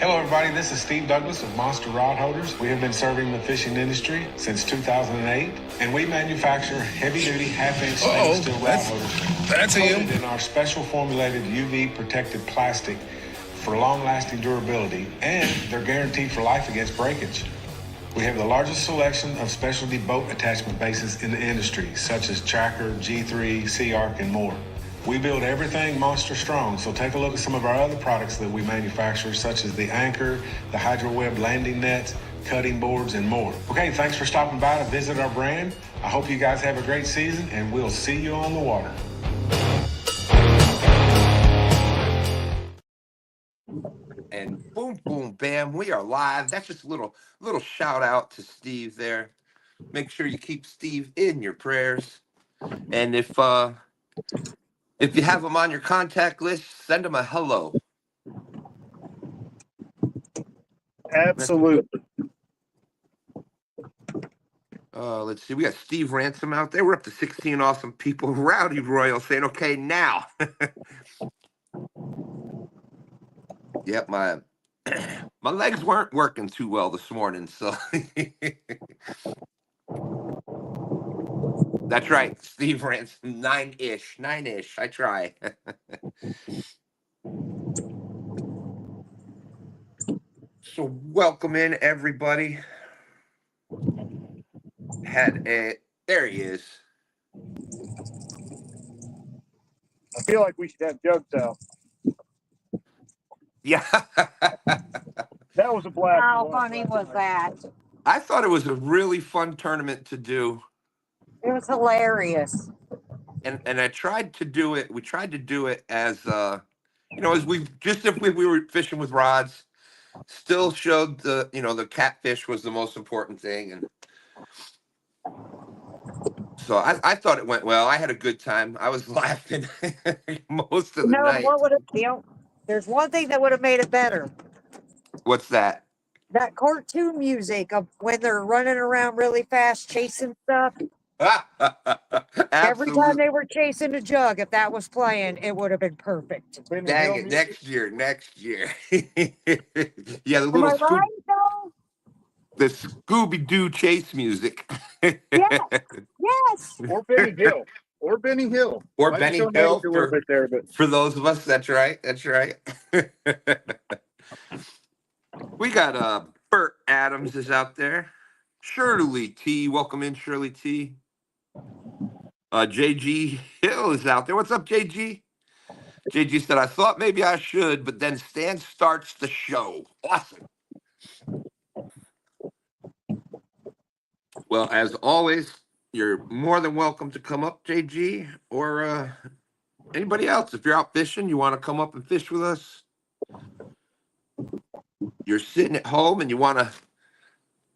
Hello everybody, this is Steve Douglas of Monster Rod Holders. We have been serving the fishing industry since 2008, and we manufacture heavy-duty half-inch stainless steel rod holders. That's him. Coated in our special formulated UV protected plastic for long-lasting durability, and they're guaranteed for life against breakage. We have the largest selection of specialty boat attachment bases in the industry, such as Tracker, G3, Sea Arc, and more. We build everything monster strong, so take a look at some of our other products that we manufacture, such as the Anchor, the Hydro Web landing nets, cutting boards, and more. Okay, thanks for stopping by to visit our brand. I hope you guys have a great season, and we'll see you on the water. And boom, boom, bam, we are live. That's just a little shout out to Steve there. Make sure you keep Steve in your prayers. And if you have him on your contact list, send him a hello. Absolutely. Let's see. We got Steve Ransom out there. We're up to 16 awesome people. Rowdy Royal saying, okay, now. Yep, my legs weren't working too well this morning, so that's right. Steve Ransom, nine-ish. I try. So welcome in, everybody. There he is. I feel like we should have Jugs out. Yeah. That was a blast. How funny was that? I thought it was a really fun tournament to do. It was hilarious. And I tried to do it. We tried to do it as as if we were fishing with rods, still showed the catfish was the most important thing. And so I thought it went well. I had a good time. I was laughing most of the night. What would it, there's one thing that would have made it better. What's that? That cartoon music of when they're running around really fast chasing stuff. Every time they were chasing a jug, if that was playing, it would have been perfect. Dang it, next year. Yeah, the little the Scooby-Doo chase music. Yes. Or Benny Hill. Or Benny Hill. Or Benny Hill for those of us. That's right. We got Bert Adams is out there. Shirley T. Welcome in, Shirley T. JG Hill is out there. What's up, JG? JG said, I thought maybe I should, but then Stan starts the show. Awesome. Well, as always, you're more than welcome to come up, JG, or anybody else. If you're out fishing, you want to come up and fish with us. You're sitting at home and you want to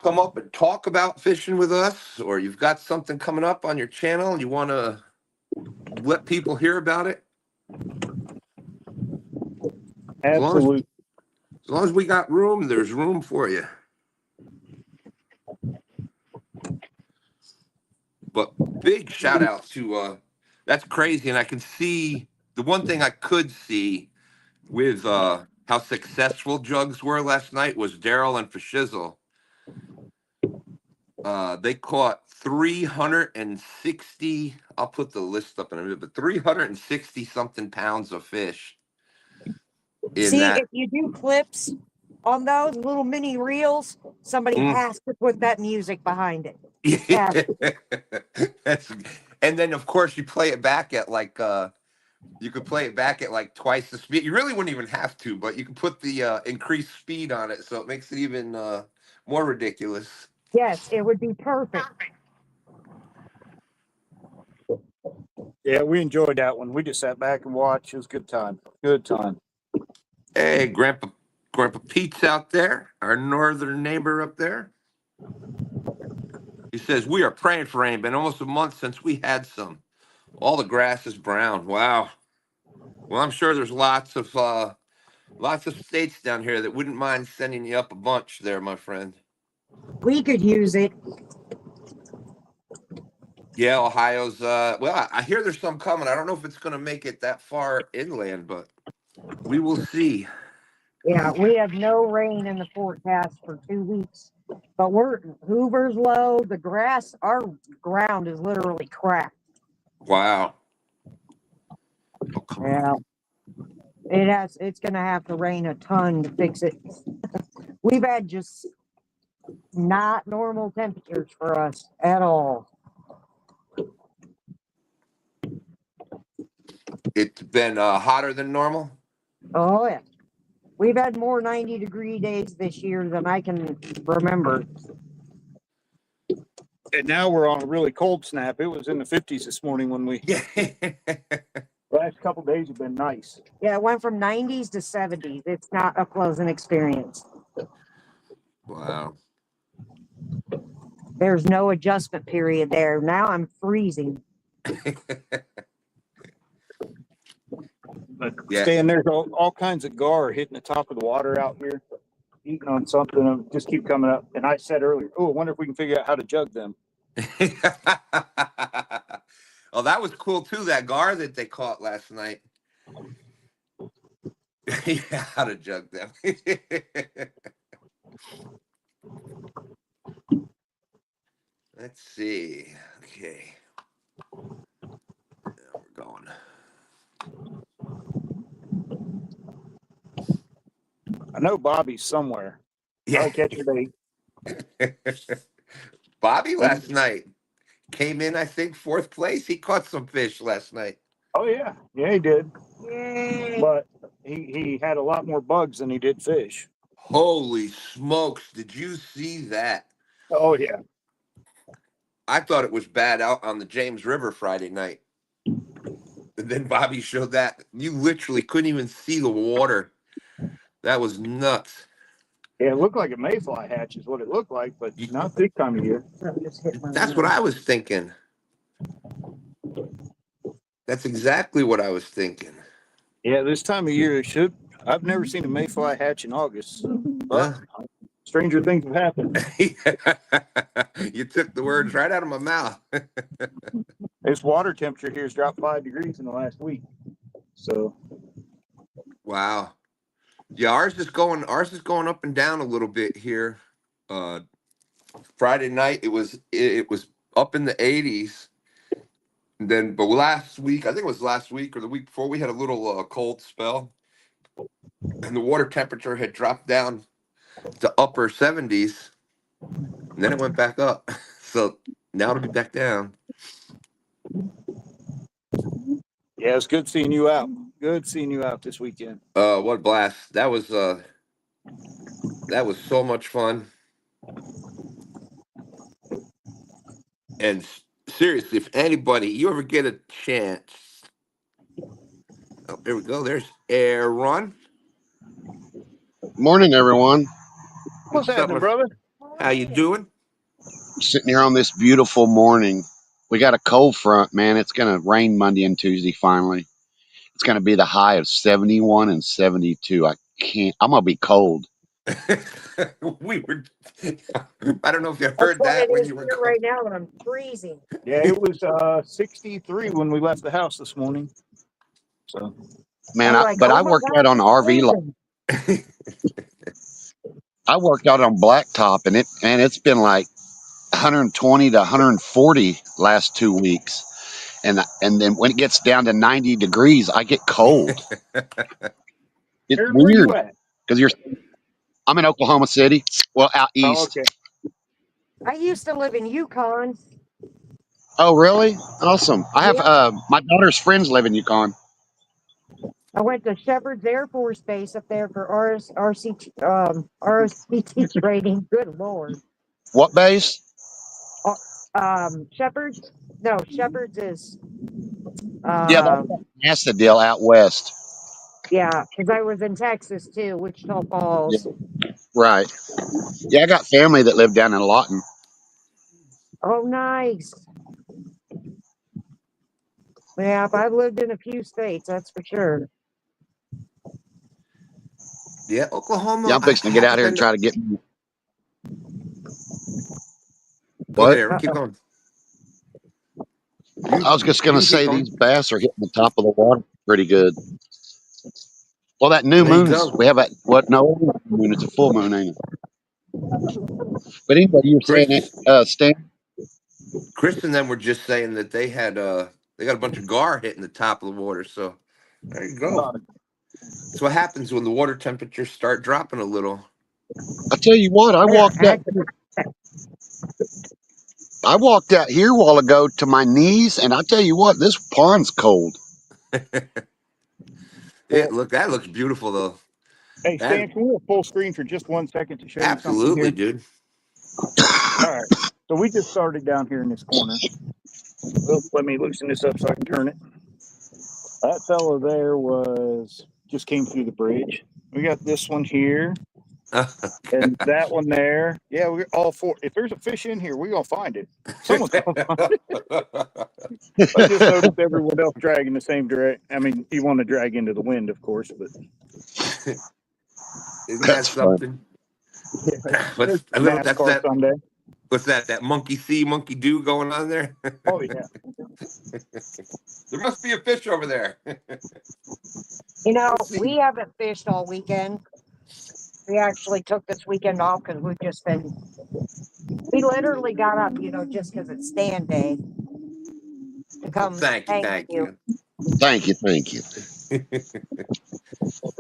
come up and talk about fishing with us, or you've got something coming up on your channel and you want to let people hear about it. Absolutely. As long as we got room, there's room for you. But big shout out to that's crazy. And I can see the one thing I could see with how successful Jugs were last night was Daryl and Fashizzle. They caught 360, I'll put the list up in a minute, but 360 something pounds of fish. If you do clips on those little mini reels, somebody has to put that music behind it. Yeah. And then of course you play it back at like you could play it back at like twice the speed. You really wouldn't even have to, but you can put the increased speed on it, so it makes it even more ridiculous. Yes, it would be perfect. Yeah, we enjoyed that one. We just sat back and watched. It was a good time. Good time. Hey, Grandpa Pete's out there, our northern neighbor up there. He says, we are praying for rain. Been almost a month since we had some. All the grass is brown. Wow. Well, I'm sure there's lots of states down here that wouldn't mind sending you up a bunch there, my friend. We could use it. Yeah, Ohio's, well, I hear there's some coming. I don't know if it's going to make it that far inland, but we will see. Yeah, we have no rain in the forecast for 2 weeks, but Hoover's low. The grass, our ground is literally cracked. Wow. Oh, come on. It's going to have to rain a ton to fix it. We've had just not normal temperatures for us at all. It's been hotter than normal. Oh, yeah. We've had more 90-degree days this year than I can remember. And now we're on a really cold snap. It was in the 50s this morning when we. Yeah. Last couple of days have been nice. Yeah, it went from 90s to 70s. It's not a pleasant experience. Wow. There's no adjustment period there. Now I'm freezing. But Yeah. Stan, there's all kinds of gar hitting the top of the water out here, eating on something, and just keep coming up. And I said earlier, I wonder if we can figure out how to jug them. Oh, that was cool too. That gar that they caught last night. Yeah, how to jug them. Let's see. Okay. Now we're going. I know Bobby's somewhere. Yeah. I'll catch your bait. Bobby last night came in, I think, 4th place. He caught some fish last night. Oh yeah, he did. Yay. But he had a lot more bugs than he did fish. Holy smokes! Did you see that? Oh yeah. I thought it was bad out on the James River Friday night. And then Bobby showed that. You literally couldn't even see the water. That was nuts. Yeah, it looked like a mayfly hatch is what it looked like, but not this time of year. That's what I was thinking. That's exactly what I was thinking. Yeah, this time of year it should. I've never seen a mayfly hatch in August, but stranger things have happened. You took the words right out of my mouth. This water temperature here has dropped 5 degrees in the last week. So Wow. Yeah, ours is going up and down a little bit here. Friday night it was up in the 80s. And then but last week, I think it was last week or the week before, we had a little cold spell. And the water temperature had dropped down to upper 70s. And then it went back up. So now it'll be back down. yeah, it's good seeing you out. Good seeing you out this weekend. What a blast. That was so much fun. And seriously, if anybody, you ever get a chance. Oh, there we go. There's Aaron. Morning, everyone. What's up, happening, brother? How you doing? Sitting here on this beautiful morning. We got a cold front, man. It's going to rain Monday and Tuesday finally. It's going to be the high of 71 and 72. I'm going to be cold. We were. I don't know if you That's heard what that it when is you were here going. right now, and I'm freezing. Yeah, it was 63 when we left the house this morning. So, Man, I'm like, but oh I my worked God, out on the it's RV lot. freezing. I worked out on blacktop, and it's been like 120 to 140 last 2 weeks. And then when it gets down to 90 degrees, I get cold. It's Aaron, where you weird at? because I'm in Oklahoma City. Well, out Oh, east. okay. I used to live in Yukon. Oh, really? Awesome. I have Yep. my daughter's friends live in Yukon. I went to Shepherd's Air Force Base up there for RCT training. Good Lord. What base? Shepherd's? No, Shepherd's is, Yeah, that's that NASA deal out west. yeah, because I was in Texas too, Wichita Yeah, Falls. right. Yeah, I got family that live down in Lawton. Oh, nice. Yeah, I've lived in a few states, that's for sure. Yeah, Oklahoma. Yeah, I'm I fixing to get out haven't here and been. try to get. Go ahead, What? Aaron. Keep going. I was just You gonna can keep say going. these bass are hitting the top of the water pretty good. Well, that new There you moon's, go. we have a, what? No, it ain't a moon. It's a full moon, ain't it? But anyway, you were saying it, Chris, Stan? Chris and them were just saying that they got a bunch of gar hitting the top of the water. So there you go. That's what happens when the water temperatures start dropping a little. I tell you what, There, actually, I walked out here a while ago to my knees, and I tell you what, this pond's cold. It look that looks beautiful though. Hey, That Stan, can we have full screen for just 1 second to show you something absolutely, here? dude. All right. So we just started down here in this corner. Well, let me loosen this up so I can turn it. That fellow there just came through the bridge. We got this one here and that one there. Yeah, we're all four. If there's a fish in here, we're gonna find it. Someone's gonna find it. I just noticed everyone else dragging the same direct. I mean, you want to drag into the wind, of course, but Isn't that That's fun. something? there's What's a little that's NASCAR that someday. what's that monkey see, monkey do going on there? Oh yeah. There must be a fish over there. you know, Let's see. we haven't fished all weekend. We actually took this weekend off because we literally got up, just because it's STANday to Well, come. thank you, Thank thank you. you. Thank you, thank you.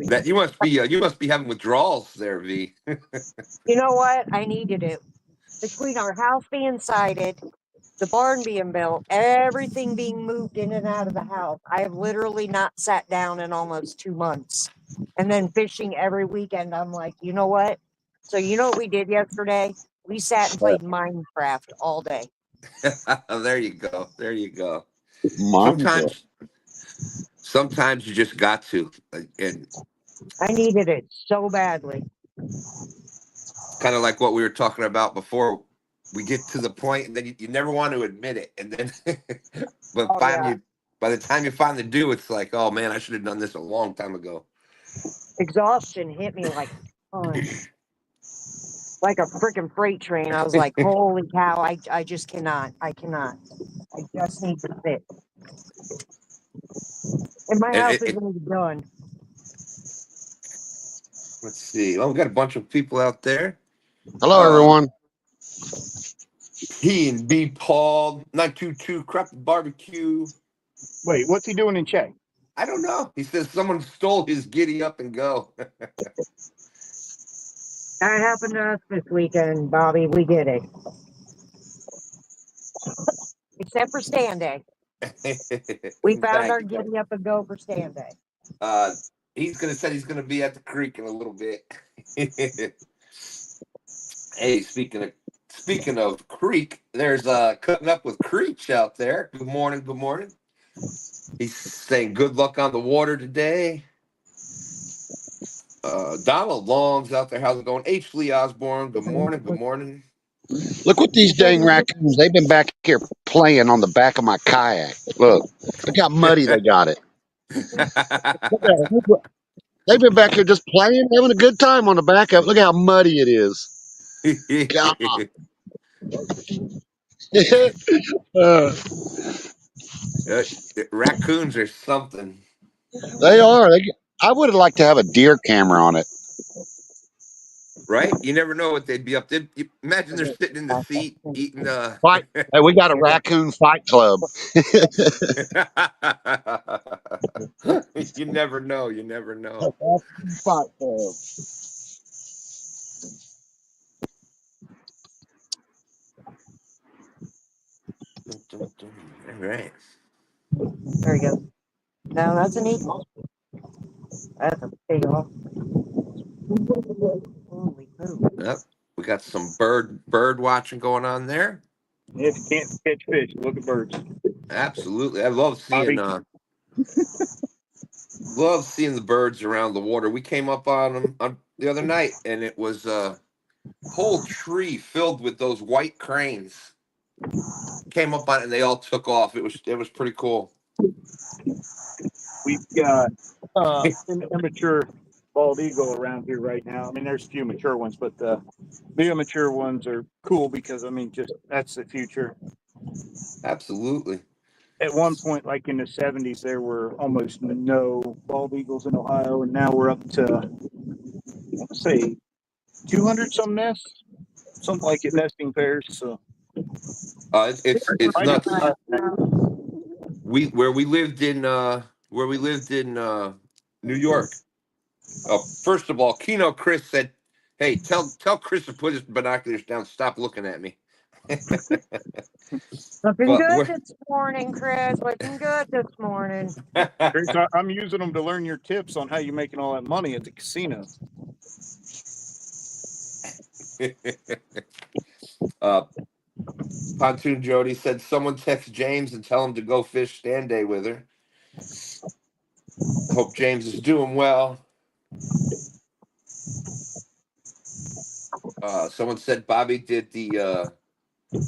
That you must be having withdrawals there, V. You know what? I needed it. Between our house being sided, the barn being built, everything being moved in and out of the house, I have literally not sat down in almost 2 months. And then fishing every weekend, I'm like, you know what? So you know what we did yesterday? We sat and played Minecraft all day. There you go. There you go. Mongrel. Sometimes sometimes you just got to. And I needed it so badly. kind of like what we were talking about before. We get to the point, and then you never want to admit it, and then, but Oh yeah. finally, by the time you finally do, it's like, oh man, I should have done this a long time ago. Exhaustion hit me like a ton. Like a freaking freight train. I was like, holy cow, I just cannot. I cannot. I just need to sit. And my And house isn't even done. let's see. Oh, we got a bunch of people out there. Hello, Uh, everyone. P and B Paul 922 Crap Barbecue. Wait, what's he doing in chat? I don't know. He says someone stole his giddy up and go. That happened to us this weekend, Bobby. We get it. Except for STANday. We found Thank our you, thank giddy up and go for STANday. Uh, he's gonna said he's gonna be at the creek in a little bit. Hey, speaking of creek, there's cutting up with Creech out there. Good morning, good morning. He's saying good luck on the water today. Donald Long's out there. How's it going? H. Lee Osborne. Good morning. Good morning. Look what these dang raccoons. They've been back here playing on the back of my kayak. Look how muddy they got it. Look at it. They've been back here just playing, having a good time on the back of it. Look how muddy it is. God. Uh, Uh, Raccoons are something, they are. I would have liked to have a deer camera on it. right? You never know what they'd be up to. Imagine they're sitting in the seat eating. Fight. Hey, we got a raccoon fight club. You never know. You never know. Raccoon fight club. All right. There we go. No, that's an eagle. That's a big one. Holy poop. Yep. We got some bird watching going on there. If you can't catch fish, look at birds. Absolutely. I love seeing Bobby, the birds around the water. We came up on them the other night, and it was a whole tree filled with those white cranes. Came up on it, and they all took off. It was pretty cool. we've got an immature bald eagle around here right now. I mean, there's a few mature ones, but the immature ones are cool because I mean, just that's the future. Absolutely. At one point, like in the 70s, there were almost no bald eagles in Ohio, and now we're up to, let's say, 200 some nests, something like it, nesting pairs. So It's might have nuts. survived that. Where we lived in New York. First of all, Keno Chris said, "Hey, tell Chris to put his binoculars down. Stop looking at me." Looking But good we're this morning, Chris. Looking good this morning. Chris, I'm using them to learn your tips on how you're making all that money at the casino. uh, Pontoon Jody said, "Someone text James and tell him to go fish STANday with her." Hope James is doing well. Someone said Bobby did the.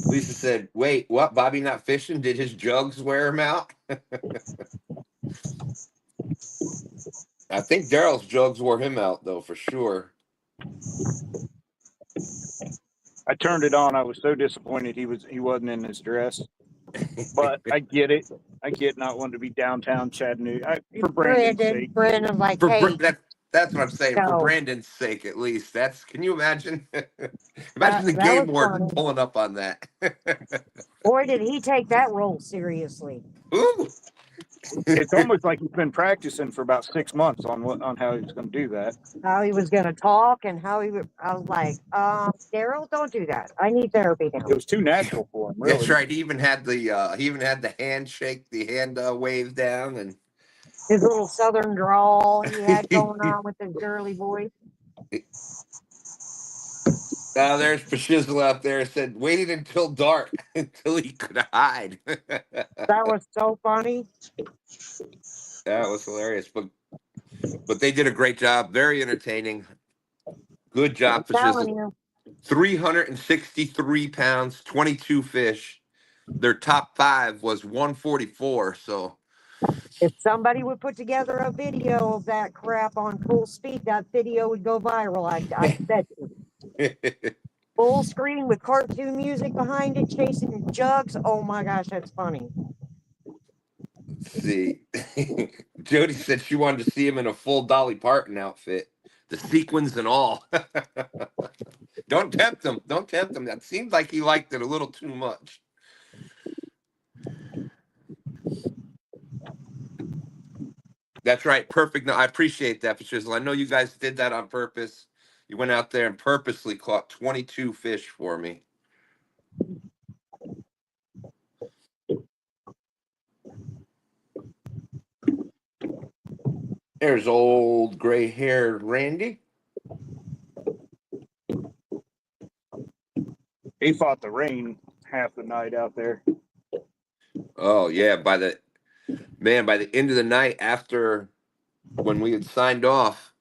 Lisa said, "Wait, what? Bobby not fishing? Did his jugs wear him out?" I think Daryl's jugs wore him out, though, for sure. I turned it on. I was so disappointed he wasn't in his dress. But I get it. I get not wanting to be downtown Chattanooga for Brandon's sake. Brandon's like, For hey, that's what I'm saying. For no. Brandon's sake, at least. Can you imagine? That Imagine the that game was warden funny. pulling up on that. Boy, did he take that role seriously. Ooh. It's almost like he's been practicing for about 6 months on how he was going to do that. How he was going to talk and how he would. I was like, Daryl, don't do that. I need therapy now. It was too natural for him, really. That's right. He even had the handshake, the hand wave down, and His little southern drawl he had going on with his girly voice. There's Fashizzle out there said waited until dark until he could hide. That was so funny. That was hilarious, but they did a great job. Very entertaining. Good job, I'm telling Fashizzle. you. 363 pounds, 22 fish. Their top 5 was 144. So If somebody would put together a video of that crap on full speed, that video would go viral. I bet you. Full screen with cartoon music behind it, chasing jugs. Oh my gosh, that's funny. let's see. Jody said she wanted to see him in a full Dolly Parton outfit, the sequins and all. Don't tempt him. Don't tempt him. That seemed like he liked it a little too much. That's right. Perfect. No, I appreciate that, Patricia. I know you guys did that on purpose. You went out there and purposely caught 22 fish for me. There's old gray-haired Randy. He fought the rain half the night out there. Oh yeah, by the end of the night after when we had signed off,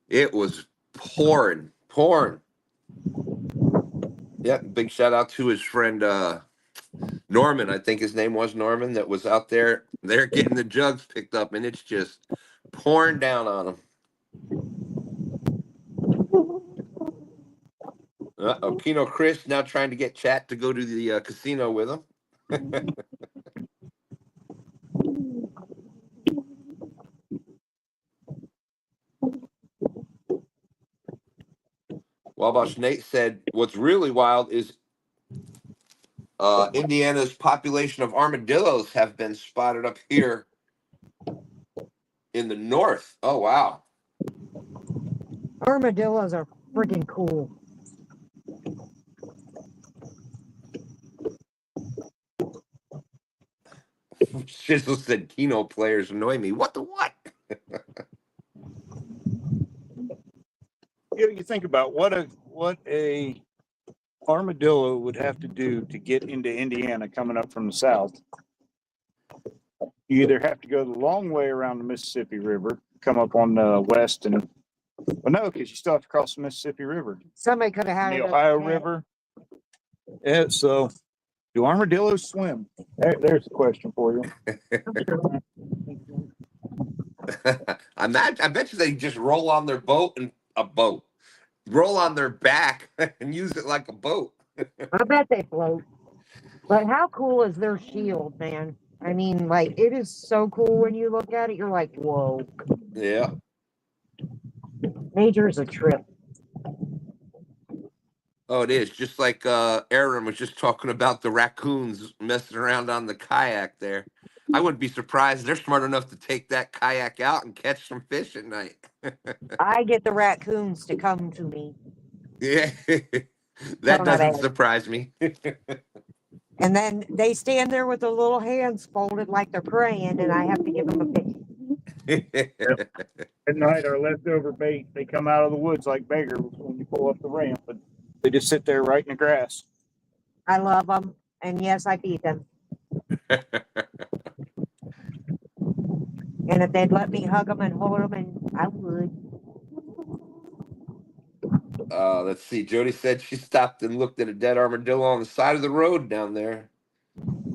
it was pouring. Yeah, big shout out to his friend Norman, I think his name was Norman, that was out there. They're getting the jugs picked up, and it's just pouring down on them. Keno Chris now trying to get Chat to go to the casino with him. Wabash Nate said, "What's really wild is Indiana's population of armadillos have been spotted up here in the north." Oh wow! Armadillos are freaking cool. Shizzle said, "Keno players annoy me." What the what? You think about what a armadillo would have to do to get into Indiana coming up from the south. You either have to go the long way around the Mississippi River, come up on the west, and well, no, because you still have to cross the Mississippi River, Somebody could have had the it. Ohio River. Yeah, so do armadillos swim? There's a question for you. I bet you they just roll on their boat and roll on their back and use it like a boat. I bet they float. But how cool is their shield, man? I mean, like, it is so cool when you look at it. You're like, whoa. Yeah. Nature is a trip. Oh, it is. Just like Aaron was just talking about the raccoons messing around on the kayak there. I wouldn't be surprised. They're smart enough to take that kayak out and catch some fish at night. I get the raccoons to come to me. Yeah. That Son of doesn't a. surprise me. And then they stand there with their little hands folded like they're praying, and I have to give them a fish. Yep. At night, our leftover bait, they come out of the woods like beggars when you pull up the ramp, and they just sit there right in the grass. I love them, and yes, I feed them. And if they'd let me hug them and hold them, and I would. Let's see. Jody said she stopped and looked at a dead armadillo on the side of the road down there.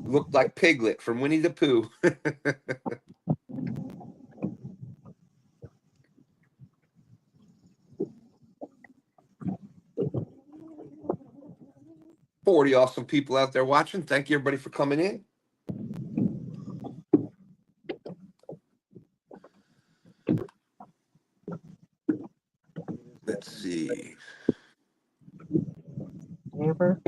Looked like Piglet from Winnie the Pooh. 40 awesome people out there watching. Thank you, everybody, for coming in. Let's see. Amber.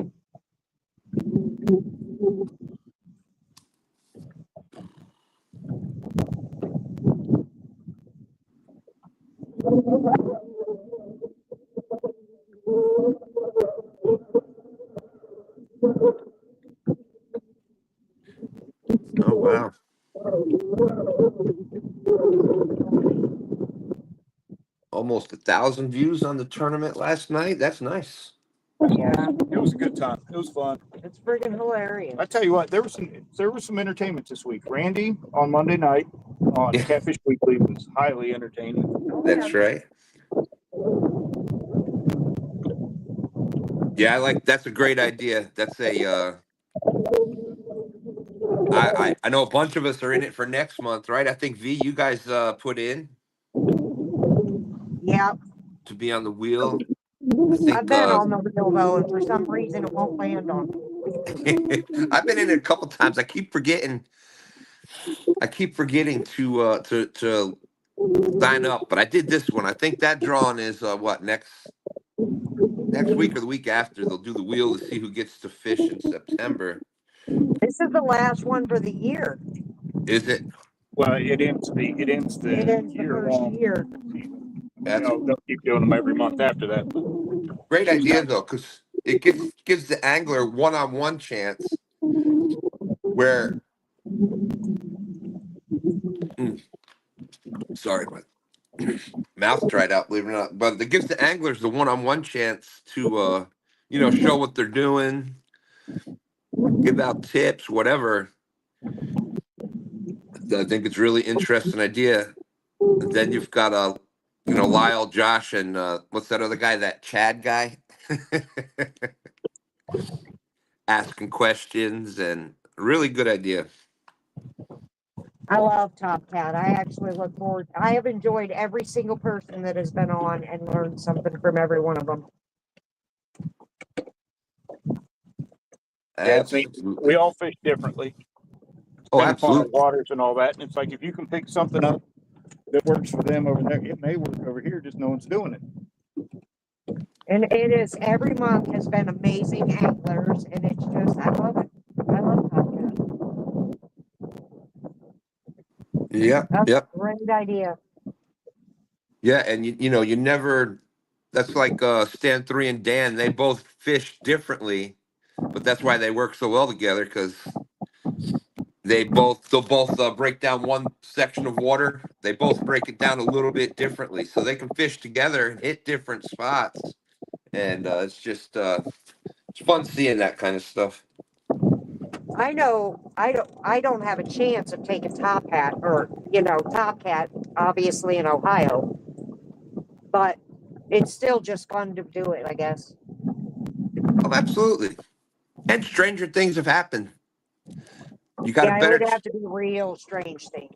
Oh, wow. Almost 1,000 views on the tournament last night. That's nice. Yeah, It was a good time. It was fun. it's freaking hilarious. I tell you what, there was some entertainment this week. Randy on Monday night on Yeah. Catfish Weekly was highly entertaining. That's right. Yeah, that's a great idea. That's I know a bunch of us are in it for next month, right? I think V, you guys put in Yeah, to be on the wheel. I I've think been on the wheel though, and for some reason it won't land on me. I've been in it a couple times. I keep forgetting to sign up, but I did this one. I think that drawing is what next week or the week after. They'll do the wheel to see who gets to fish in September. This is the last one for the year. Is it? Well, it ends the It ends the year first long. year. That's They'll keep doing them every month after that. great idea though, because it gives the angler one-on-one chance where sorry, my mouth dried out, believe it or not. But it gives the anglers the one-on-one chance to show what they're doing, give out tips, whatever. I think it's really interesting idea. And then you've got Lyle, Josh, and what's that other guy? That Chad guy, asking questions, and really good idea. I love Top Cat. I actually look forward. I have enjoyed every single person that has been on and learned something from every one of them. Yeah, it's neat. Absolutely. We all fish differently. Oh, Depending upon our absolutely. waters and all that. And it's like if you can pick something up that works for them over there, it may work over here, just no one's doing it. And it is every month has been amazing anglers, and it's just I love it. I love Top Cat. Yeah. That's Yep. a great idea. Yeah, and you never. That's like Stan 3 and Dan. They both fish differently, but that's why they work so well together because they'll both break down one section of water. They both break it down a little bit differently, so they can fish together and hit different spots. And it's just it's fun seeing that kind of stuff. I know I don't have a chance of taking Top Hat or Top Cat obviously in Ohio, but it's still just fun to do it, I guess. Oh, absolutely. And stranger things have happened. You got a Yeah, it better. would have to be real strange things.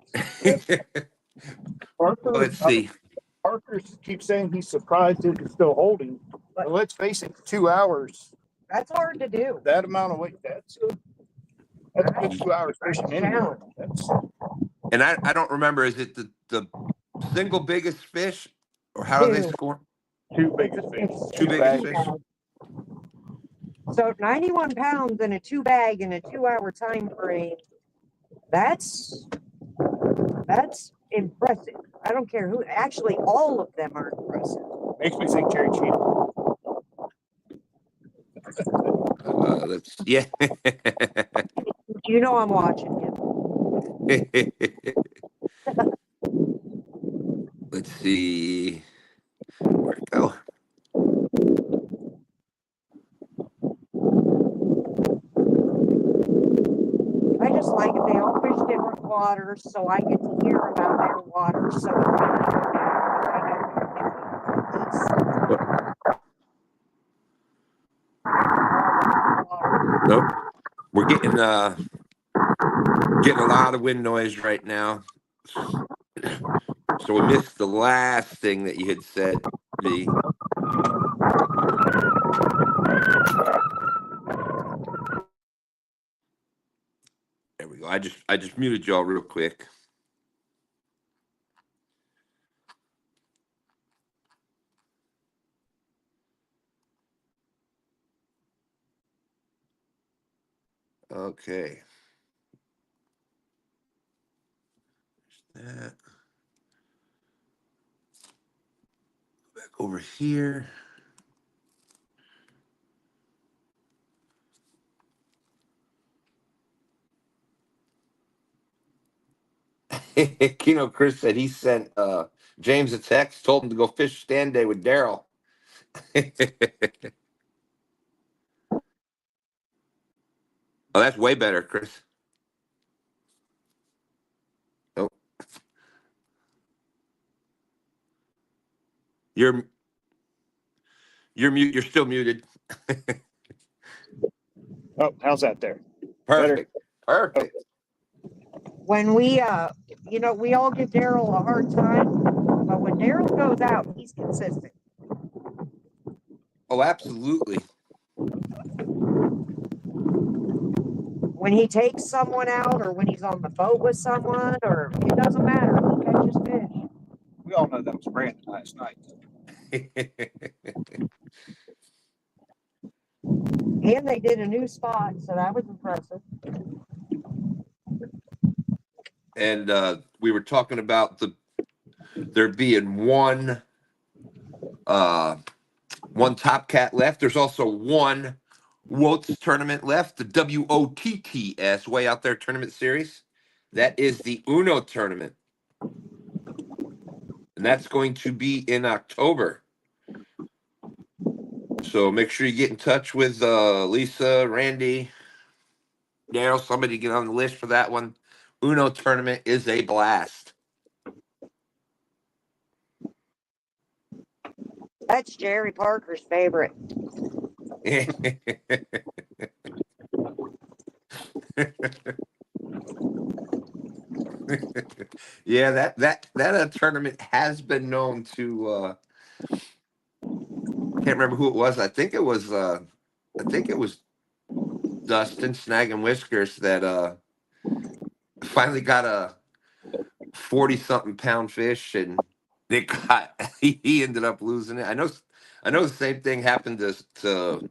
Let's see. Parker keeps saying he's surprised it's still holding. But let's face it, 2 hours, That's hard to do. that amount of weight, That's a good 2 hours fishing anyway. And I don't remember, is it the single biggest fish, or how do they Two. score? Two biggest fish. Two biggest fish. So 91 pounds in a 2-bag in a 2-hour time frame. That's impressive. I don't care who. Actually, all of them are impressive. Makes me think Jerry cheated. Yeah. You know I'm watching you. Let's see. Where'd it go? I just like it. They all fish different waters, so I get to hear about their waters. So Nope. We're getting a lot of wind noise right now. So we missed the last thing that you had said, V. There we go. I just muted y'all real quick. Okay. There's that. Back over here. You know, Chris said he sent James a text, told him to go fish STANday with Daryl. Oh, that's way better, Chris. Oh, you're mute. You're still muted. Oh, how's that there? Perfect. Better? Perfect. when we we all give Daryl a hard time, but when Daryl goes out, he's consistent. Oh, absolutely. When he takes someone out, or when he's on the boat with someone, or it doesn't matter, he catches fish. We all know that was Brandon last night. And they did a new spot, so that was impressive. And we were talking about there being one top cat left. There's also one WOTS tournament left, the WOTTS, Way Out There Tournament Series. That is the Uno tournament. And that's going to be in October. So make sure you get in touch with Lisa, Randy, Daryl, somebody get on the list for that one. Uno tournament is a blast. That's Jerry Parker's favorite. Yeah, that tournament has been known to can't remember who it was. I think it was Dustin Snag and Whiskers that finally got a 40-something pound fish, and he ended up losing it. I know the same thing happened to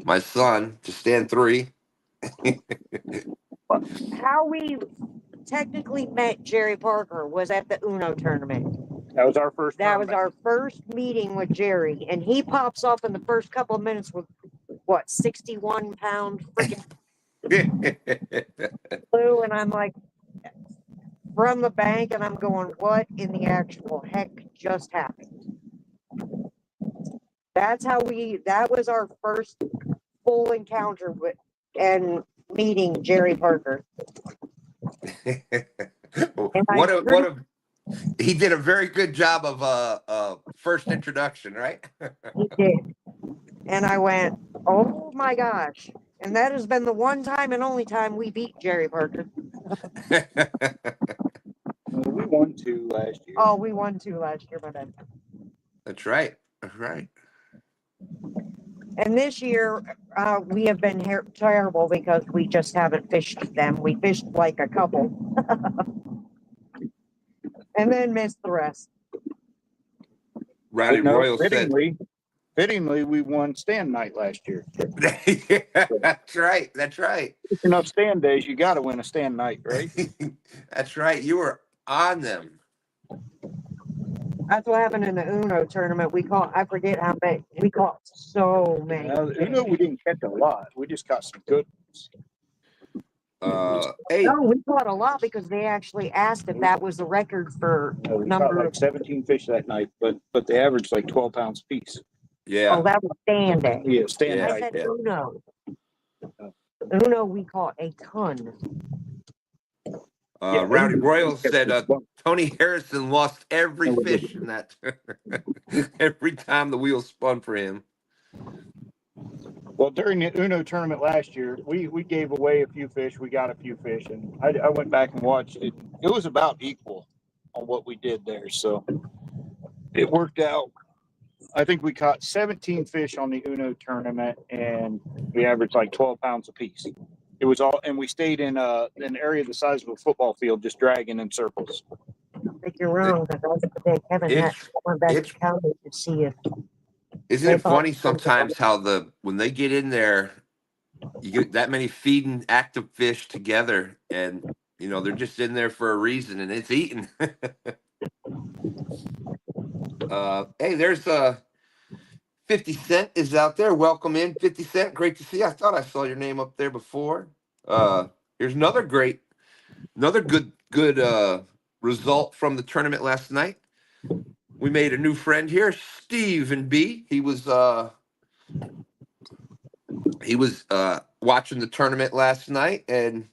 my son, to Stan 3. How we technically met Jerry Parker was at the Uno tournament. That was our first That was tournament. our first meeting with Jerry, and he pops up in the first couple of minutes with what, 61-pound freaking blue, and I'm like, from the bank, and I'm going, what in the actual heck just happened? That was our first full encounter with and meeting Jerry Parker. He did a very good job of first introduction, right? He did. And I went, oh my gosh. And that has been the one time and only time we beat Jerry Parker. We won 2 last year. Oh, we won 2 last year, my bad. That's right. That's right. And this year, we have been terrible because we just haven't fished them. We fished like a couple and then missed the rest. Rowdy No, Royal said, fittingly, we won stand night last year. That's right. That's right. You know, stand days, you got to win a stand night, right? That's right. You were on them. That's what happened in the Uno tournament. I forget how many, we caught so many. Uno, we didn't catch a lot. We just caught some good ones. Hey, No, we caught a lot because they actually asked if that was the record for We number caught like 17 fish that night, but they averaged like 12 pounds a piece. yeah. Oh, that was STANday. Yeah, stand Yeah, I night. said yeah. Uno. Uno, we caught a ton. Rowdy Royal said Well, Tony Harrison lost every fish in that every time the wheel spun for him. during the Uno tournament last year, we gave away a few fish. We got a few fish, and I went back and watched it. It was about equal on what we did there, so it worked out. I think we caught 17 fish on the Uno tournament, and we averaged like 12 pounds a piece. It was all, and we stayed in an area the size of a football field, just dragging in circles. I think you're wrong because Kevin had It's went back it's to county to see if isn't they it thought funny sometimes how when they get in there, you get that many feeding active fish together, and they're just in there for a reason, and it's eating. Hey, there's 50 Cent is out there. Welcome in, 50 Cent. Great to see you. I thought I saw your name up there before. Here's another good result from the tournament last night. We made a new friend here, Steve and B. He was watching the tournament last night, and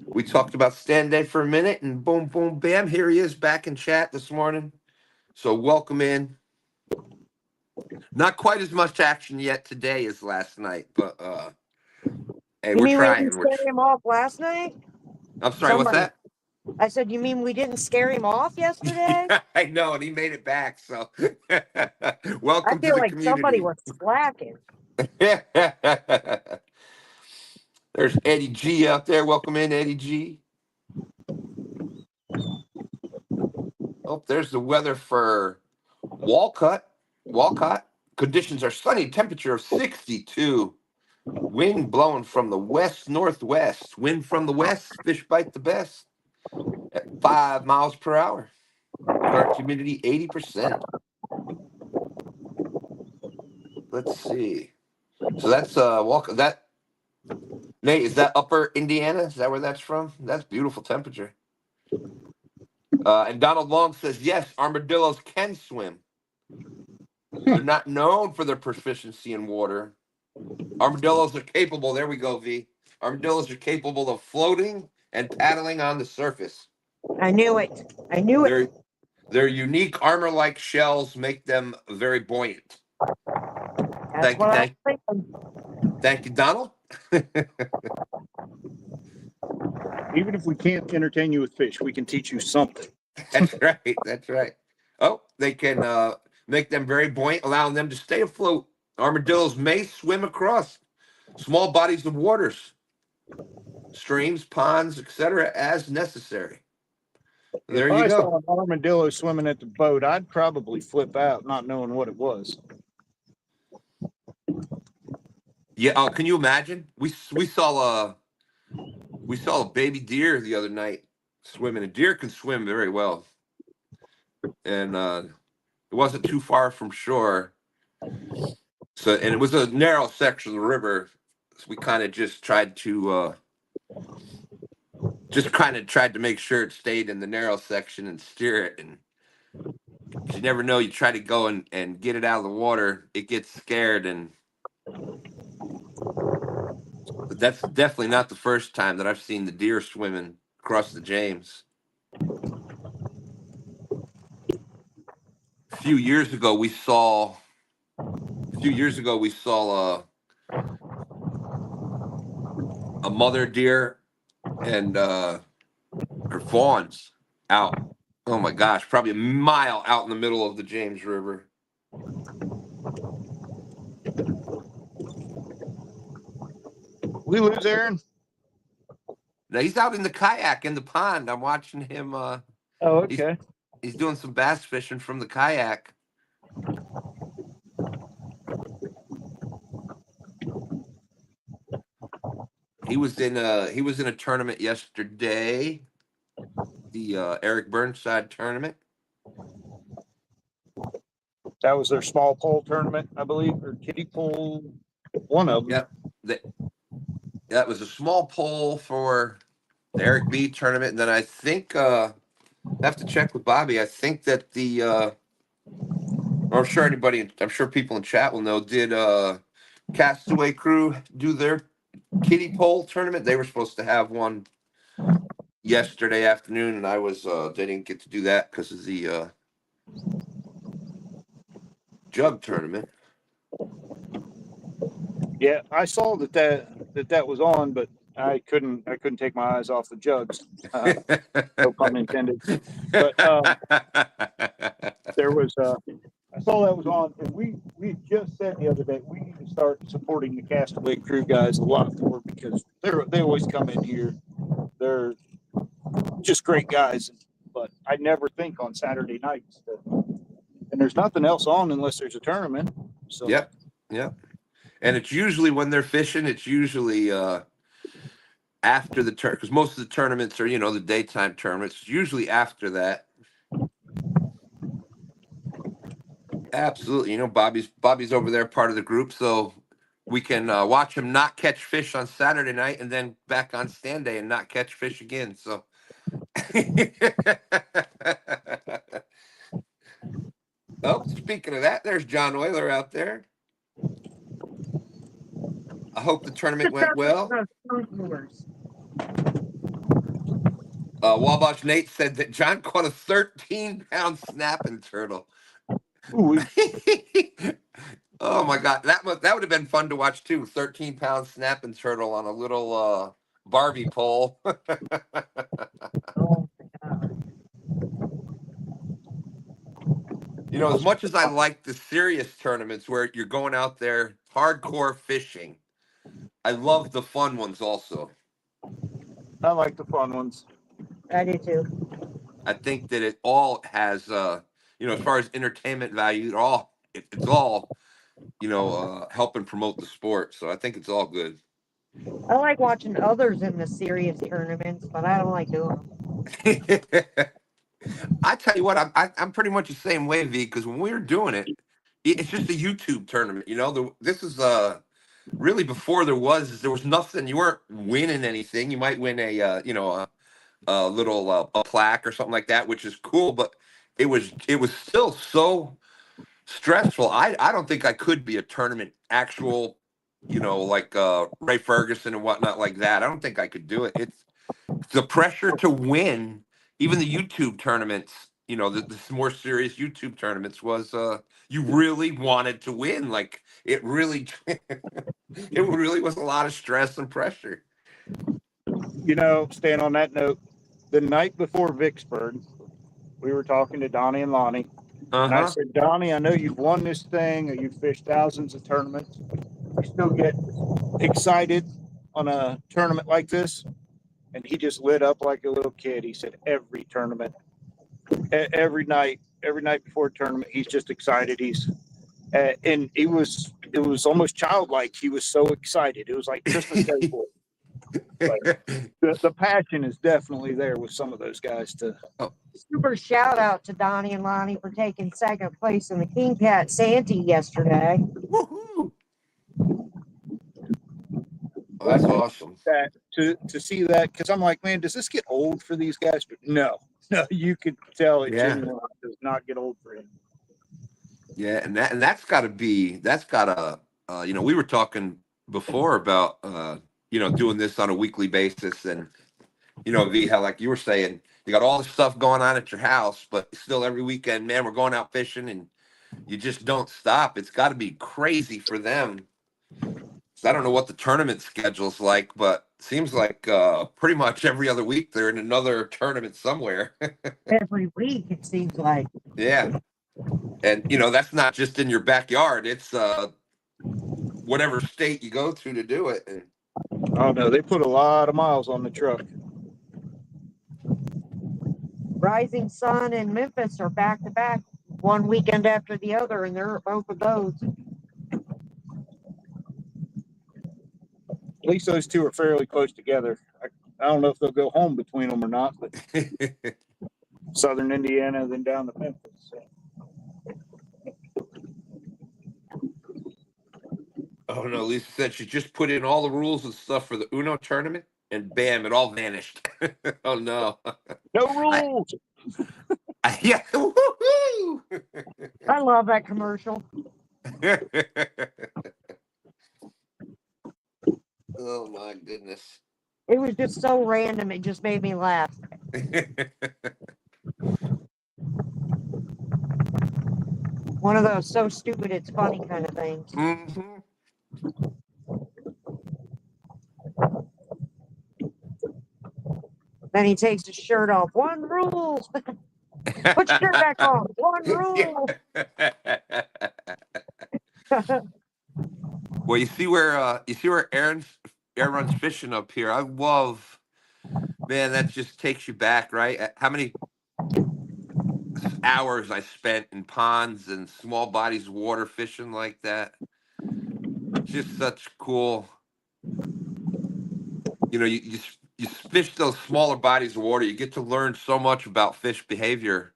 we talked about STANday for a minute, and boom, boom, bam, here he is back in chat this morning. So welcome in. Not quite as much action yet today as last night, but hey, You we're mean we trying. didn't scare him off last night? I'm sorry, what's that? I said, you mean we didn't scare him off yesterday? I know, and he made it back. So I welcome to feel the like somebody community. was slacking. There's Eddie G out there. Welcome in, Eddie G. Oh, there's the weather for Walcott. Conditions are sunny, temperature of 62. Wind blowing from the west-northwest. Wind from the west, fish bite the best at 5 miles per hour. Current humidity 80%. Let's see. So that's Nate, is that upper Indiana? Is that where that's from? That's beautiful temperature. And Donald Long says, yes, armadillos can swim. They're not known for their proficiency in water. Armadillos are capable, there we go, V. Armadillos are capable of floating and paddling on the surface. I knew it. Their unique armor-like shells make them very buoyant. That's what I was thinking. Thank you, Donald. Even if we can't entertain you with fish, we can teach you something. That's right. That's right. Oh, they can make them very buoyant, allowing them to stay afloat. Armadillos may swim across small bodies of waters, streams, ponds, etc., as necessary. There If you I go. saw an armadillo swimming at the boat, I'd probably flip out, not knowing what it was. Yeah. Can you imagine? We saw a baby deer the other night swimming. A deer can swim very well, and it wasn't too far from shore. So, and it was a narrow section of the river. So we kind of just tried to make sure it stayed in the narrow section and steer it. And you never know, you try to go and get it out of the water, it gets scared. But that's definitely not the first time that I've seen the deer swimming across the James. A few years ago we saw a mother deer and her fawns out. Oh my gosh, probably a mile out in the middle of the James River. we lose Aaron? Now he's out in the kayak in the pond. I'm watching him. Oh, okay. He's doing some bass fishing from the kayak. He was in a tournament yesterday, the Eric Burnside tournament. That was their small pole tournament, I believe, or kiddie pole. One of them. Yep. That was a small pole for the Eric B tournament, and then I think I have to check with Bobby. I think that I'm sure people in chat will know. Did Castaway Crew do their kiddie pole tournament? They were supposed to have one yesterday afternoon, and they didn't get to do that because of the jug tournament. Yeah, I saw that was on, but I couldn't take my eyes off the jugs. No pun intended. But there was I saw that was on, and we just said the other day we need to start supporting the Castaway Crew guys a lot more because they always come in here. They're just great guys, but I never think on Saturday nights and there's nothing else on unless there's a tournament. So Yep. And it's usually when they're fishing, it's usually after the tournament, because most of the tournaments are, the daytime tournaments. It's usually after that. Absolutely. Bobby's over there, part of the group, so we can watch him not catch fish on Saturday night and then back on STANday and not catch fish again. So oh, speaking of that, there's John Euler out there. I hope the tournament went well. Wabash Nate said that John caught a 13-pound snapping turtle. Oh my God, that would have been fun to watch too. 13-pound snapping turtle on a little Barbie pole. Oh my God. As much as I like the serious tournaments where you're going out there hardcore fishing, I love the fun ones also. I like the fun ones. I do too. I think that it all has, as far as entertainment value, it's all, helping promote the sport. So I think it's all good. I like watching others in the serious tournaments, but I don't like doing them. I tell you what, I'm pretty much the same way, V. Because when we were doing it, it's just a YouTube tournament. This is really before there was nothing. You weren't winning anything. You might win a little a plaque or something like that, which is cool. But it was still so stressful. I don't think I could be a tournament actual, like Ray Ferguson and whatnot like that. I don't think I could do it. It's the pressure to win. Even the YouTube tournaments, the more serious YouTube tournaments was you really wanted to win. Like it really it really was a lot of stress and pressure. Staying on that note, the night before Vicksburg, we were talking to Donnie and Lonnie. And I said, Donnie, I know you've won this thing, or you've fished thousands of tournaments. You still get excited on a tournament like this? And he just lit up like a little kid. He said, every tournament, every night before a tournament, he's just excited. And it was almost childlike. He was so excited. It was like Christmas Day for him. The passion is definitely there with some of those guys too. Super shout out to Donnie and Lonnie for taking second place in the King Cat Santee yesterday. Woohoo! Oh, that's awesome. That to see that, because I'm like, man, does this get old for these guys? But no, you could tell it genuinely does not get old for him. Yeah, and that's got to we were talking before about doing this on a weekly basis, and V, how like you were saying, you got all this stuff going on at your house, but still every weekend, man, we're going out fishing and you just don't stop. It's got to be crazy for them. So I don't know what the tournament schedule's like, but it seems like pretty much every other week they're in another tournament somewhere. Every week, it seems like. Yeah. And, that's not just in your backyard. It's whatever state you go to do it. And Oh no, they put a lot of miles on the truck. Rising Sun and Memphis are back to back, one weekend after the other, and they're both of those. At least those two are fairly close together. I don't know if they'll go home between them or not, but southern Indiana, then down to Memphis. So. Oh no, Lisa said she just put in all the rules and stuff for the Uno tournament, and bam, it all vanished. Oh no. No I, rules. yeah. Woohoo! I love that commercial. Oh my goodness. It was just so random. It just made me laugh. One of those so stupid it's funny kind of things. Hmm. Then he takes his shirt off. One rule. Put your shirt back on. One rule. Well, you see where Aaron's fishing up here. I love, man, that just takes you back, right? How many hours I spent in ponds and small bodies of water fishing like that. Just such cool. You fish those smaller bodies of water. You get to learn so much about fish behavior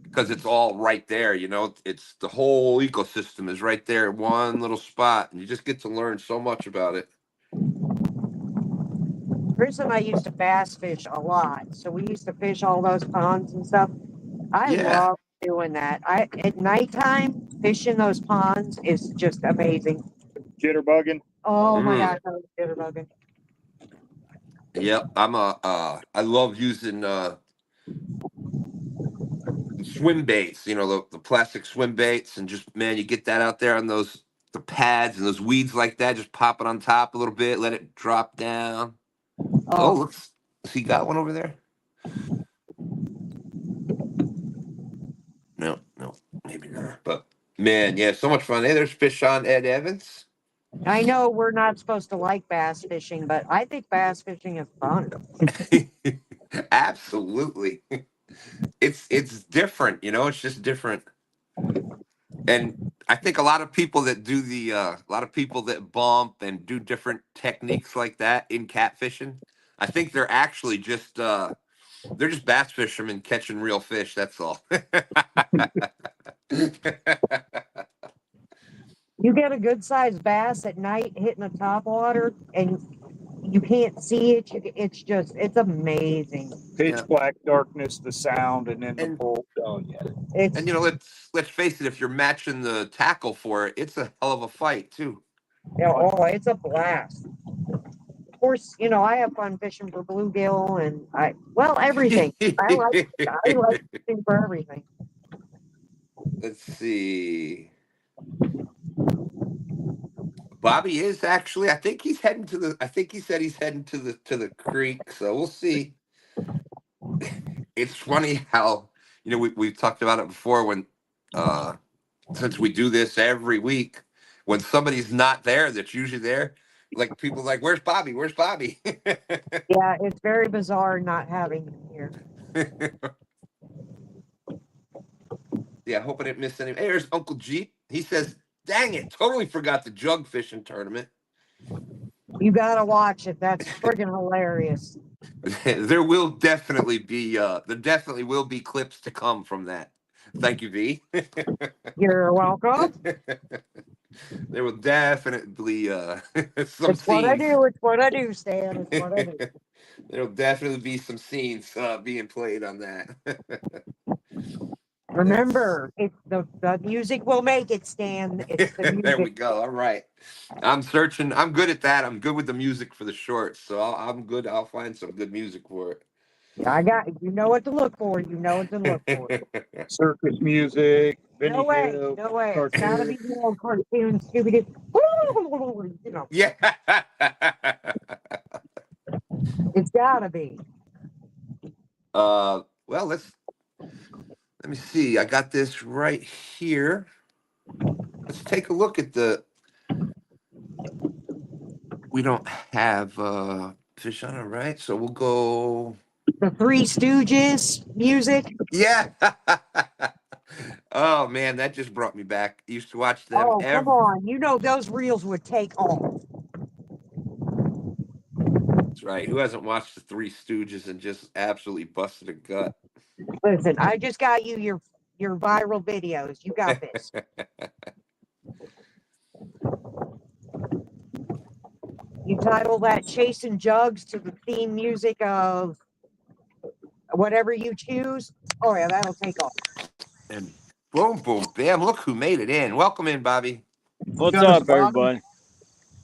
because it's all right there. It's the whole ecosystem is right there in one little spot, and you just get to learn so much about it. Chris and I used to bass fish a lot, so we used to fish all those ponds and stuff. I Yeah. love doing that. At nighttime fishing those ponds is just amazing. Jitterbugging. Oh my Mm. gosh, I was jitterbugging. Yep. I love using swim baits, the plastic swim baits, and just, man, you get that out there on the pads and those weeds like that, just pop it on top a little bit, let it drop down. Oh, Oh, looks, he got one over there. No, no, maybe not. But man, yeah, so much fun. Hey, there's fish on Ed Evans. I know we're not supposed to like bass fishing, but I think bass fishing is fun. Absolutely. It's different, it's just different. And I think a lot of people that do a lot of people that bump and do different techniques like that in catfishing, I think they're actually just they're just bass fishermen catching real fish, that's all. You get a good sized bass at night hitting the top water and you can't see it. It's amazing. Pitch Yeah. black darkness, the sound, and then the And bolt. Oh yeah. It's, and let's face it, if you're matching the tackle for it, it's a hell of a fight too. it's a blast. Of course, I have fun fishing for bluegill and everything. I like fishing for everything. Let's see. Bobby is actually. I think he said he's heading to the creek. So we'll see. It's funny how we've talked about it before when since we do this every week, when somebody's not there that's usually there, like people are like, where's Bobby? Where's Bobby? Yeah, it's very bizarre not having him here. Yeah, I hope I didn't miss any. Hey, there's Uncle Jeep. He says, dang it, totally forgot the jug fishing tournament. You gotta watch it. That's friggin' hilarious. There definitely will be clips to come from that. Thank you, V. You're welcome. There will definitely some It's what I scenes. do. It's what I do, Stan. It's what I do. There'll definitely be some scenes being played on that. Remember, it's the music will make it, Stan. It's the There we music. go. All right. I'm searching. I'm good at that. I'm good with the music for the shorts. So I'm good. I'll find some good music for You know what to look for. You know what to look for. it. Circus music. No Benny way. Hill. No way. It's gotta Cartoon. be the old cartoon, Scooby Doo. Yeah. It's gotta be. Well, let me see. I got this right here. Let's take a look at We don't have fish on it, right? So we'll go. The Three Stooges music. Yeah. Oh man, that just brought me back. Used to watch them Oh, come every. on. You know those reels would take off. That's right. Who hasn't watched the Three Stooges and just absolutely busted a gut? Listen, I just got you your viral videos. You got this. You title that Chasing Jugs to the theme music of whatever you choose. Oh, yeah, that'll take off. And boom, boom, bam! Look who made it in. Welcome in, Bobby. What's up, everybody?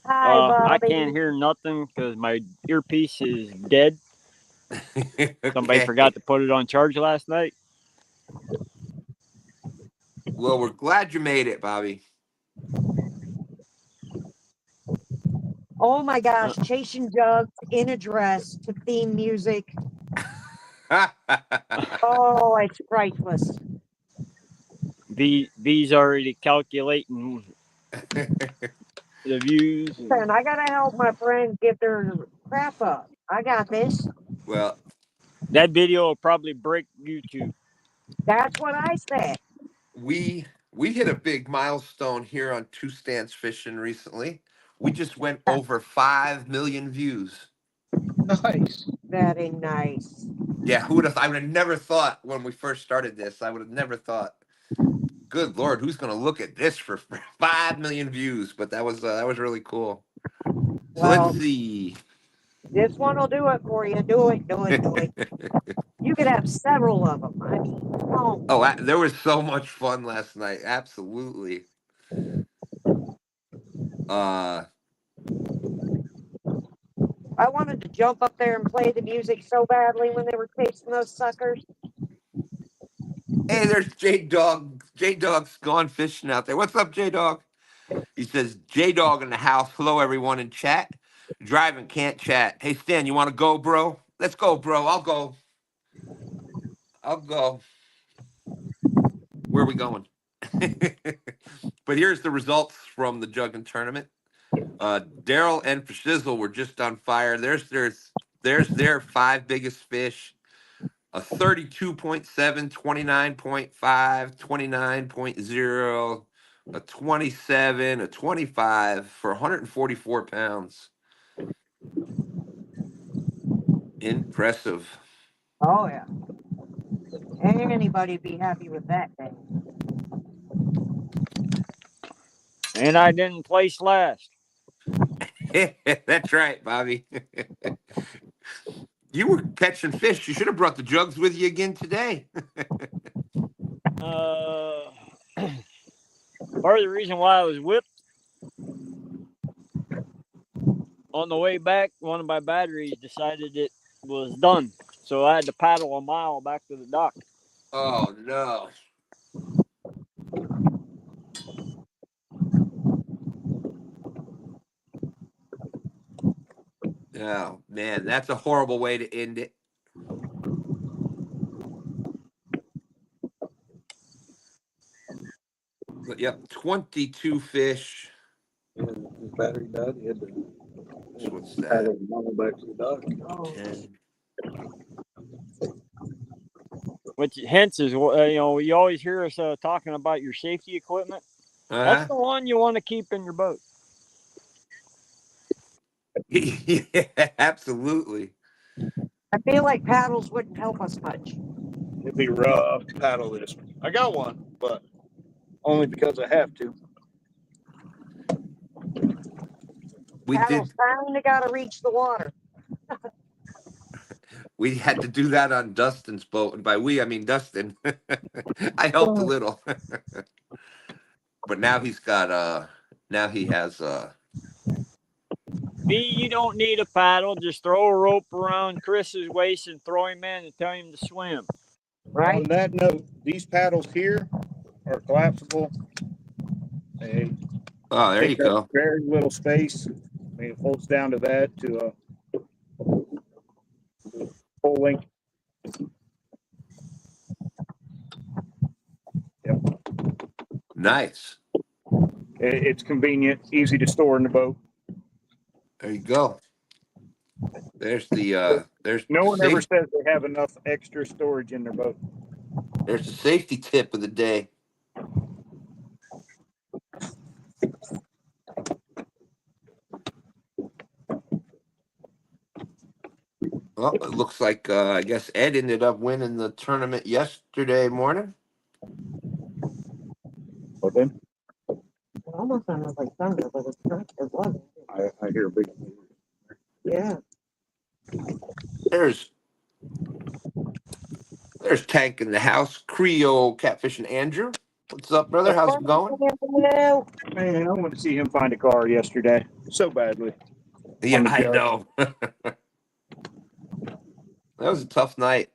Hi, I Bobby. can't hear nothing because my earpiece is dead. Somebody Okay. forgot to put it on charge last night. Well, we're glad you made it, Bobby. Oh my Uh, gosh, Chasing Jugs in a dress to theme music. Oh, it's priceless. V's already calculating the views. And I gotta help my friends get their crap up. I got this. Well, That video will probably break YouTube. That's what I said. we hit a big milestone here on Two Stands Fishing recently. We just went over 5 million views. Nice. Very nice. Yeah, who would have? I would have never thought when we first started this. I would have never thought. Good Lord, who's going to look at this for 5 million views? But that was really cool. So let's Well, see. this one will do it for you. Do it, do it, do it. You could have several of them. I mean, oh, Oh, there was so much fun last night. Absolutely. Uh, I wanted to jump up there and play the music so badly when they were chasing those suckers. hey, there's J Dog. J Dog's gone fishing out there. What's up, J Dog? He says, J Dog in the house. Hello, everyone in chat. Driving, can't chat. Hey, Stan, you want to go, bro? Let's go, bro. I'll go. I'll go. Where are we going? But here's the results from the Jugging tournament. Daryl and Shizzle were just on fire. There's their five biggest fish. A 32.7, 29.5, 29.0, a 27, a 25 for 144 pounds. Impressive. Oh yeah. Anybody be happy with that thing? And I didn't place last. That's right, Bobby. You were catching fish. You should have brought the jugs with you again today. Part of the reason why I was whipped, on the way back, one of my batteries decided it was done. So I had to paddle a mile back to the dock. Oh, no. Oh, man, that's a horrible way to end it. But, yep, 22 fish. And his battery died. He had to So what's that? paddle the model back to the dock. 10. Which hence is, you always hear us talking about your safety equipment. That's the one you want to keep in your boat. Yeah, absolutely. I feel like paddles wouldn't help us much. It'd be rough to paddle this one. I got one, but only because I have to. We Paddles did. kind of got to reach the water. We had to do that on Dustin's boat, and by we I mean Dustin. I helped a little, but now he's got now he has V, you don't need a paddle. Just throw a rope around Chris's waist and throw him in and tell him to swim. Right? On that note, these paddles here are collapsible. They Oh, there you take up go. very little space. I mean, it folds down to that to a full length. Yep. Nice. It's convenient, easy to store in the boat. There you go. There's the No one ever safe. says they have enough extra storage in their boat. There's the safety tip of the day. Well, it looks like I guess Ed ended up winning the tournament yesterday morning. Well, then It almost sounded like thunder, but it's not. It wasn't. I hear a big. Yeah. There's Tank in the house. Creole catfishing Andrew. What's up, brother? How's it going? Hello. Man, I want to see him find a car yesterday so badly. Yeah, On the I jug. know. That was a tough night.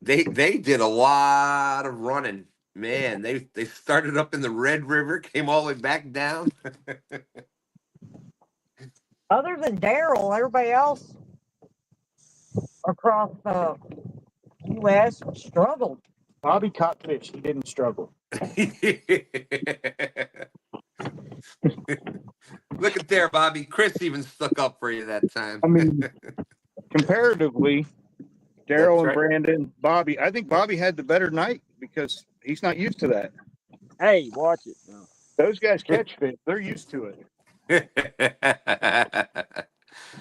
They did a lot of running. Man, they started up in the Red River, came all the way back down. Other than Daryl, everybody else across the U.S. struggled. Bobby caught fish. He didn't struggle. Look at there, Bobby. Chris even stuck up for you that time. I mean, comparatively, Daryl That's and right. Brandon, Bobby. I think Bobby had the better night because he's not used to that. Hey, watch it. No. Those guys catch fish. They're used to it.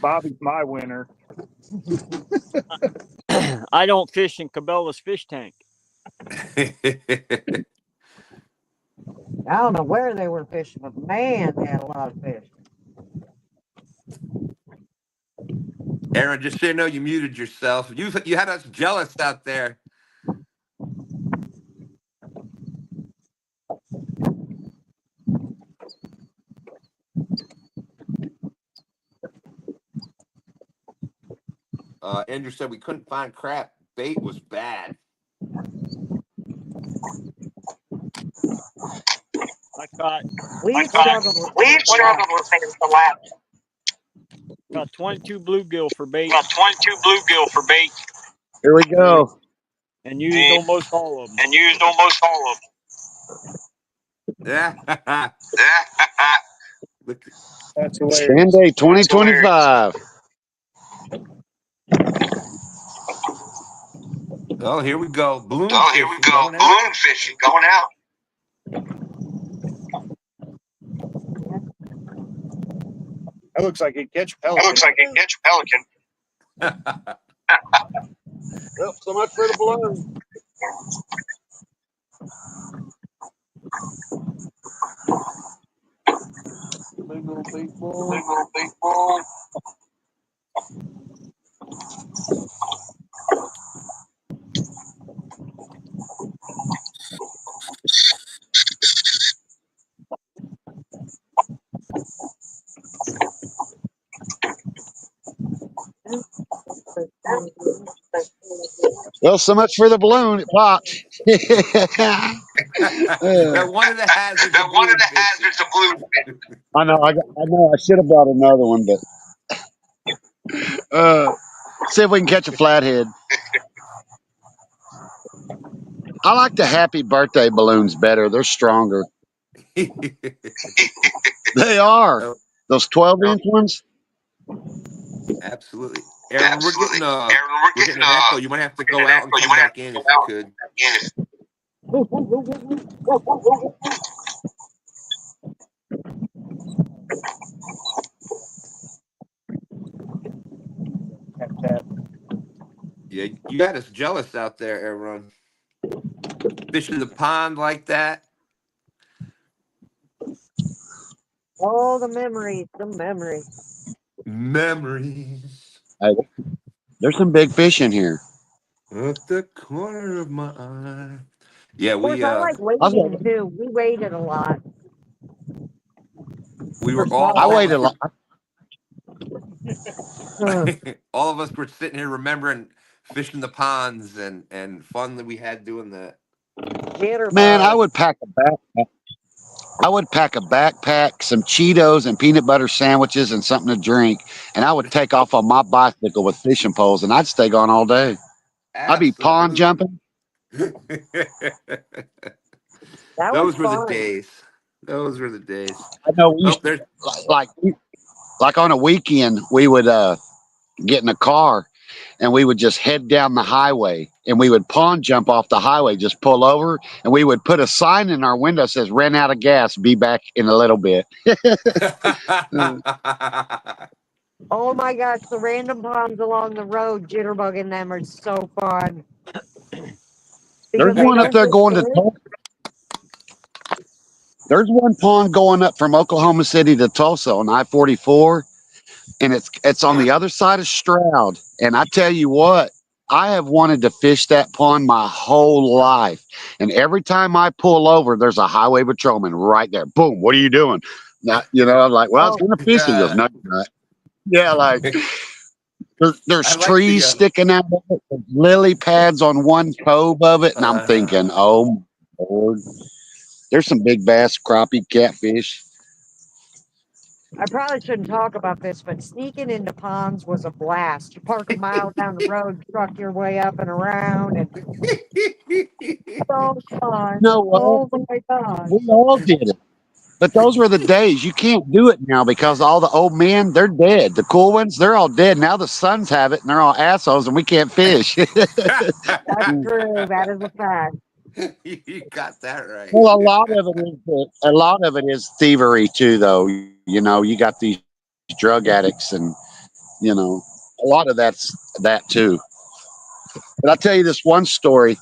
Bobby's my winner. I don't fish in Cabela's fish tank. I don't know where they were fishing, but man, they had a lot of fish. Aaron, just so you know, you muted yourself. You had us jealous out there. Andrew said we couldn't find crap. Bait was bad. We struggled with things a lot. Got 22 bluegill for bait. Here we go. And used almost all of them. Yeah. Look, That's hilarious. STANday 2025. oh, here we go. Balloon fishing going out. That looks like it catch pelican. Well, so much for the balloon. Big little baseball. Well, so much for the balloon. It popped. That one of the hazards of balloon fishing. I know. I know. I should have brought another one, but see if we can catch a flathead. I like the happy birthday balloons better. They're stronger. They are. Oh, Those 12-inch ones. absolutely. Aaron, we're getting an echo. You might have to go out and come back in if you could. Tap, tap. Yeah, you got us jealous out there, Aaron. Fishing the pond like that. Oh, the memories, the memories. Memories Hey, there's some big fish in here. at the corner of my eye. Yeah, Of course, I like waiting too. We waited a lot. we were I waited a lot. all of us were sitting here remembering fishing the ponds and fun that we had doing that. Man, I would pack a backpack. I would pack a backpack, some Cheetos and peanut butter sandwiches and something to drink, and I would take off on my bicycle with fishing poles, and I'd stay gone all day. I'd be pond jumping. Those were the days. Those were the days. I know we Oh, used to, there's like like on a weekend we would get in a car and we would just head down the highway and we would pond jump off the highway, just pull over, and we would put a sign in our window that says ran out of gas, be back in a little bit. Oh my gosh, the random ponds along the road, jitterbugging them are so fun There's because they one up don't there get going to big. there's one pond going up from Oklahoma City to Tulsa on I-44, and it's on the other side of Stroud. And I tell you what, I have wanted to fish that pond my whole life. And every time I pull over, there's a highway patrolman right there. Boom, what are you doing? Now, I'm like, well, I was Oh, going to fish. He goes, no, you're not. Yeah, like I there's like the trees sticking out of it, there's lily pads on one cove of it. And I'm thinking, oh, my Lord, there's some big bass, crappie, catfish. I probably shouldn't talk about this, but sneaking into ponds was a blast. You park a mile down the road, truck your way up and around, and so You fun. know what? Oh my gosh. We all did it. But those were the days. You can't do it now because all the old men, they're dead. The cool ones, they're all dead. Now the sons have it and they're all assholes and we can't fish. That's true. That is a fact. You got that right. Well, a lot of it is thievery too, though. You got these drug addicts, and you know, a lot of that too. But I'll tell you this one story.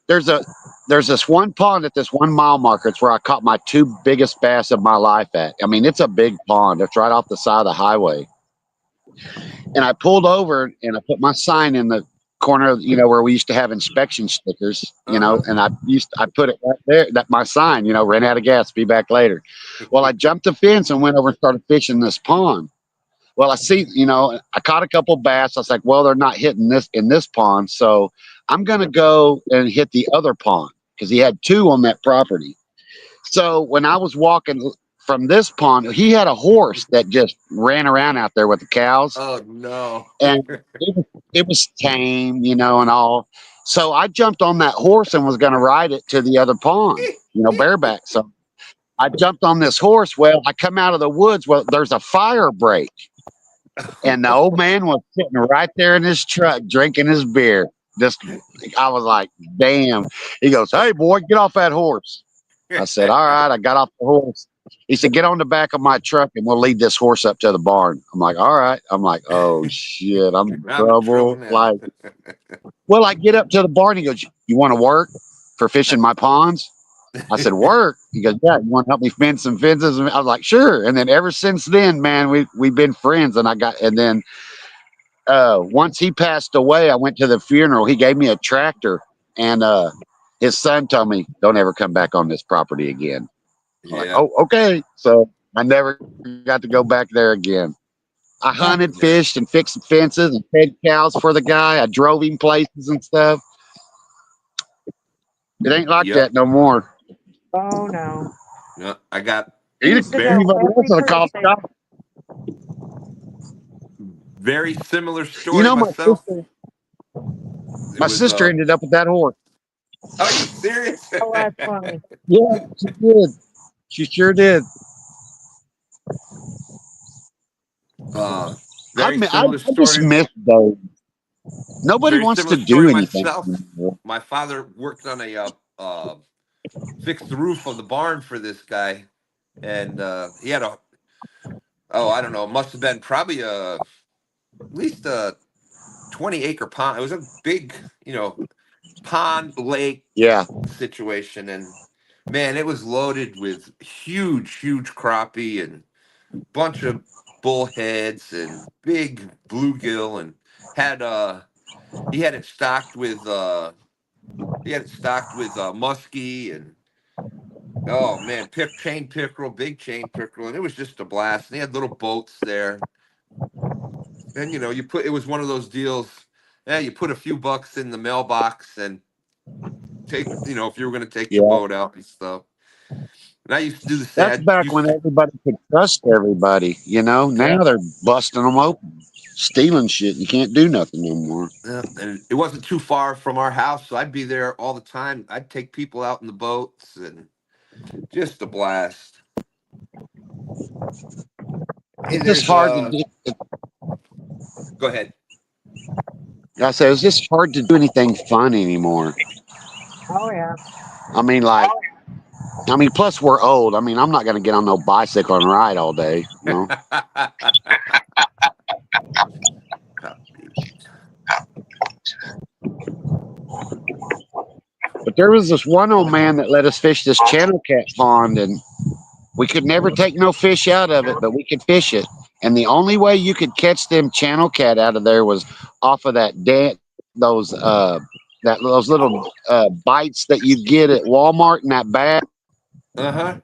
There's a there's this one pond at this 1 mile marker. It's where I caught my two biggest bass of my life at. I mean, it's a big pond. It's right off the side of the highway. And I pulled over and I put my sign in the corner, where we used to have inspection stickers, and I put it right there, that my sign, ran out of gas, be back later. Well, I jumped the fence and went over and started fishing this pond. Well, I see, I caught a couple bass. I was like, well, they're not hitting this in this pond. So I'm going to go and hit the other pond because he had two on that property. So when I was walking from this pond, he had a horse that just ran around out there with the cows, Oh no. and it was tame, and all. So I jumped on that horse and was going to ride it to the other pond, bareback. So I jumped on this horse. Well, I come out of the woods. Well, there's a fire break. And the old man was sitting right there in his truck drinking his beer. Just, I was like, damn. He goes, hey, boy, get off that horse. I said, all right. I got off the horse. He said, get on the back of my truck and we'll lead this horse up to the barn. I'm like, all right. I'm like, oh, shit. I'm in I'm in trouble trouble. now. Like, well, I get up to the barn. He goes, you want to work for fishing my ponds? I said, work? He goes, yeah, you want to help me fence some fences? I was like, sure. And then ever since then, man, we've been friends. And then once he passed away, I went to the funeral. He gave me a tractor, and his son told me, don't ever come back on this property again. I'm like, Yeah. oh, okay. So I never got to go back there again. I hunted, Yeah. fished, and fixed fences and fed cows for the guy. I drove him places and stuff. It ain't like Yep. that no more. Oh no. No, I got He used to know Anybody else every would have called person. shot. very similar You story know, my myself. sister, It my was sister ended up with that horse. are you serious? Oh, that's funny. Yeah, she did. She sure did. uh I very mean, I similar just story. miss those. Nobody Very wants to similar do story anything myself. anymore. My father worked on a fixed the roof of the barn for this guy, and he had a I don't know, it must have been probably at least a 20-acre pond. It was a big, pond lake Yeah, situation, and man, it was loaded with huge crappie and bunch of bullheads and big bluegill, and had he had it stocked with muskie and oh man, chain pickerel, big chain pickerel, and it was just a blast. And they had little boats there, and it was one of those deals. Yeah, you put a few bucks in the mailbox and take, if you were going to take the yeah. boat out and stuff. And I used to do the same. That's I back used when to, everybody could trust everybody. yeah, Now they're busting them open, stealing shit. You can't do nothing no more. yeah, and it wasn't too far from our house, so I'd be there all the time. I'd take people out in the boats, and Just a blast. Hey, It's just there's hard to do. Go ahead. I say it's just hard to do anything fun anymore. Oh yeah. I mean, like, plus we're old. I mean, I'm not going to get on no bicycle and ride all day. But there was this one old man that let us fish this channel cat pond, and we could never take no fish out of it, but we could fish it. And the only way you could catch them channel cat out of there was off of those little bites that you get at Walmart in that bag. Uh-huh.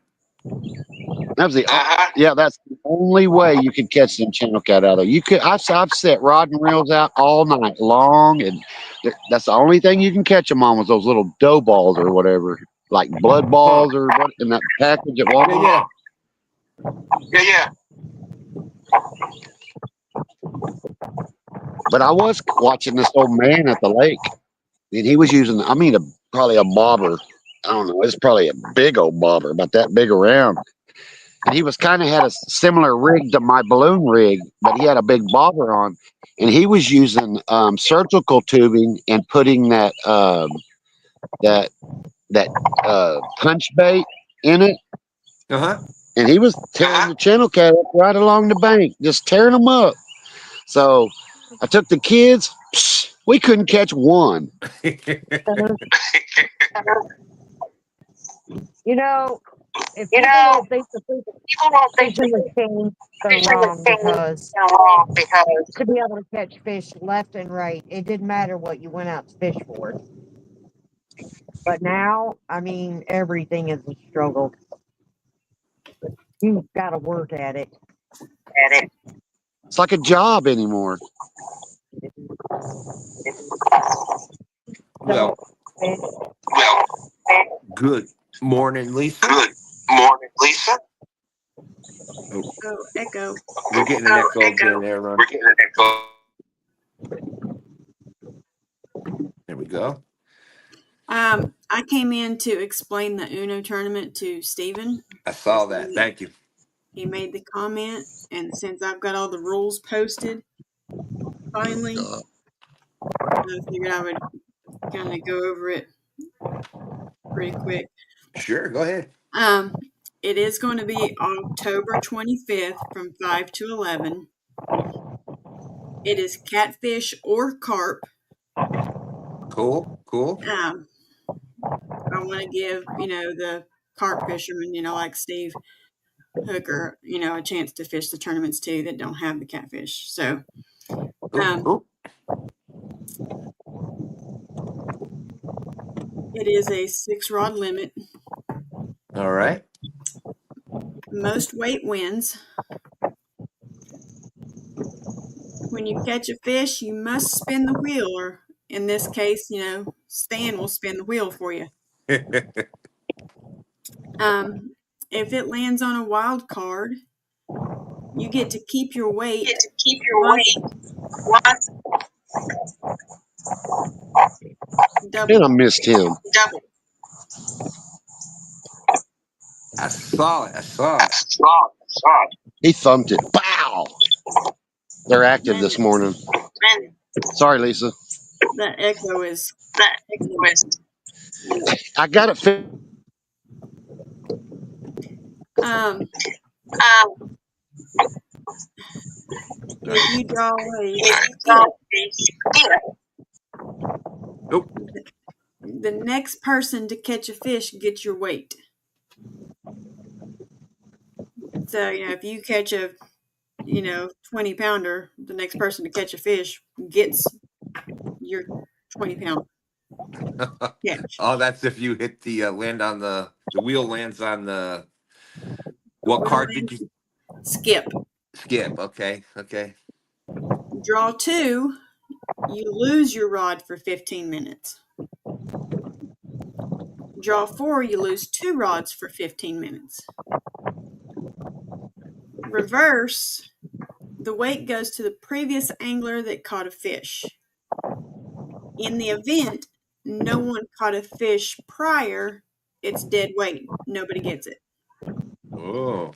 That was that's the only way you could catch them channel cat out of there. I've set rod and reels out all night long, and that's the only thing you can catch them on was those little dough balls or whatever, like blood balls or what in that package at Walmart. Yeah. But I was watching this old man at the lake, and he was using, probably a bobber. I don't know. It's probably a big old bobber, about that big around. And he was kind of had a similar rig to my balloon rig, but he had a big bobber on, and he was using surgical tubing and putting that punch bait in it. Uh-huh. And he was tearing the channel cat up right along the bank, just tearing them up. So I took the kids. We couldn't catch one. You know, if people don't think the fishing machine so wrong because to be able to catch fish left and right, it didn't matter what you went out to fish for. But now, I mean, everything is a struggle. You've got to work at it. It's like a job anymore. Well, good morning, Lisa. Good morning, Lisa. Oh, Echo. we're getting an echo again there, Ron. We're getting an echo. There we go. I came in to explain the Uno tournament to Stephen. I saw that. Thank you. He made the comment, and since I've got all the rules posted, finally, I figured I would kind of go over it pretty quick. Sure, go ahead. It is going to be October 25th from 5 to 11. It is catfish or carp. Cool. I want to give, the carp fishermen, like Steve Hooker, a chance to fish the tournaments too that don't have the catfish. So, it is a 6-rod limit. All right. Most weight wins. When you catch a fish, you must spin the wheel, or in this case, Stan will spin the wheel for you. If it lands on a wild card, you get to keep your weight. Double. And I missed him. Double. I saw it. He thumped it. Pow! They're active this morning. Sorry, Lisa. That echo is. I got it fixed. If you draw away, the next person to catch a fish gets your weight. So, if you catch a, 20-pounder, the next person to catch a fish gets your 20-pound catch. Oh, that's if you hit the land on the wheel lands on the. What card did you skip? Okay. Draw 2, you lose your rod for 15 minutes. Draw 4, you lose 2 rods for 15 minutes. Reverse, the weight goes to the previous angler that caught a fish. In the event no one caught a fish prior, it's dead weight. Nobody gets it. Oh,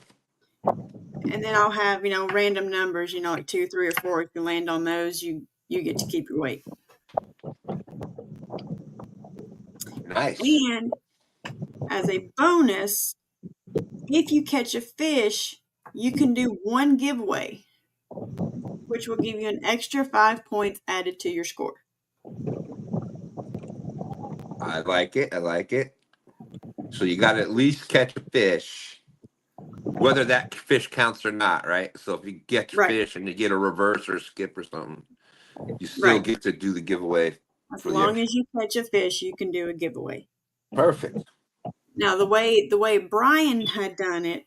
And then I'll have, random numbers, like 2, 3, or 4. If you land on those, you get to keep your weight. nice. And as a bonus, if you catch a fish, you can do one giveaway, which will give you an extra 5 points added to your score. I like it. I like it. So you got to at least catch a fish, whether that fish counts or not, right? So if you catch Right, fish and you get a reverse or a skip or something, you still right. get to do the giveaway As for the long extra. as you catch a fish, you can do a giveaway. Perfect. Now, the way Brian had done it,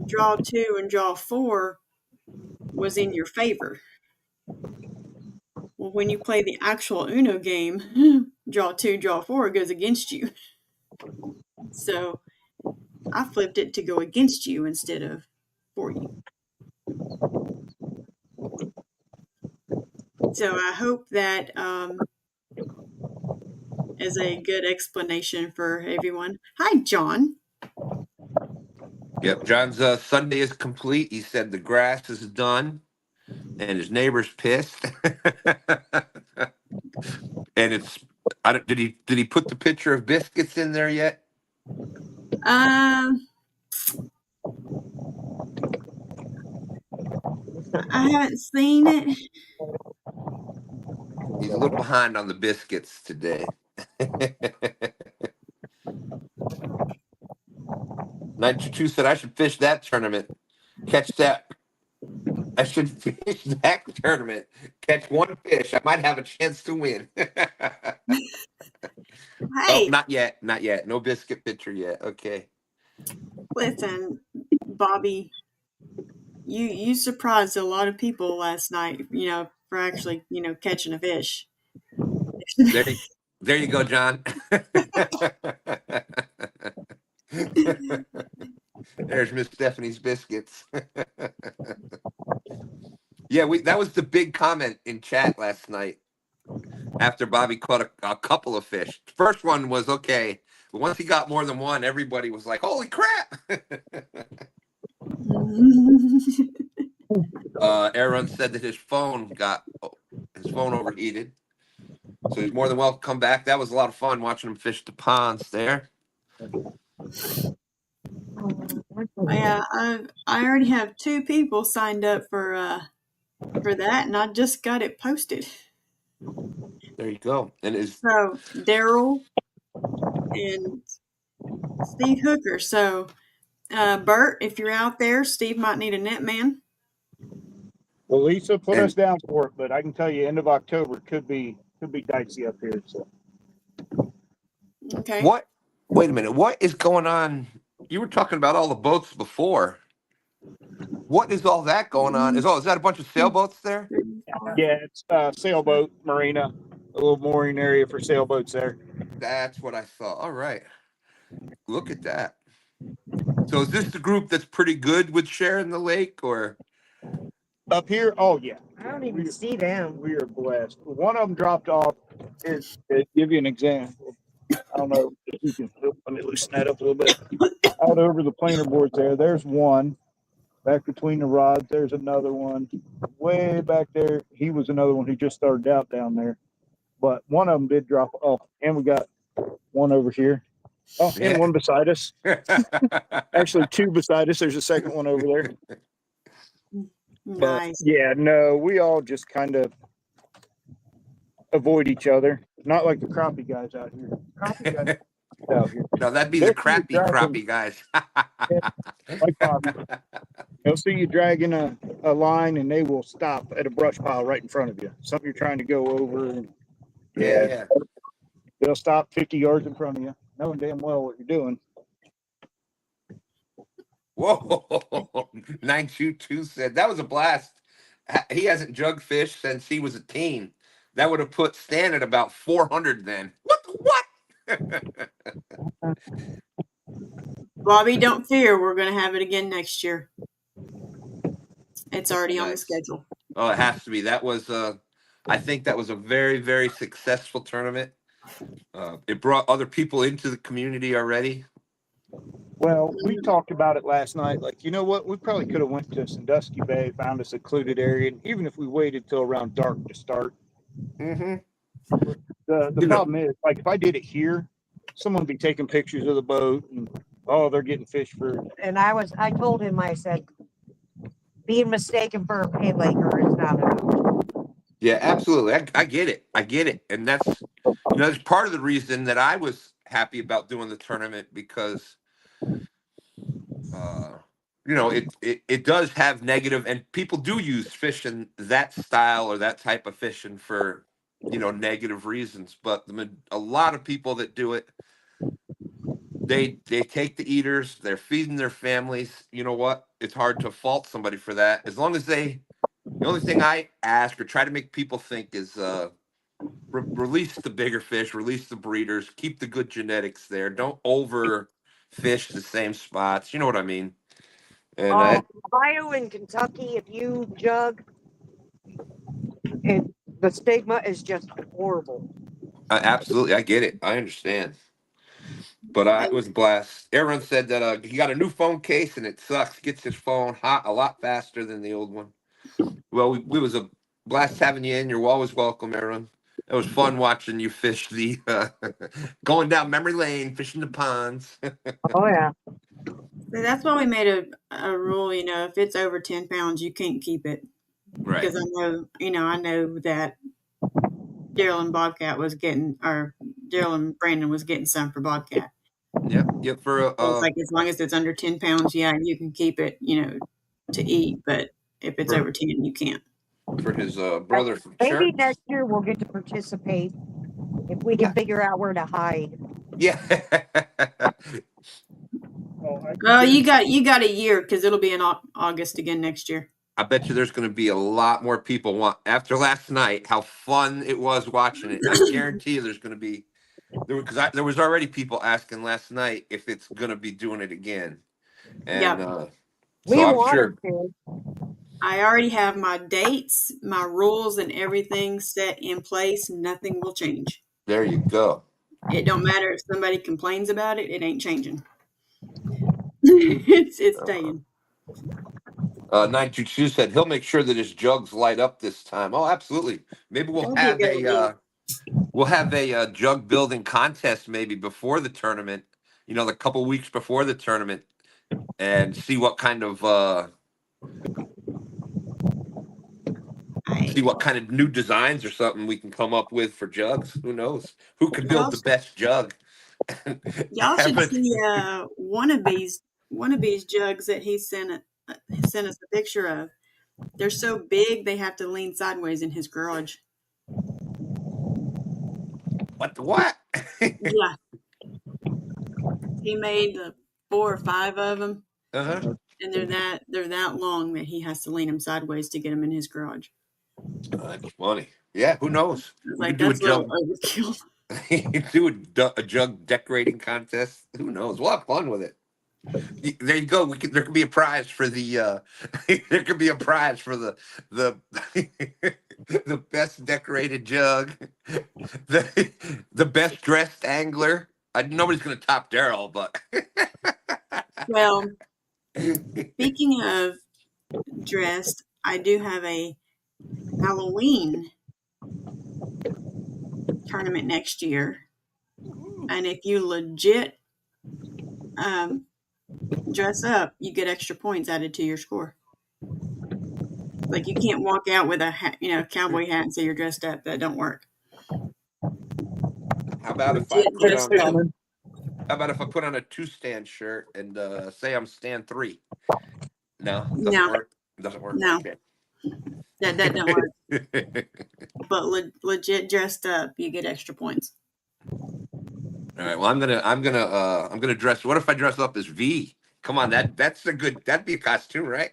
draw 2 and draw 4 was in your favor. Well, when you play the actual Uno game, draw 2, draw 4 goes against you. So I flipped it to go against you instead of for you. So I hope that is a good explanation for everyone. Hi, John. Yep. John's Sunday is complete. He said the grass is done and his neighbor's pissed. And it's I don't did he put the picture of biscuits in there yet? Um, I haven't seen it. He's a little behind on the biscuits today. 922 said I should fish that tournament. Catch that. I should fish that tournament. Catch one fish. I might have a chance to win. Oh, Hey, not yet. Not yet. No biscuit picture yet. Okay. listen, Bobby, you surprised a lot of people last night. For actually catching a fish. There, there you go, John. There's Miss Stephanie's biscuits. Yeah, that was the big comment in chat last night after Bobby caught a couple of fish. First one was okay, but once he got more than one, everybody was like, "Holy crap!" Aaron said that his phone overheated, so he's more than welcome to come back. That was a lot of fun watching him fish the ponds there. Yeah, I already have 2 people signed up for that, and I just got it posted. There you go. And So Daryl and Steve Hooker. So Bert, if you're out there, Steve might need a net man. Well, Lisa put us and down for it, but I can tell you, end of October could be dicey up here. So Okay. what? Wait a minute. What is going on? You were talking about all the boats before. What is all that going on? Is that a bunch of sailboats there? yeah, it's sailboat marina, a little mooring area for sailboats there. That's what I saw. All right. Look at that. So is this the group that's pretty good with sharing the lake, or? Up here, oh yeah, I don't even see them. we are blessed. One of them dropped off. Here, to give you an example. I don't know if you can. Let me loosen that up a little bit. Out over the planer boards there. There's one. Back between the rods, there's another one. Way back there, he was another one who just started out down there. But one of them did drop off, and we got one over here. Oh, and Yeah. one beside us. Actually, 2 beside us. There's a second one over there. But Nice. yeah, no, we all just kind of avoid each other. Not like the crappie guys out here. Crappie guys out here. No, that'd be the They'll see you crappie guys. like Bobby. They'll see you dragging a line and they will stop at a brush pile right in front of you. Something you're trying to go over. And Yeah. they'll stop 50 yards in front of you, knowing damn well what you're doing. Whoa. 922 said that was a blast. He hasn't jugged fish since he was a teen. That would have put Stan at about 400 then. What? Bobby, don't fear. We're going to have it again next year. It's already on the Nice. schedule. Oh, it has to be. That was I think that was a very, very successful tournament. It brought other people into the community already. Well, we talked about it last night. Like, you know what? We probably could have went to Sandusky Bay, found a secluded area, and even if we waited till around dark to start. Mm-hmm. The problem is, like, if I did it here, someone would be taking pictures of the boat, and oh, they're getting fish for. And I told him, I said, being mistaken for a pay laker is not a hoot. Yeah, absolutely. I get it. I get it. And that's, that's part of the reason that I was happy about doing the tournament because, it does have negative, and people do use fishing that style or that type of fishing for, negative reasons. But a lot of people that do it, they take the eaters, they're feeding their families. You know what? It's hard to fault somebody for that. As long as the only thing I ask or try to make people think is, release the bigger fish, release the breeders, keep the good genetics there. Don't overfish the same spots. You know what I mean? And Ohio and Kentucky, if you jug, the stigma is just horrible. absolutely, I get it. I understand. But it was a blast. Aaron said that he got a new phone case and it sucks. Gets his phone hot a lot faster than the old one. Well, we was a blast having you in. You're always welcome, Aaron. It was fun watching you fish the going down memory lane, fishing the ponds. Oh yeah. So that's why we made a rule. If it's over 10 pounds, you can't keep it. Right. Because I know that Daryl and Bobcat was getting, or Daryl and Brandon was getting some for Bobcat. Yep. For It's like as long as it's under 10 pounds, yeah, you can keep it, to eat. But if it's over 10, you can't. For his brother from Maybe church. next year we'll get to participate if we can figure out where to hide. Yeah. Well, you got a year because it'll be in August again next year. I bet you there's going to be a lot more people after last night. How fun it was watching it! I guarantee you, there's going to be because there was already people asking last night if it's going to be doing it again, and we so I'm wanted sure. to. I already have my dates, my rules, and everything set in place. Nothing will change. There you go. It don't matter if somebody complains about it; it ain't changing. It's staying. 922 said he'll make sure that his jugs light up this time. Oh, absolutely. Maybe we'll That'd be a have good idea. a jug building contest maybe before the tournament. A couple weeks before the tournament, and see what kind of new designs or something we can come up with for jugs. Who knows? Who could build the best jug? Y'all should see one of these jugs that he sent us a picture of. They're so big they have to lean sideways in his garage. What? Yeah. He made 4 or 5 of them. Uh-huh. And they're that long that he has to lean them sideways to get them in his garage. That's funny. Yeah, who knows? We could do that's a little overkill. do a jug decorating contest. Who knows? We'll have fun with it. There you go. There could be a prize for the. There could be a prize for the the best decorated jug, the best dressed angler. Nobody's going to top Daryl, but. Well, speaking of dressed, I do have a Halloween tournament next year, and if you legit dress up, you get extra points added to your score. Like you can't walk out with a cowboy hat and say you're dressed up. That don't work. How about if I put on a 2-stand shirt and say I'm stand 3? No, doesn't work. Doesn't work. No, okay. that don't work. But legit dressed up, you get extra points. All right. Well, I'm gonna dress. What if I dress up as V? Come on, that'd be a costume, right?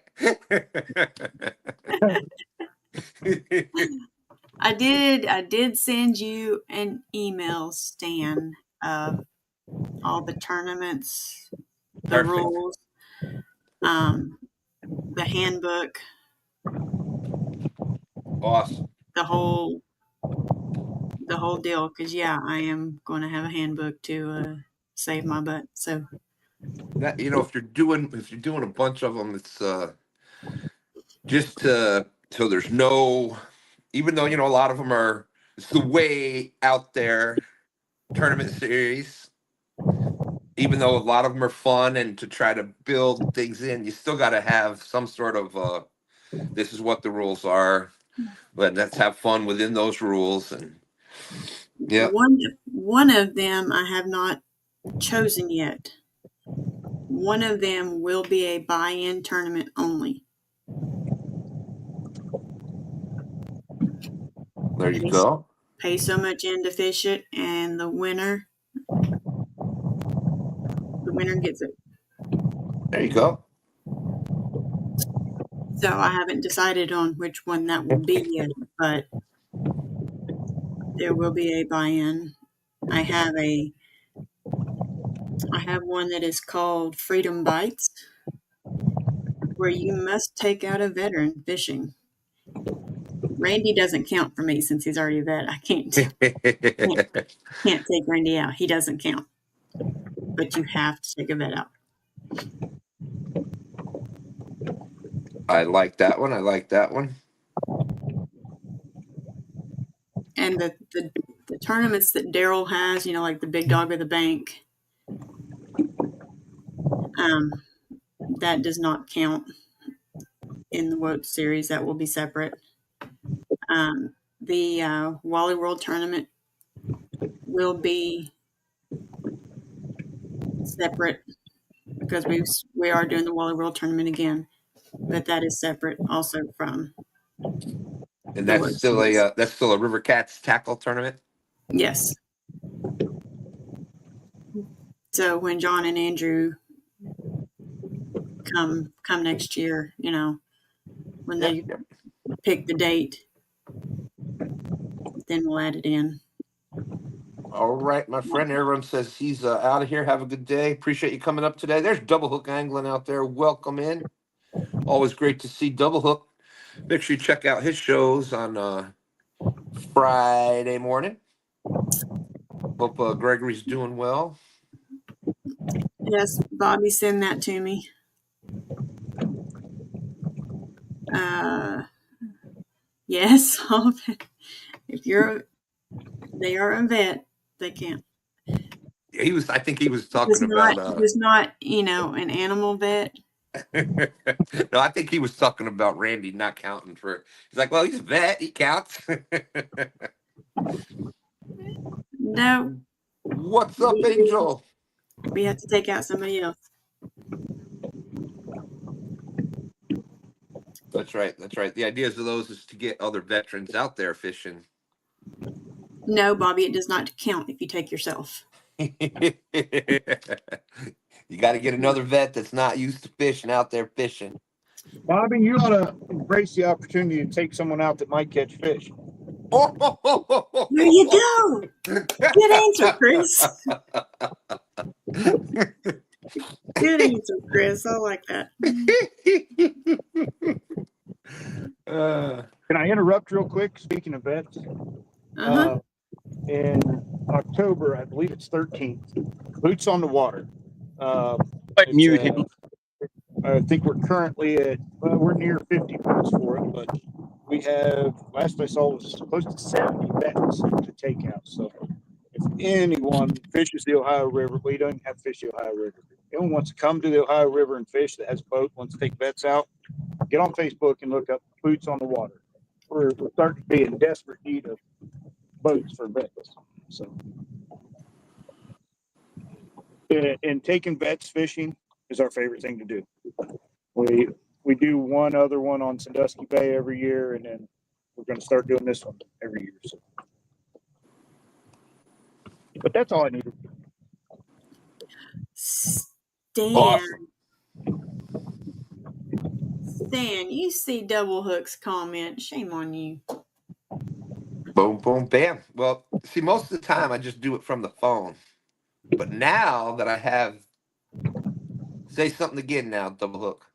I did send you an email, Stan, of all the tournaments, the rules, the handbook. Awesome. The whole the whole deal. Because yeah, I am going to have a handbook to save my butt. So That, if you're doing a bunch of them, it's just so there's no, even though a lot of them are, it's the way out there tournament series. Even though a lot of them are fun and to try to build things in, you still got to have some sort of this is what the rules are. But let's have fun within those rules. And yeah, one of them I have not chosen yet. One of them will be a buy-in tournament only. there you go. Pay so much in to fish it, and the winner gets it. There you go. So I haven't decided on which one that will be yet, but there will be a buy-in. I have one that is called Freedom Bites, where you must take out a veteran fishing. Randy doesn't count for me since he's already a vet. I can't take Randy out. He doesn't count. But you have to take a vet out. I like that one. I like that one. And the tournaments that Daryl has, like the Big Dog of the Bank, that does not count in the Woke series. That will be separate. The Wally World Tournament will be separate because we are doing the Wally World Tournament again, but that is separate also from And the Woke series. that's still a River Cats tackle tournament. Yes. So when John and Andrew come next year, when they pick the date, then we'll add it in. All right, my friend. Everyone says he's out of here. Have a good day. Appreciate you coming up today. There's Double Hook Angling out there. Welcome in. Always great to see Double Hook. Make sure you check out his shows on Friday morning. Hope Gregory's doing well. Yes, Bobby, send that to me. Yes, if they are a vet, they can't. I think he was talking about. Just not, an animal vet. No, I think he was talking about Randy not counting for. He's like, well, he's a vet. He counts. No. What's up, Angel? We have to take out somebody else. That's right. That's right. The idea of those is to get other veterans out there fishing. No, Bobby, it does not count if you take yourself. You got to get another vet that's not used to fishing out there fishing. Bobby, you ought to embrace the opportunity to take someone out that might catch fish. There you go. Good answer, Chris. Good answer, Chris. I like that. Can I interrupt real quick? Speaking of vets, in October, I believe it's 13th, Boots on the Water. Mute him. I think we're currently at, we're near 50 votes for it, but we have, last I saw, was close to 70 vets to take out. So if anyone fishes the Ohio River, we don't even have to fish the Ohio River. If anyone wants to come to the Ohio River and fish that has a boat, wants to take vets out, get on Facebook and look up Boots on the Water. We're starting to be in desperate need of boats for vets. So, and taking vets fishing is our favorite thing to do. We do one other one on Sandusky Bay every year, and then we're going to start doing this one every year. So. But that's all I needed. Stan. Awesome. Stan, you see Double Hook's comment. Shame on you. Boom, boom, bam. Well, see, most of the time I just do it from the phone. But now that I have, say something again now, Double Hook.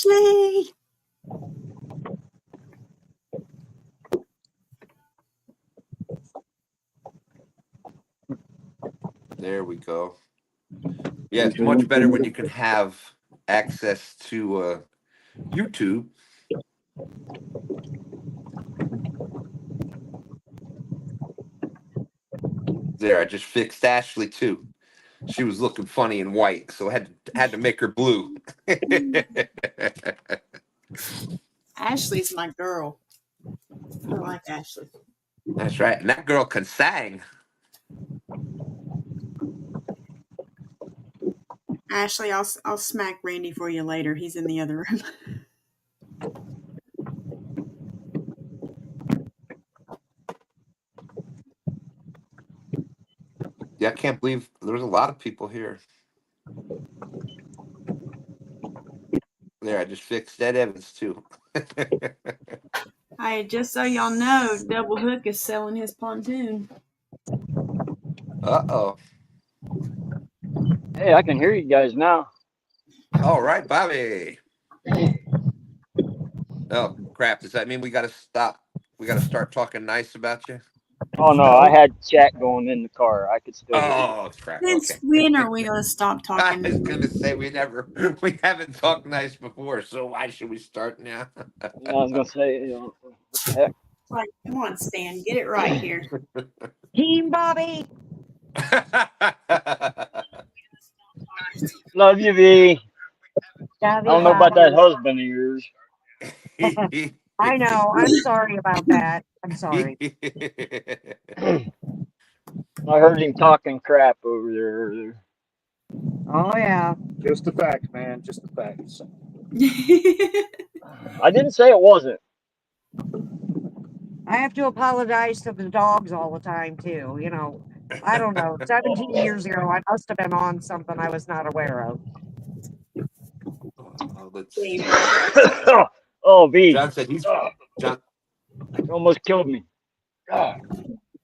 Ashley. There we go. Yeah, it's much better when you can have access to YouTube. There, I just fixed Ashley too. She was looking funny in white, so I had to make her blue. Ashley's my girl. I like Ashley. That's right. And that girl can sing. Ashley, I'll smack Randy for you later. He's in the other room. Yeah, I can't believe there's a lot of people here. There, I just fixed Ed Evans too. Hey, just so y'all know, Double Hook is selling his pontoon. Uh-oh. Hey, I can hear you guys now. All right, Bobby. Oh, crap. Does that mean we got to stop? We got to start talking nice about you? Oh no, I had chat going in the car. I could still hear you. Oh, crap. Since Okay. when are we gonna stop I talking? was going to say we haven't talked nice before, so why should we start now? Yeah, I was gonna say, what the heck? Like, come on, Stan, get it right here. Team Bobby. Love you, V. Love I you, don't know about that Bobby. husband of yours. I know. I'm sorry about that. I'm sorry. I heard him talking crap over there earlier. Oh yeah. Just the facts, man. Just the facts. I didn't say it wasn't. I have to apologize to the dogs all the time too. You know, I don't know. 17 years ago, I must have been on something I was not aware of. Let's Same see. brother. Oh, V. John said he's John. You almost killed me. That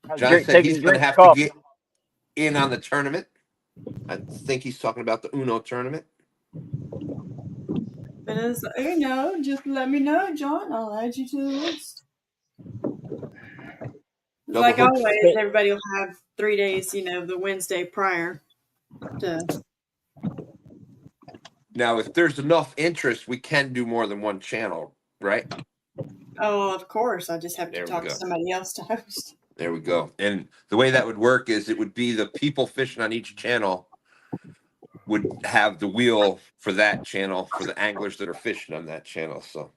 was John great said taking he's a going to drink of have to coffee. get in on the tournament. I think he's talking about the Uno tournament. But it's, just let me know, John. I'll add you to the list. Double Like hooks. always, everybody will have 3 days, the Wednesday prior to. Now, if there's enough interest, we can do more than one channel, right? Oh, of course. I just have to There we talk to go. somebody else to host. There we go. And the way that would work is it would be the people fishing on each channel would have the wheel for that channel for the anglers that are fishing on that channel. So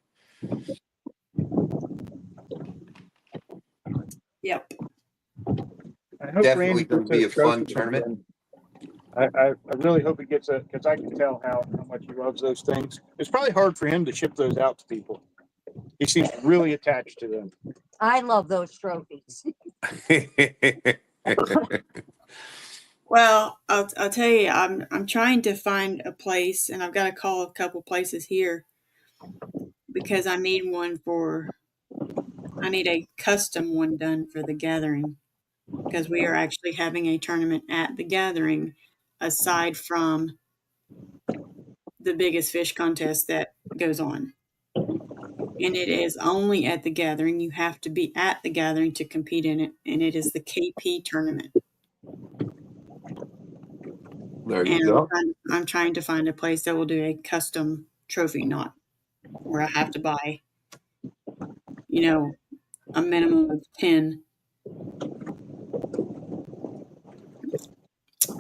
Yep. I hope definitely Randy going to gets be those a fun trophies tournament. again. I really hope he gets a, because I can tell how much he loves those things. It's probably hard for him to ship those out to people. He seems really attached to them. I love those trophies. Well, I'll tell you, I'm trying to find a place, and I've got to call a couple places here because I need a custom one done for the gathering because we are actually having a tournament at the gathering aside from the biggest fish contest that goes on. And it is only at the gathering. You have to be at the gathering to compete in it, and it is the KP tournament. There you And go. I'm trying to find a place that will do a custom trophy knot where I have to buy, a minimum of 10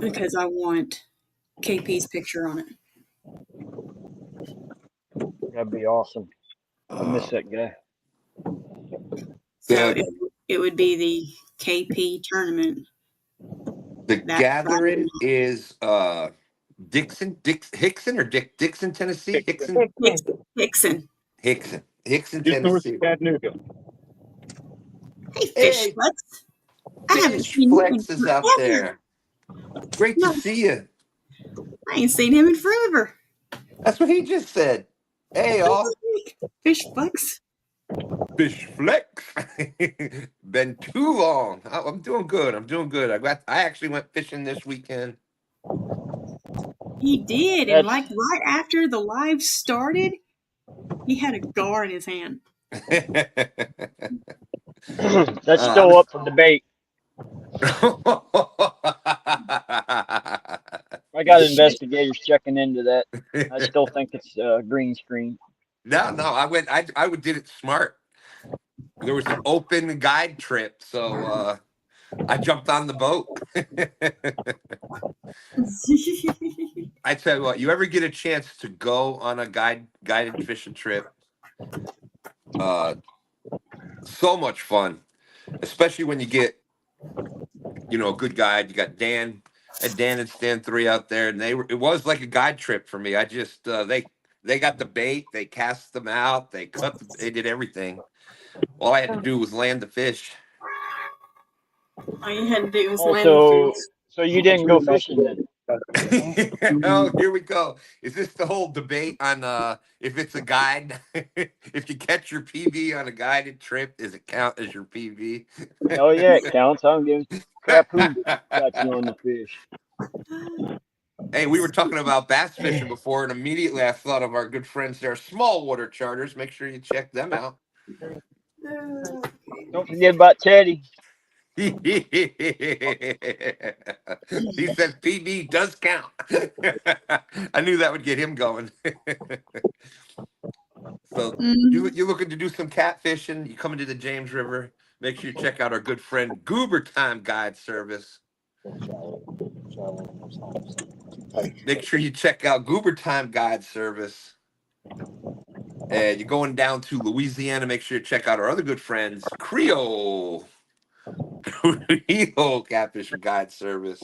because I want KP's picture on it. That'd be awesome. I miss that guy. So The it would be the KP tournament. That gathering is Hickson, Tennessee. Hickson, Hickson. Hickson, Just north Tennessee. of Chattanooga. Hey, Fish Hey, Flex. I haven't Fish seen him in Flex is out forever. there. Great to No, see you. I ain't seen him in forever. That's what he just said. Hey, all. Fish Flex. Fish Flex. Been too long. I'm doing good. I actually went fishing this weekend. He did, and That's like right after the live started, He had a gar in his hand. That's still up for debate. I got investigators checking into that. I still think it's green screen. No, I did it smart. There was an open guide trip, so I jumped on the boat. I tell you what, you ever get a chance to go on a guided fishing trip? So much fun, especially when you get, a good guide. You got Dan and Stan 3 out there, and it was like a guide trip for me. I just they got the bait, they cast them out, they did everything. All I had to do was land the fish. All you had to do was land the Also, fish. so you didn't go fishing then? Oh, here we go. Is this the whole debate on if it's a guide? If you catch your PB on a guided trip, does it count as your PB? Hell yeah, it counts. I don't give a crap who got you on the fish. Hey, we were talking about bass fishing before, and immediately I thought of our good friends there, Small Water Charters. Make sure you check them out. Don't forget about Teddy. He says PB does count. I knew that would get him going. So you're looking to do some catfishing, you come into the James River, make sure you check out our good friend Goober Time Guide Service. Make sure you check out Goober Time Guide Service. And you're going down to Louisiana, make sure you check out our other good friends, Creole Catfishing Guide Service.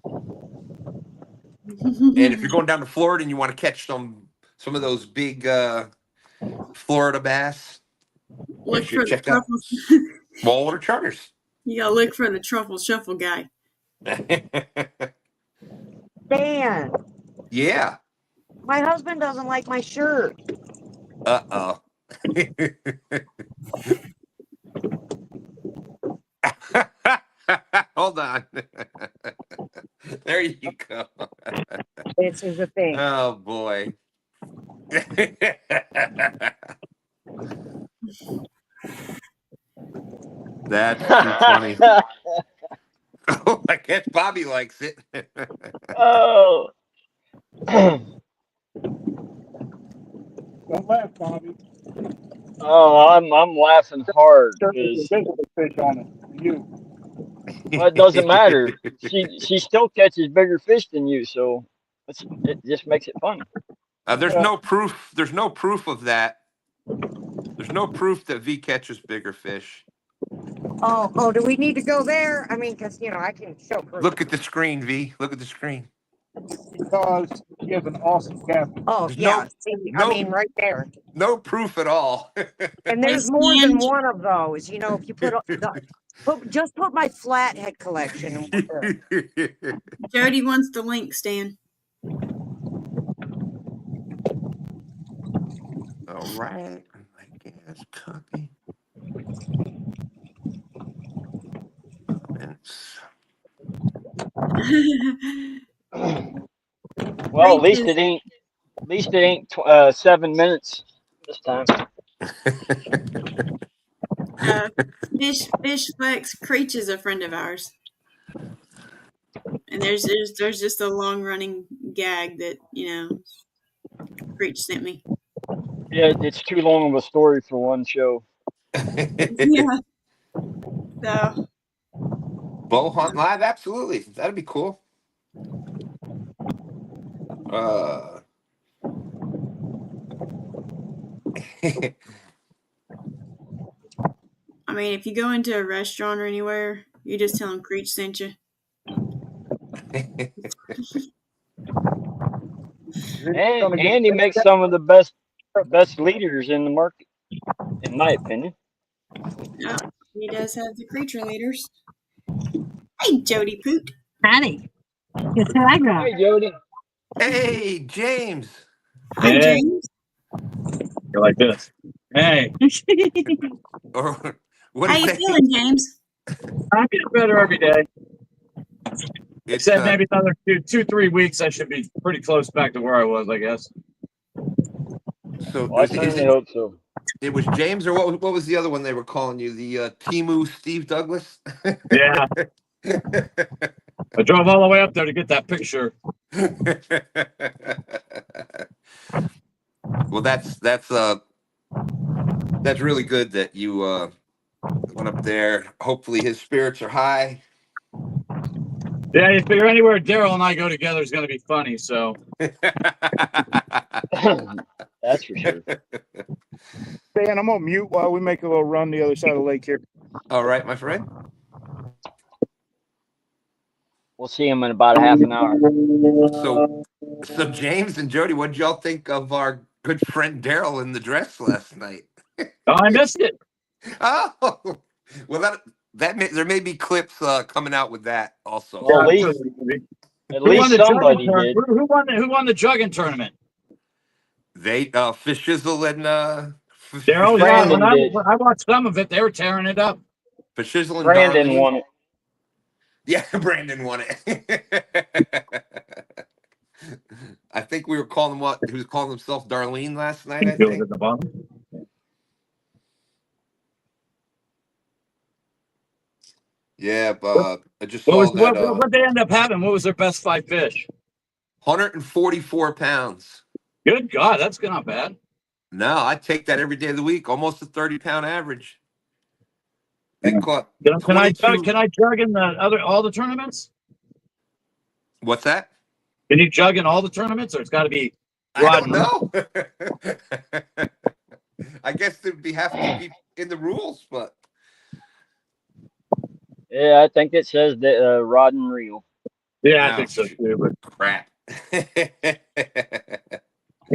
And if you're going down to Florida and you want to catch some of those big Florida bass, Look sure for the check out truffles. Small Water Charters. You gotta look for the truffle shuffle guy. Dan, Yeah. my husband doesn't like my shirt. Uh-oh. Hold on. There you go. This is a thing. Oh boy. That's too funny. Oh, I guess Bobby likes it. Oh. Don't laugh, Bobby. Oh, I'm laughing hard There's a because visible fish on it. You. well, it doesn't matter. She still catches bigger fish than you, so it just makes it funny. There's no proof. There's no proof of that. There's no proof that V catches bigger fish. Oh, do we need to go there? I mean, because, I can show proof. Look at the screen, V. Look at the screen. Because he has an awesome captain. Oh, There's yeah. no, I mean, right there. No proof at all. And there's more than one of those. If you just put my flathead collection. And Jody wants the link, Stan. All right. I guess copy. Comments. Well, at least it ain't 7 minutes this time. Fish Flex Creech is a friend of ours, and there's just a long running gag that Creech sent me. Yeah, it's too long of a story for one show. Yeah. So. Bow hunt live, absolutely. That'd be cool. I mean, if you go into a restaurant or anywhere, you just tell them Creech sent you. And he makes some of the best leaders in the market, in my opinion. Yeah, he does have the creature leaders. Hey, Jody Poot. Howdy. Yes, I got. Hey, Jody. Hey, James. Hi, James. You're like this. Hey. Or what How is you that? feeling, James? I'm getting better every day. It's Said maybe another 2-3 weeks, I should be pretty close back to where I was, I guess. So Well, I certainly hope so. it was James, or what was the other one they were calling you? The Timu Steve Douglas? Yeah. I drove all the way up there to get that picture. Well, that's really good that you went up there. Hopefully his spirits are high. Yeah, you figure anywhere Daryl and I go together is going to be funny. So That's for sure. Dan, I'm on mute while we make a little run the other side of the lake here. All right, my friend. We'll see him in about a half an hour. So James and Jody, what did y'all think of our good friend Daryl in the dress last night? oh, I missed it. Oh, well, there may be clips coming out with that also. Well, at least somebody did. Who won the jugging tournament? They Fishizzle and Daryl. Brandon Yeah, did. I watched some of it. They were tearing it up. Fishizzle and Brandon Darlene. won it. Yeah, Brandon won it. I think we were calling him what? He was calling himself Darlene last night, I think. At the bottom. Yeah, I just saw that. What they end up having? What was their best 5 fish? 144 pounds. Good God, that's not bad. No, I take that every day of the week. Almost a 30-pound average. They caught. Can I jug in all the tournaments? What's that? Can you jug in all the tournaments, or it's got to be? I don't know. I guess there'd have to be in the rules, but Yeah, I think it says that rod and reel. Yeah, I think so too. But crap. I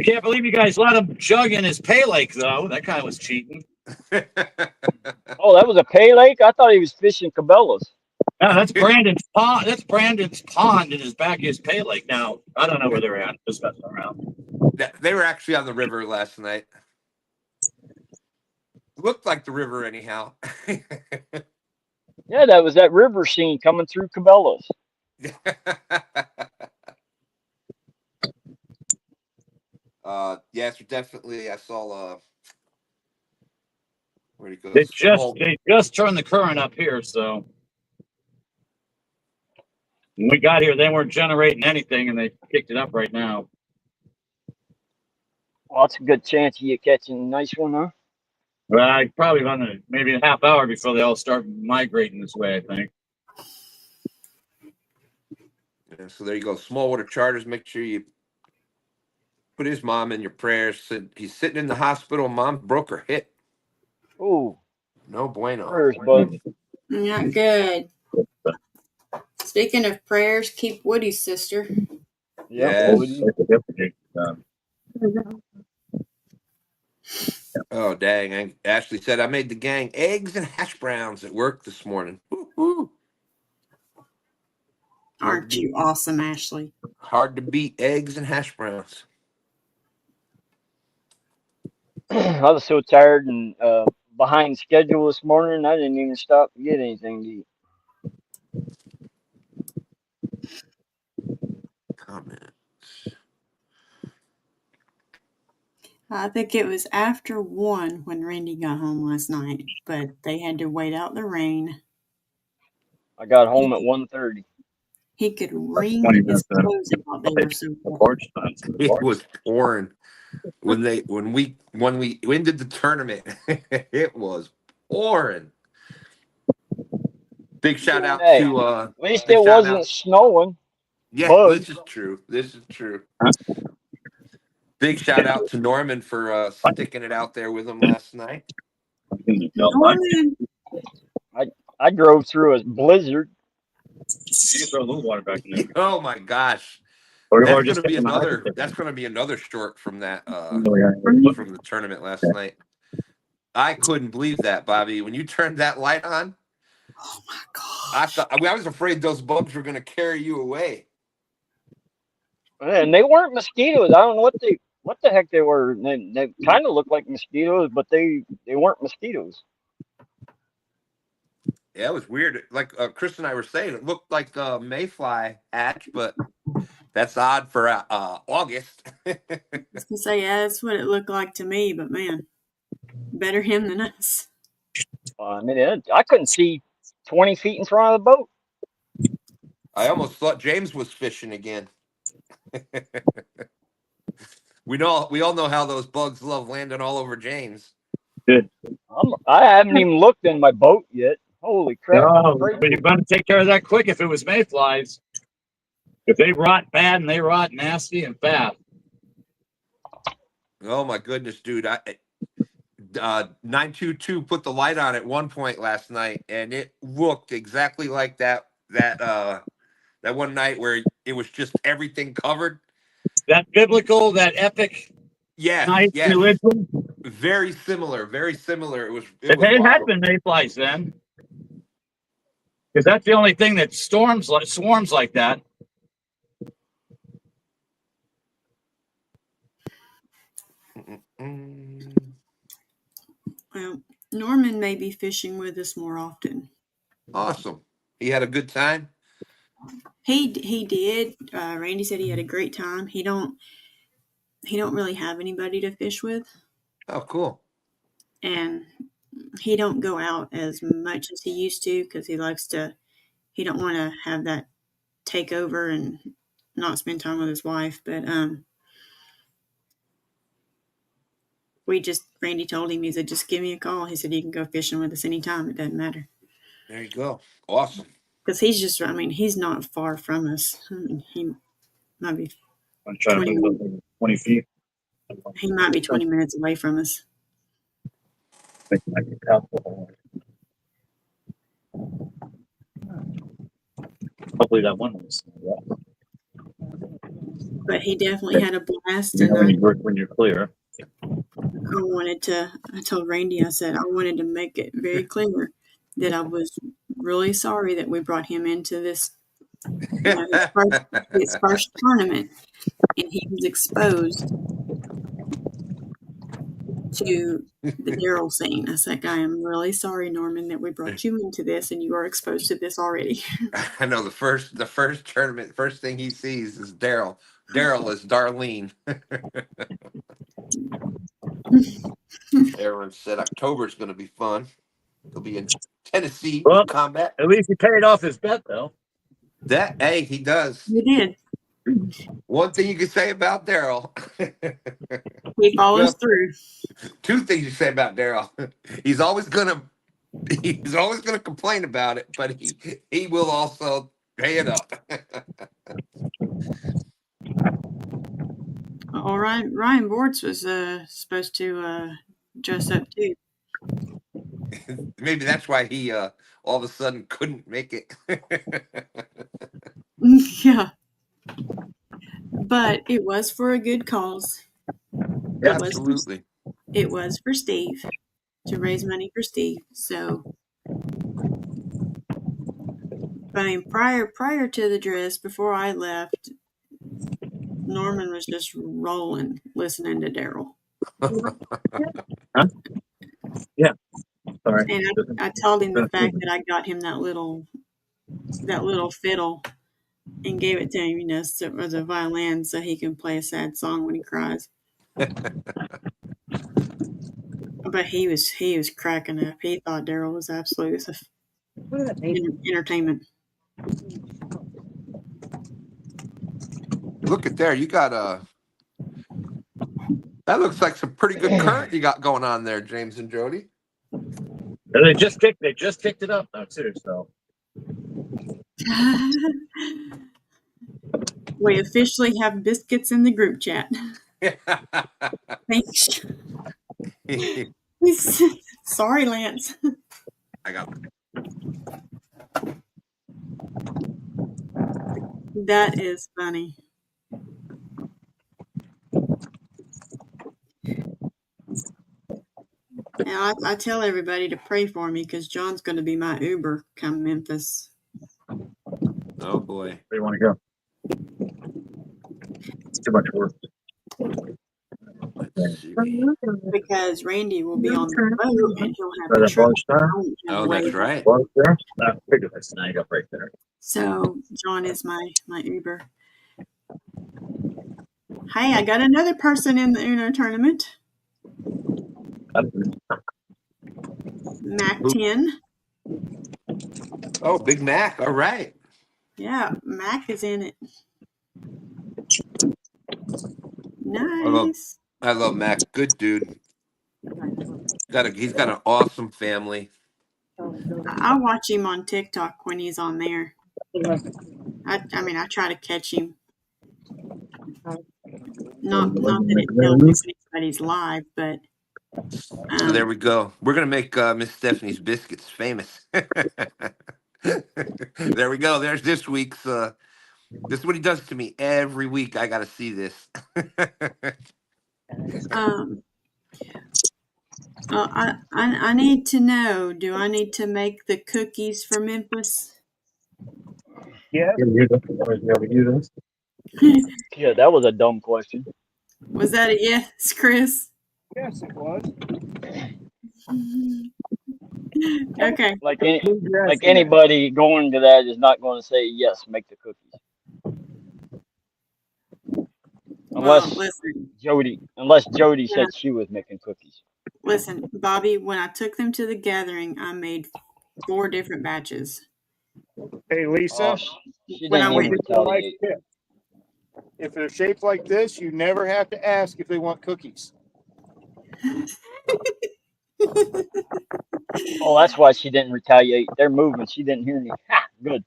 can't believe you guys let him jug in his pay lake, though. That kind of was cheating. Oh, that was a pay lake? I thought he was fishing Cabela's. No, that's Brandon's pond. That's Brandon's pond in his back of his pay lake. Now, I don't know where they're at. Just messing around. They were actually on the river last night. Looked like the river anyhow. Yeah, that was that river scene coming through Cabela's. Yes, definitely. I saw where'd he go? They just turned the current up here, so when we got here, they weren't generating anything, and they picked it up right now. Well, that's a good chance of you catching a nice one, huh? Well, I probably run maybe a half hour before they all start migrating this way, I think. Yeah, so there you go. Small water charters. Make sure you put his mom in your prayers. He's sitting in the hospital. Mom broke her hip. Ooh. No bueno. Prayers, bud. Not good. Speaking of prayers, keep Woody's sister. Yeah. Yes. Oh, dang. Ashley said, I made the gang eggs and hash browns at work this morning. Woo-hoo. Aren't you awesome, Ashley? Hard to beat eggs and hash browns. I was so tired and behind schedule this morning, I didn't even stop to get anything to eat. Comments. I think it was after 1 when Randy got home last night, but they had to wait out the rain. I got home at 1:30. He could wring his clothes out. They were so wet. It was pouring when we ended the tournament. It was pouring. Big shout out to at least it wasn't snowing. Yeah, Bugs. this is true. Big shout out to Norman for sticking it out there with him last night. Norman. I drove through a blizzard. You can throw a little water back in there. Oh my gosh. That's gonna be another short from that from the tournament last night. I couldn't believe that, Bobby. When you turned that light on, oh my gosh. I was afraid those bugs were gonna carry you away. And they weren't mosquitoes. I don't know what the heck they were. They kind of looked like mosquitoes, but they weren't mosquitoes. Yeah, it was weird. Like Chris and I were saying, it looked like a mayfly hatch, but That's odd for August. I was gonna say, yeah, that's what it looked like to me, but man, better him than us. I mean, I couldn't see 20 feet in front of the boat. I almost thought James was fishing again. We all know how those bugs love landing all over James. Good. I haven't even looked in my boat yet. Holy crap! No, Crazy. but you're going to take care of that quick if it was mayflies. If they rot bad and they rot nasty and fast. Oh my goodness, dude! 922 put the light on at one point last night, and it looked exactly like that one night where it was just everything covered. That biblical, that epic Yes, night yes, religion. very similar, very similar. It was It had wild. been mayflies then, because that's the only thing that swarms like that. Well, Norman may be fishing with us more often. Awesome. He had a good time. He did. Randy said he had a great time. He don't really have anybody to fish with. Oh, cool. And he don't go out as much as he used to because he don't want to have that take over and not spend time with his wife. But Randy told him, he said, just give me a call. He said, you can go fishing with us anytime. It doesn't matter. There you go. Awesome. Because he's not far from us. I mean, he might be I'm trying to put 20 feet. He might be 20 minutes away from us. Hopefully that one was. But he definitely had a blast. You know, And when you're clear. I told Randy, I said, I wanted to make it very clear that I was really sorry that we brought him into this, his first tournament, and he was exposed to the Daryl scene. I said, I am really sorry, Norman, that we brought you into this and you are exposed to this already. I know the first tournament, first thing he sees is Daryl. Daryl is Darlene. Aaron said October's going to be fun. He'll be in Tennessee Well, combat. At least he paid off his bet, though. Hey, he does. He did. One thing you can say about Daryl. He follows through. Two things you say about Daryl. He's always gonna complain about it, but he will also pay it up. All right, Ryan Bortz was supposed to dress up too. Maybe that's why he all of a sudden couldn't make it. Yeah. But it was for a good cause. Absolutely. It was for Steve, to raise money for Steve. So, I mean, prior to the dress, before I left, Norman was just rolling, listening to Daryl. Huh? Yeah. Sorry. And I told him the fact that I got him that little fiddle and gave it to him, as a violin, so he can play a sad song when he cries. But he was cracking up. He thought Daryl was absolute entertainment. Look at there. You got that looks like some pretty good current you got going on there, James and Jody. They just kicked it up now too, so. We officially have biscuits in the group chat. Thanks. Sorry, Lance. I got That is funny. Now, I tell everybody to pray for me because John's going to be my Uber come Memphis. Oh boy. Where do you want to go? It's too much work. Let's see. Because Randy will be on the boat and he'll have the truck. Oh, that's right. Figure that's now you got right there. So John is my Uber. Hey, I got another person in the Uno tournament. Mac Who- 10. Oh, Big Mac. All right. Yeah, Mac is in it. I Nice. love Mac. Good dude. He's got an awesome family. I watch him on TikTok when he's on there. I mean, I try to catch him. Not that it tells you if anybody's live, but So there we go. We're gonna make Miss Stephanie's biscuits famous. There we go. There's this week's. This is what he does to me every week. I got to see this. um, I need to know. Do I need to make the cookies for Memphis? Yes. Yeah, that was a dumb question. Was that a yes, Chris? Yes, it was. Okay. Like anybody going to that is not going to say yes, make the cookies. Well, Unless listen. Jody When I, said she was making cookies. listen, Bobby. When I took them to the gathering, I made 4 different batches. Hey, Oh, Lisa. she When I didn't I'll even went. give you a life retaliate. tip. If they're shaped like this, you never have to ask if they want cookies. Oh, that's why she didn't retaliate. They're moving. She didn't hear me. Ha! Good.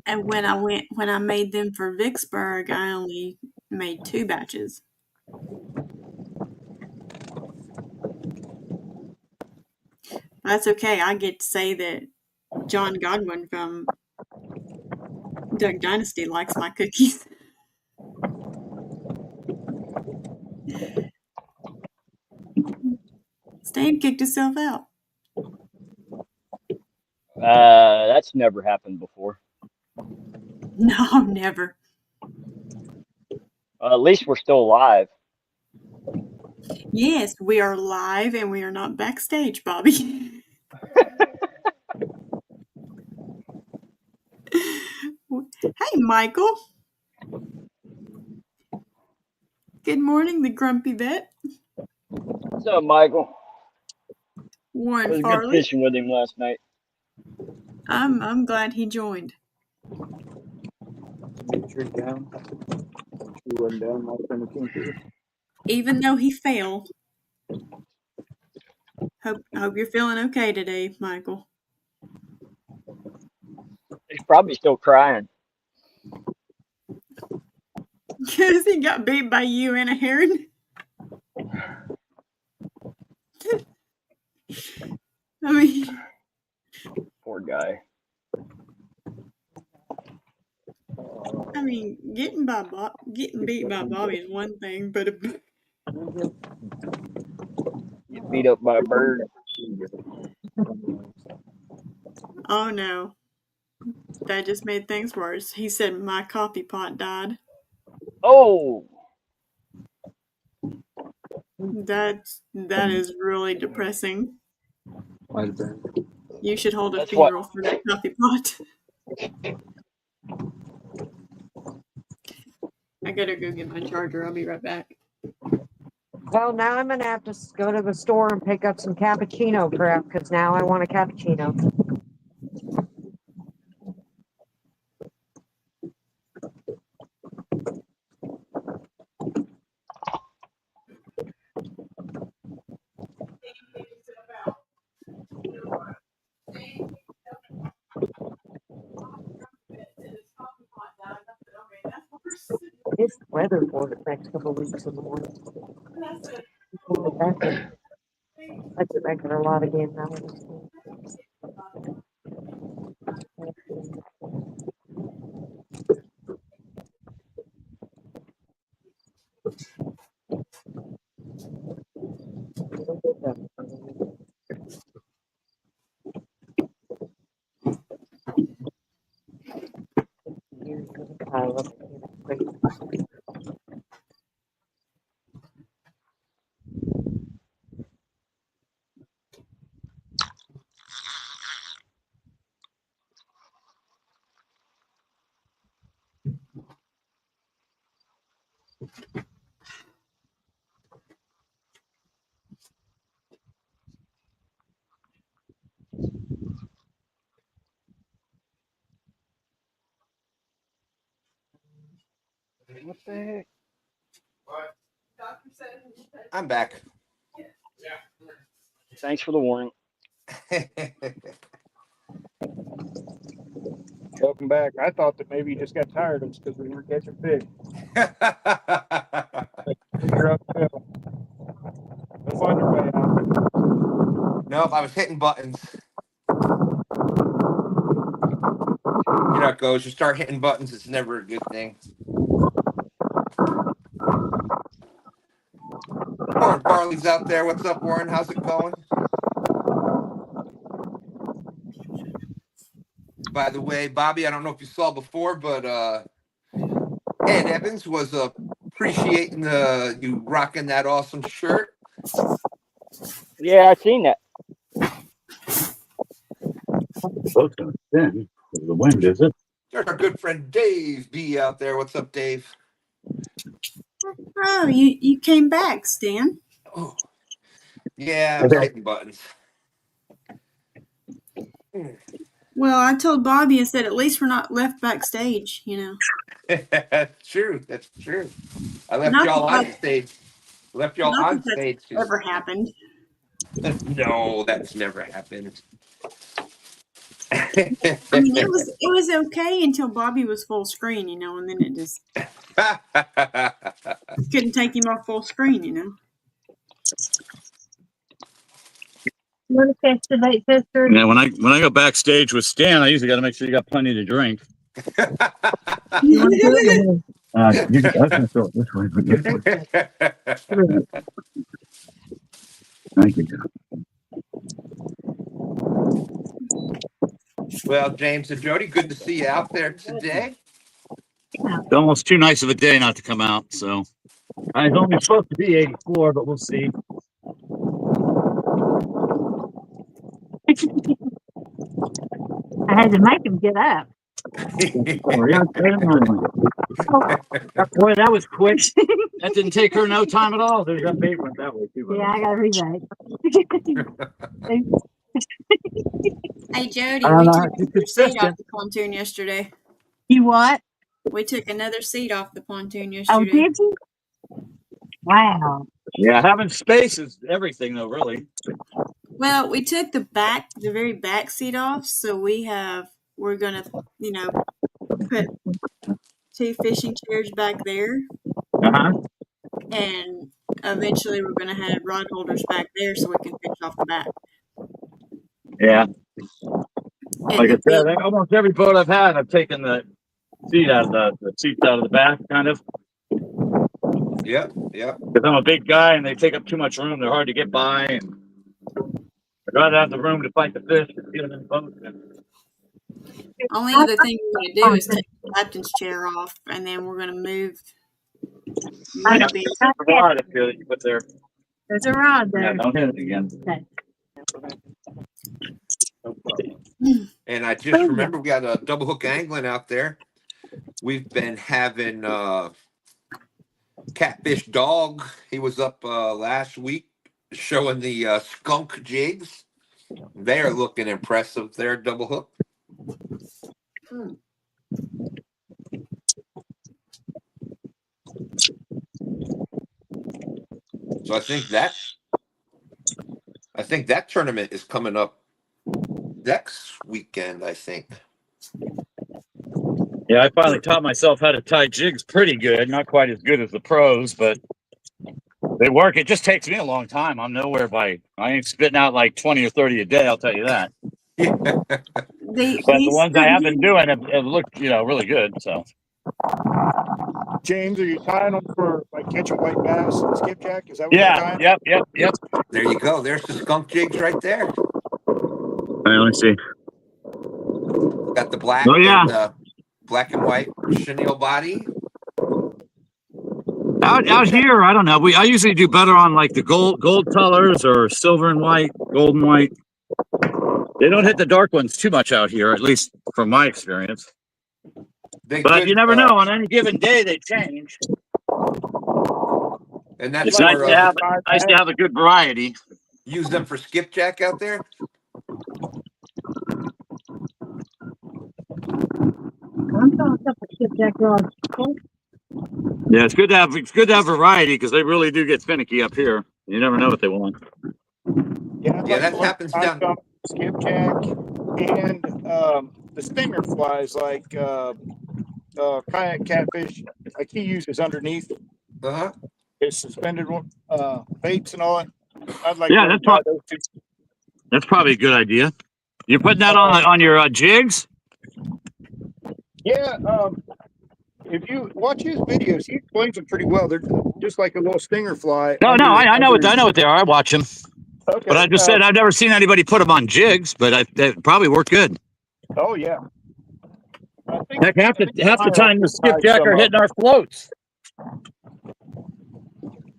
And when I made them for Vicksburg, I only made 2 batches. That's okay. I get to say that John Godwin from Duck Dynasty likes my cookies. Stan kicked himself out. That's never happened before. No, never. At least we're still alive. Yes, we are live and we are not backstage, Bobby. Hey, Michael. Good morning, the grumpy vet. What's up, Michael? It Warren was good Farley. fishing with him last night. I'm glad he joined. Make sure you're down. You wasn't down like in the team. Even though he failed. Hope you're feeling okay today, Michael. He's probably still crying. Because he got beat by you and a heron. I mean, Poor guy. getting beat by Bobby is one thing, but Get beat up by a bird. oh no, that just made things worse. He said my coffee pot died. Oh, That is really depressing. Might have been. You should hold a that's what. funeral for that coffee pot. I gotta go get my charger. I'll be right back. Well, now I'm gonna have to go to the store and pick up some cappuccino crap because now I want a cappuccino. It's weather for the next couple of weeks in the morning. That's a regular lot again now. What the heck? I'm back. Thanks for the warning. Welcome back. I thought that maybe you just got tired of us because we weren't catching fish. You're uphill. We'll find your way out. Nope, I was hitting buttons. You know how it goes. You start hitting buttons, it's never a good thing. Warren Farley's out there. What's up, Warren? How's it going? By the way, Bobby, I don't know if you saw before, but Ed Evans was appreciating you rocking that awesome shirt. Yeah, I seen that. Boat's gonna spin because of the wind, is it? There's our good friend Dave B out there. What's up, Dave? Oh, you came back, Stan. Oh, yeah, I was hitting buttons. Well, I told Bobby, I said, at least we're not left backstage, you know. That's true. That's true. I left Not y'all that on stage. Left y'all Not on that stage. that's ever happened. No, that's never happened. I mean, it was okay until Bobby was full screen, you know, and then it just couldn't take him off full screen, you know. You want to catch the bait, sister? Yeah, when I go backstage with Stan, I usually got to make sure you got plenty to drink. You want to do it? I was gonna throw it this way, but thank you. Well, James and Jody, good to see you out there today. It's almost too nice of a day not to come out, so it's only supposed to be 84, but we'll see. I had to make him get up. Boy, that was quick. That didn't take her no time at all. There's that bait went that way too. Yeah, I got to rebate. Hey, Jody, we took another seat off the pontoon yesterday. You what? We took another seat off the pontoon yesterday. Oh, did you? Wow. Yeah, having space is everything, though, really. Well, we took the very back seat off, so we're gonna, you know, put 2 fishing chairs back there, and eventually we're gonna have rod holders back there so we can fish off the back. Yeah. Like I said, almost every boat I've had, I've taken the seat out of the seats out of the back, kind of. Yep. Because I'm a big guy and they take up too much room. They're hard to get by, and I'd rather have the room to fight the fish and get them in the boat. Only other thing we're gonna do is take the captain's chair off, and then we're gonna move. There's a rod up here that you put there. There's a rod there. Yeah, don't hit it again. Okay. And I just remember we got a double hook angling out there. We've been having Catfish Dog. He was up last week showing the skunk jigs. They are looking impressive. They're double hook. So I think that tournament is coming up next weekend, I think. Yeah, I finally taught myself how to tie jigs pretty good. Not quite as good as the pros, but they work. It just takes me a long time. I'm nowhere I ain't spitting out like 20 or 30 a day, I'll tell you that. But the ones I have been doing have looked, really good. So, James, are you tying them for like catching white bass and skipjack? Is that what yeah, you're tying? Yep. There you go. There's the skunk jigs right there. All right, let me see. Got the black black and white chenille body. Out here, I don't know. I usually do better on like the gold colors or silver and white, gold and white. They don't hit the dark ones too much out here, at least from my experience. But you never know. On any given day, they change. And that's it's nice to have a good variety. Use them for skipjack out there. I'm talking about skipjack rods. Yeah, it's good to have variety because they really do get finicky up here. You never know what they want. Yeah, I'd Yeah, like that to learn happens high down. jump, skipjack, and the stinger flies like kayak catfish. Like he uses underneath his suspended baits and all that. I'd like to Yeah, learn to tie those two. that's probably a good idea. You're putting that on your jigs? Yeah, if you watch his videos, he explains them pretty well. They're just like a little stinger fly. No, I know what they are. I watch them. Okay. But I just said I've never seen anybody put them on jigs, but that probably worked good. Oh yeah. Heck, half the time the skipjack are hitting our floats.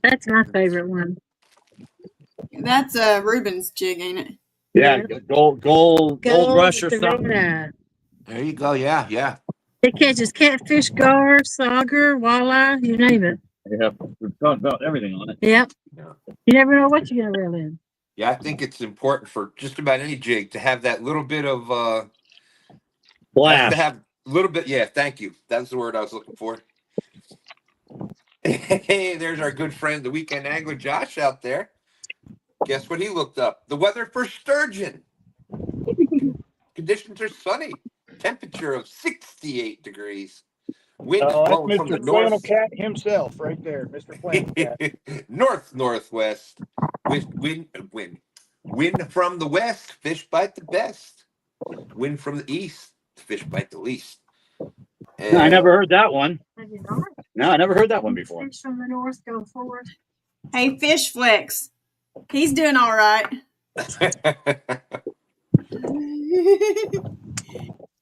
That's my favorite one. That's Ruben's jig, ain't it? Yeah, gold rush or something. There you go. Yeah. It catches catfish, gar, sauger, walleye, you name it. Yeah, we've talked about everything on it. Yep. Yeah. You never know what you're gonna reel in. Yeah, I think it's important for just about any jig to have that little bit of Blast. To have a little bit. Yeah, thank you. That's the word I was looking for. Hey, there's our good friend, the weekend angler Josh out there. Guess what he looked up? The weather for sturgeon. Conditions are sunny. Temperature of 68 degrees. Wind blowing from the Mr. Flannel north. Cat himself, right there, Mr. Flannel Cat. Northwest. Wind from the west. Fish bite the best. Wind from the east. Fish bite the least. No, I never heard that one. Have you not? No, I never heard that one before. Fish from the north go forward. Hey, Fish Flex. He's doing all right.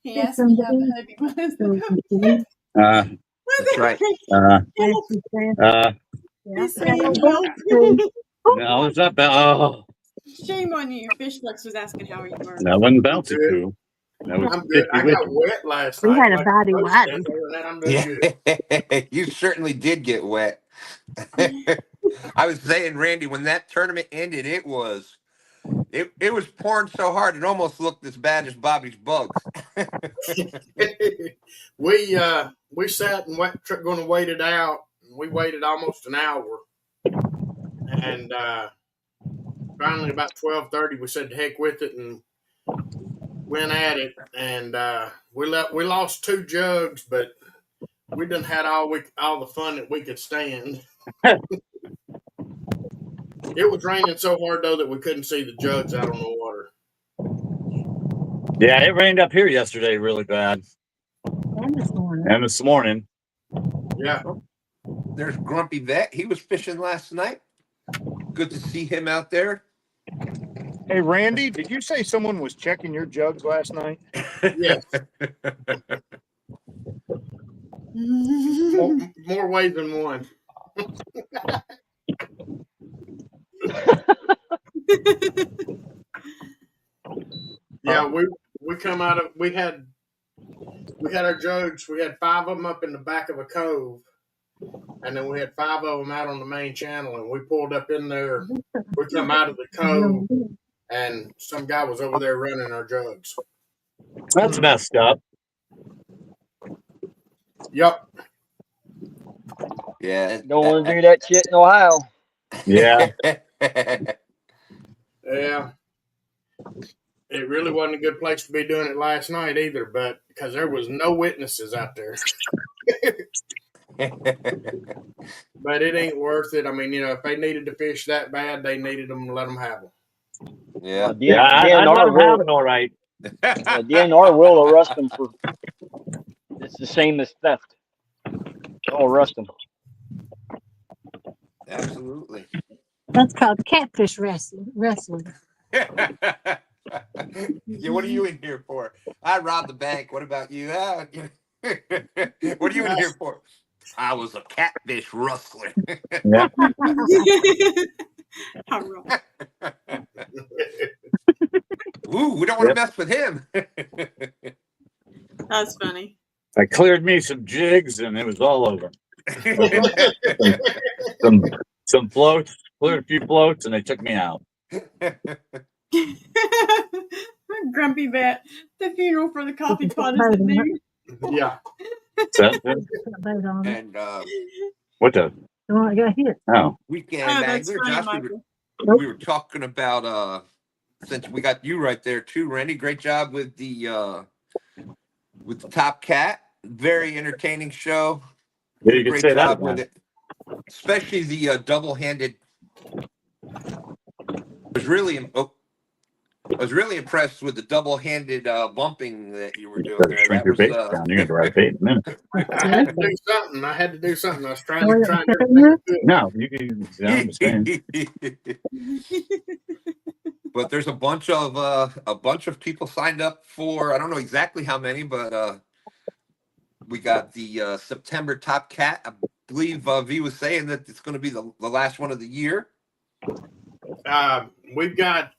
He asked me how the heavy was. That's right. He said he helped. No, it's not bad. Oh, Shame on you. Fish Flex was asking how you were. that wasn't bouncy poo. That was I'm good. I got wet last night. We had a body wide. I'm doing good. You certainly did get wet. I was saying, Randy, when that tournament ended, it was pouring so hard it almost looked as bad as Bobby's bugs. We sat and going to wait it out. We waited almost an hour, and finally about 12:30, we said, "The heck with it," and went at it. And we lost 2 jugs, but we done had all the fun that we could stand. It was raining so hard though that we couldn't see the jugs out on the water. Yeah, it rained up here yesterday really bad. And this morning. Yeah. There's Grumpy Vet. He was fishing last night. Good to see him out there. Hey, Randy, did you say someone was checking your jugs last night? Yes. more ways than one. Yeah, we come out of we had our jugs. We had 5 of them up in the back of a cove, and then we had 5 of them out on the main channel. And we pulled up in there. We come out of the cove, and some guy was over there running our jugs. That's messed up. Yep. Yeah. Don't want to do that shit in Ohio. Yeah. Yeah. It really wasn't a good place to be doing it last night either, but because there was no witnesses out there. But it ain't worth it. I mean, if they needed to fish that bad, they needed them to let them have them. Yeah. I'd let them have it all right. DNR will arrest them for. It's the same as theft. They'll arrest them. Absolutely. That's called catfish wrestling. Yeah, what are you in here for? I robbed the bank. What about you? What are you in here for? I was a catfish rustler. Yeah. Ooh, we don't want to mess with him. That's funny. I cleared me some jigs and it was all over. some floats, cleared a few floats, and they took me out. Grumpy Vet. The funeral for the coffee pot is at noon. Yeah. And What the? Oh, I got hit. Oh, weekend Oh, that's angler, funny, Josh. Michael. We were talking about since we got you right there too, Randy. Great job with the Top Cat. Very entertaining show. yeah, Did a you could great say that job with again. it, especially the double-handed. I was really impressed with the double-handed bumping that you were You doing better there. shrink That your was bait down. You're gonna drive bait in a minute. I had to do something. I was trying Oh, everything I yeah. could. No, you can. I'm just saying. But there's a bunch of people signed up for. I don't know exactly how many, but we got the September Top Cat. I believe V was saying that it's going to be the last one of the year. We've got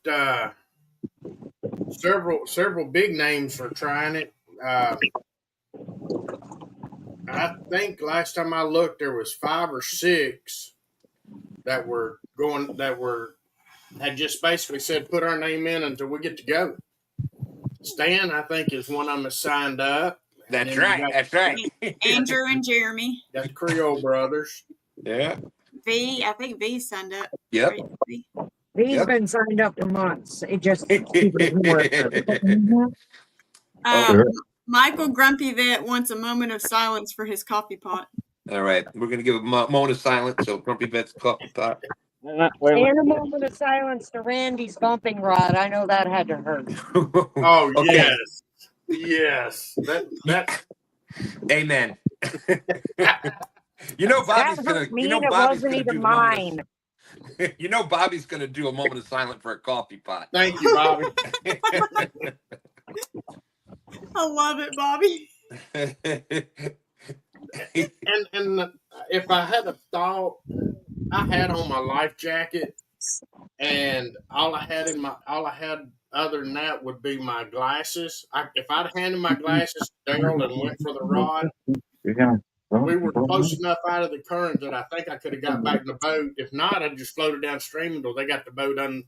several big names for trying it. I think last time I looked, there was 5 or 6 that were going had just basically said put our name in until we get to go. Stan, I think, is one of them that signed up. That's right. That's right. Andrew and Jeremy. Got the Creole brothers. Yeah. V, I think V signed up. Yep. Right, V? He's Yep. been signed up for months. It just didn't work. Um, Michael Grumpy Vet wants a moment of silence for his coffee pot. All right, we're gonna give a moment of silence. So Grumpy Vet's coffee pot. Wait, And a moment of silence to Randy's bumping rod. I know that had to hurt. Oh Okay. yes. That Amen. You know Bobby's That gonna. hurt me, You know and it Bobby's wasn't gonna even do the moment mine. You know Bobby's gonna do a moment of silence for a coffee pot. Thank you, Bobby. I love it, Bobby. and if I had a thought, I had on my life jacket, and all I had other than that would be my glasses. If I'd handed my glasses to Daryl and went for the rod, we were close enough out of the current that I think I could have got back in the boat. If not, I'd just floated downstream until they got the boat and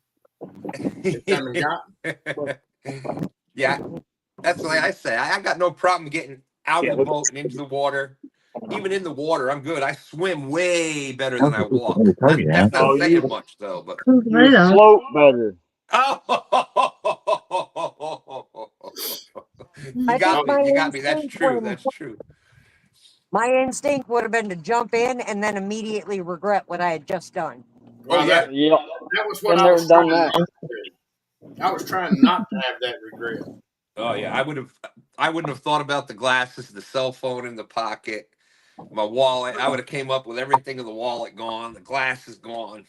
got me. Yeah, that's what I say. I got no problem getting out of the boat and into the water. Even in the water, I'm good. I swim way better than I walk. That's not saying much, though. But you float better. You got me. That's true. That's true. My instinct would have been to jump in and then immediately regret what I had just done. Well, Yeah. that was what Been I there, was done trying that. not to do. I was trying not to have that regret. Oh yeah, I wouldn't have thought about the glasses, the cell phone in the pocket, my wallet. I would have came up with everything in the wallet gone, the glasses gone,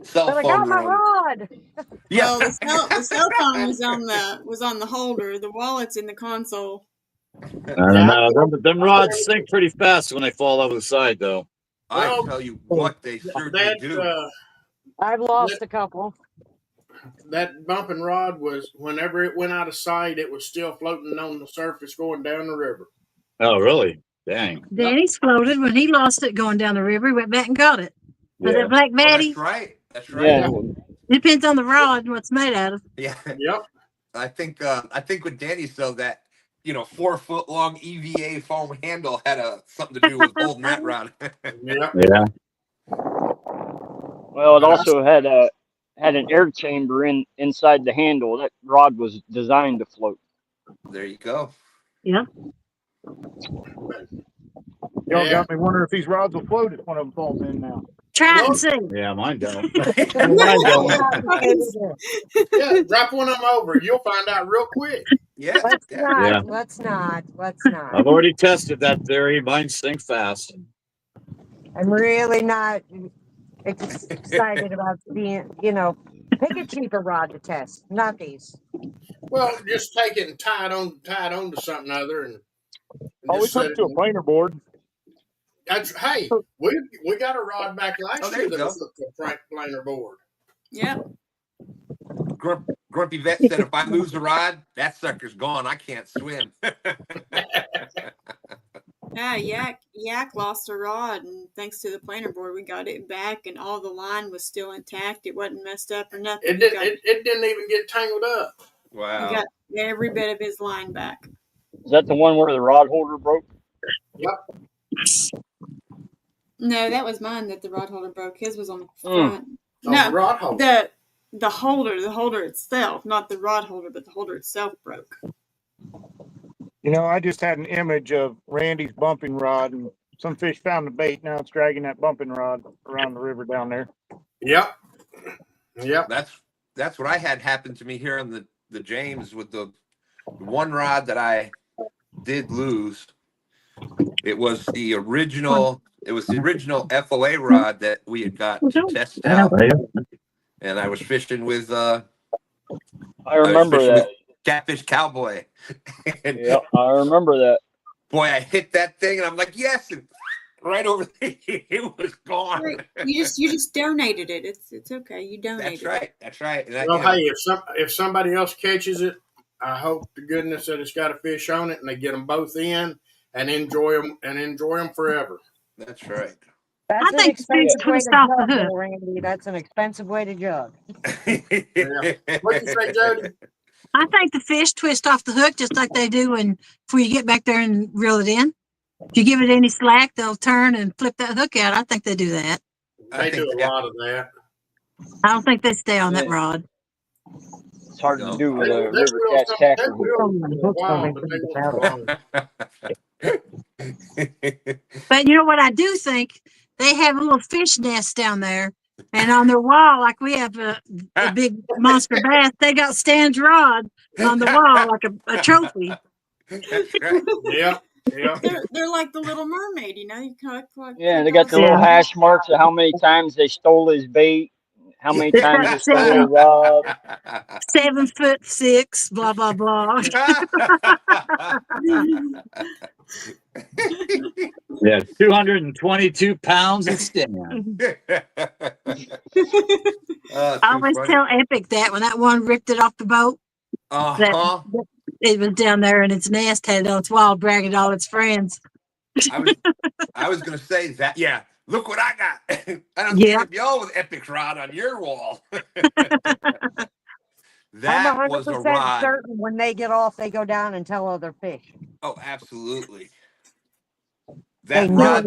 cell But I phone got my ruined. rod. Yeah. Well, the cell phone was on the holder. The wallet's in the console. I don't know. Them rods sink pretty fast when they fall over the side, though. I tell you what, they certainly do. I've lost a couple. That bumping rod was, whenever it went out of sight, it was still floating on the surface going down the river. Oh, really? Dang. Danny's floated when he lost it going down the river. He went back and got it. Was Yeah. it Black Maddie? That's right. That's right. Yeah. It depends on the rod and what's made out of. Yeah. Yep. I think with Danny's though, that 4 foot long EVA foam handle had something to do with holding that rod. Yep. Yeah. Well, it also had an air chamber inside the handle. That rod was designed to float. There you go. Yeah. Y'all got me wondering if these rods will float if one of them falls in now. Try it and see. Yeah, mine don't. Mine don't. Yeah, drop one of them over. You'll find out real quick. Yeah. Let's not. I've already tested that theory. Mine sink fast. I'm really not excited about being, pick a cheaper rod to test, not these. Well, just take it and tie it on to something other, and Always hook to a planer board. Hey, we got a rod back last year that was hooked to a planer board. Yep. Grumpy Vet said, if I lose the rod, that sucker's gone. I can't swim. Yeah, Yak lost a rod, and thanks to the planer board, we got it back, and all the line was still intact. It wasn't messed up or nothing. It didn't even get tangled up. Wow. He got every bit of his line back. Is that the one where the rod holder broke? Yep. No, that was mine that the rod holder broke. His was on the front. Oh, No, the rod holder. the holder itself, not the rod holder, but the holder itself broke. You know, I just had an image of Randy's bumping rod, and some fish found the bait. Now it's dragging that bumping rod around the river down there. Yep. Yep. That's what I had happen to me here on the James with the one rod that I did lose. It was the original FOA rod that we had got to test out, and I was fishing with I remember that. Catfish Cowboy. And yeah, I remember that. boy, I hit that thing, and I'm like, yes, and right over there, it was gone. Right. You just donated it. It's okay. You donated. That's right. And Well, hey, if somebody else catches it, I hope to goodness that it's got a fish on it, and they get them both in and enjoy them forever. That's right. That's I an think expensive fish way twist to off the jug, hook. though, Randy. That's an expensive way to jug. Yeah. What'd you say, Jody? I think the fish twist off the hook just like they do before you get back there and reel it in. If you give it any slack, they'll turn and flip that hook out. I think they do that. They do a lot of that. I don't think they stay on that rod. It's hard to do with They a will river catch tackle. for a while, but they won't long. But you know what I do think? They have a little fish nest down there. And on their wall, like we have a big monster bass, they got Stan's rod on the wall like a trophy. That's right. Yeah. Yeah. They're like the Little Mermaid, you know. You kind of Yeah, they got the little hash marks of how many times they stole his bait, how many times they stole his rod. 7'6", blah blah blah. Yeah, 222 pounds of Stan. I always tell Epic that when that one ripped it off the boat, that it was down there and its nest had on its wall bragging to all its friends. I was going to say that. Yeah, look what I got. I don't see y'all with Epic's rod on your wall. That I'm 100% was a rod. certain when they get off, they go down and tell other fish. Oh, absolutely. That rod,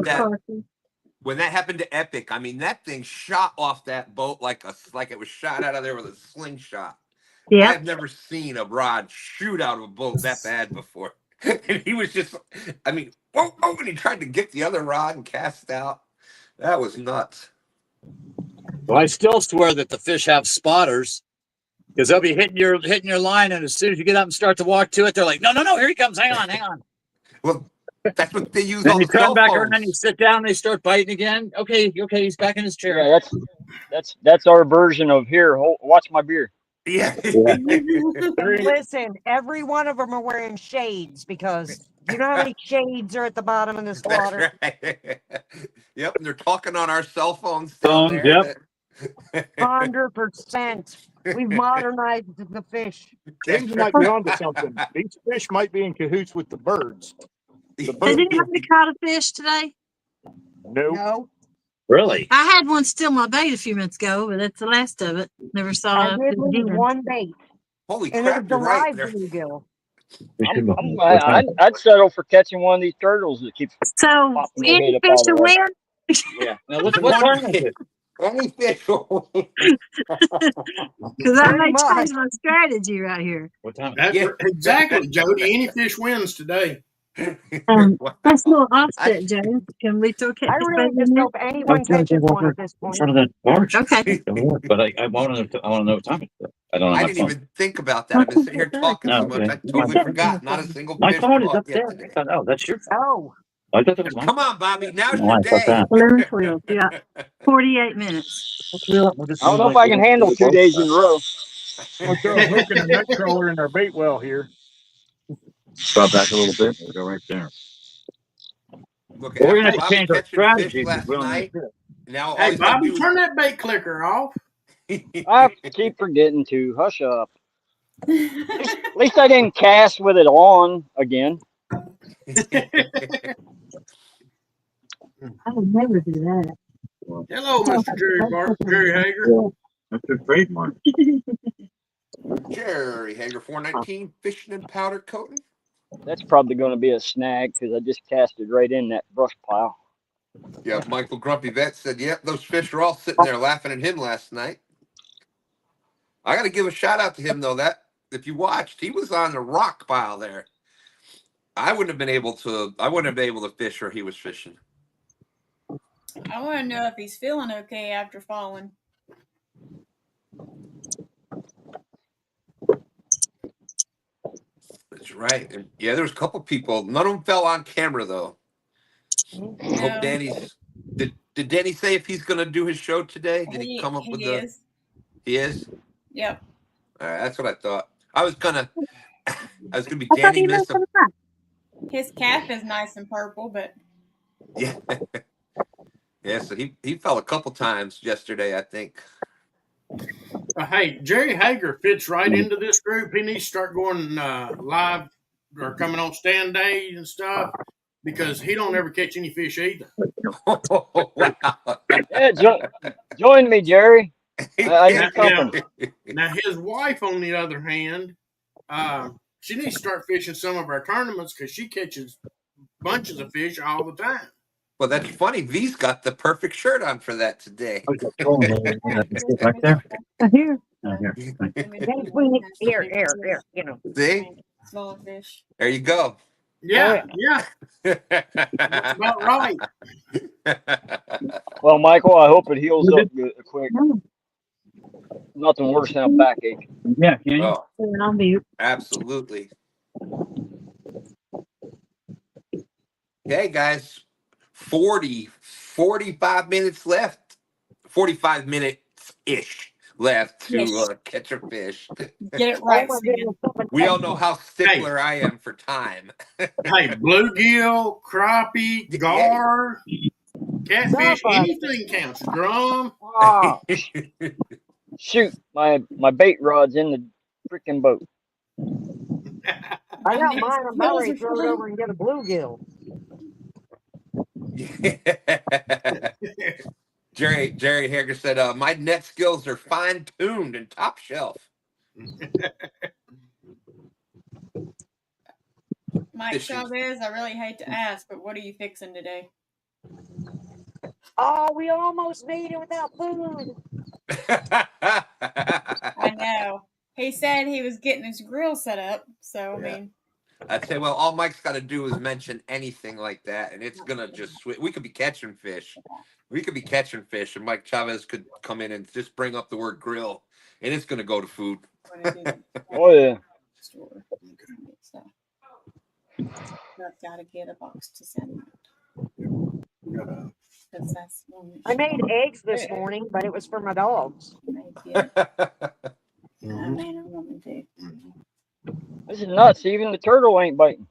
when that happened to Epic, I mean, that thing shot off that boat like it was shot out of there with a slingshot. Yeah, I've never seen a rod shoot out of a boat that bad before. And he was just, I mean, whoa, and he tried to get the other rod and cast out. That was nuts. Well, I still swear that the fish have spotters because they'll be hitting your line, and as soon as you get up and start to walk to it, they're like, no, here he comes. Hang on. Well, that's what they use. Then All you the come cell back phones. around and you sit down and they start biting again. Okay, he's back in his chair. Yeah, that's our version of here. Watch my beer. Yeah. Listen, every one of them are wearing shades because you know how many shades are at the bottom of this water? That's right. Yep, and they're talking on our cell phones down there. Yep. 100%. We've modernized the fish. James might be onto something. These fish might be in cahoots with the birds. Has anybody caught a fish today? No. Really? I had one steal my bait a few minutes ago, but that's the last of it. Never saw I it. did lose one bait. Holy and crap, it was you're the right. live bluegill. I'd settle for catching one of these turtles that keeps So, popping their any head up fish out to of the water. win? Yeah. Now, what time is it? Any fish. Because I may change my strategy right here. What time? Exactly, Jody. Any fish wins today. That's no offset, James. Can we throw I really just hope anyone catches one at this point. Front of that barge. Okay. But I want to know what time it is. I don't know. I didn't even think about that. I've been sitting here talking so much. I totally forgot. Not a single My fish phone is caught up there. yesterday. Oh, that's your phone. Oh. I thought that was mine. Come on, Bobby. Now's No, your I thought day. that. 11, 12, yeah. 48 minutes. I don't know if I can handle 2 days in a row. We'll throw a hook and a nut crawler in our bait well here. Drop back a little bit. We'll go right there. Look, Well, we're after going to Bobby change our catching strategy. fish last night, now all Hey, he's got to Bobby, do is turn that bait clicker off. I keep forgetting to. Hush up. At least I didn't cast with it on again. I would never do that. Hello, Mr. Jerry Hager. That's a trademark. Jerry Hager 419 fishing and powder coating. That's probably going to be a snag because I just cast it right in that brush pile. Yeah, Michael Grumpy Vet said, "Yep, those fish are all sitting there laughing at him last night." I got to give a shout out to him though. That if you watched, he was on the rock pile there. I wouldn't have been able to. I wouldn't have been able to fish where he was fishing. I want to know if he's feeling okay after falling. That's right. And yeah, there was a couple people. None of them fell on camera though. I hope No, Danny's. Did Danny say if he's going to do his show today? Did he come up with he the? is. He is. Yep. All right, that's what I thought. I was gonna be I thought Danny he was miss for him. the front. His cap is nice and purple, but Yeah. Yeah, so he fell a couple times yesterday, I think. Hey, Jerry Hager fits right into this group. He needs to start going live or coming on STANday and stuff because he don't ever catch any fish either. Wow. Yeah, join me, Jerry. I Now, need company. now, his wife, on the other hand, she needs to start fishing some of our tournaments because she catches bunches of fish all the time. Well, that's funny. V's got the perfect shirt on for that today. Okay, cool. Back there. Here. Oh, here. Here, you know. See? small fish. There you go. Yeah, yeah, that's about right. Well, Michael, I hope it heals up good, quick. Nothing worse than a backache. Yeah, can you? Oh, On mute. absolutely. Okay, guys. 45 minutes left. 45 minutes-ish left to catch a fish. Get it right, Oh my Stan. goodness. We all know how stickler I am for time. Hey, bluegill, crappie, gar, catfish, anything counts. Drum. Ah, shoot, my bait rod's in the freaking boat. I got These mine. I'm about ready to throw it over and get a bluegill. Jerry Hager said, my net skills are fine-tuned and top shelf. Mike Fishing. Chavez, I really hate to ask, but what are you fixing today? Oh, we almost made it without food. I know. He said he was getting his grill set up, so I mean, I'd say, well, all Mike's got to do is mention anything like that, and it's gonna just switch. We could be catching fish. And Mike Chavez could come in and just bring up the word grill, and it's gonna go to food. Oh yeah. Store. So, I've got to get a box to send out. That's I made eggs this morning, but it was for my dogs. man, I want to. This is nuts. Even the turtle ain't biting.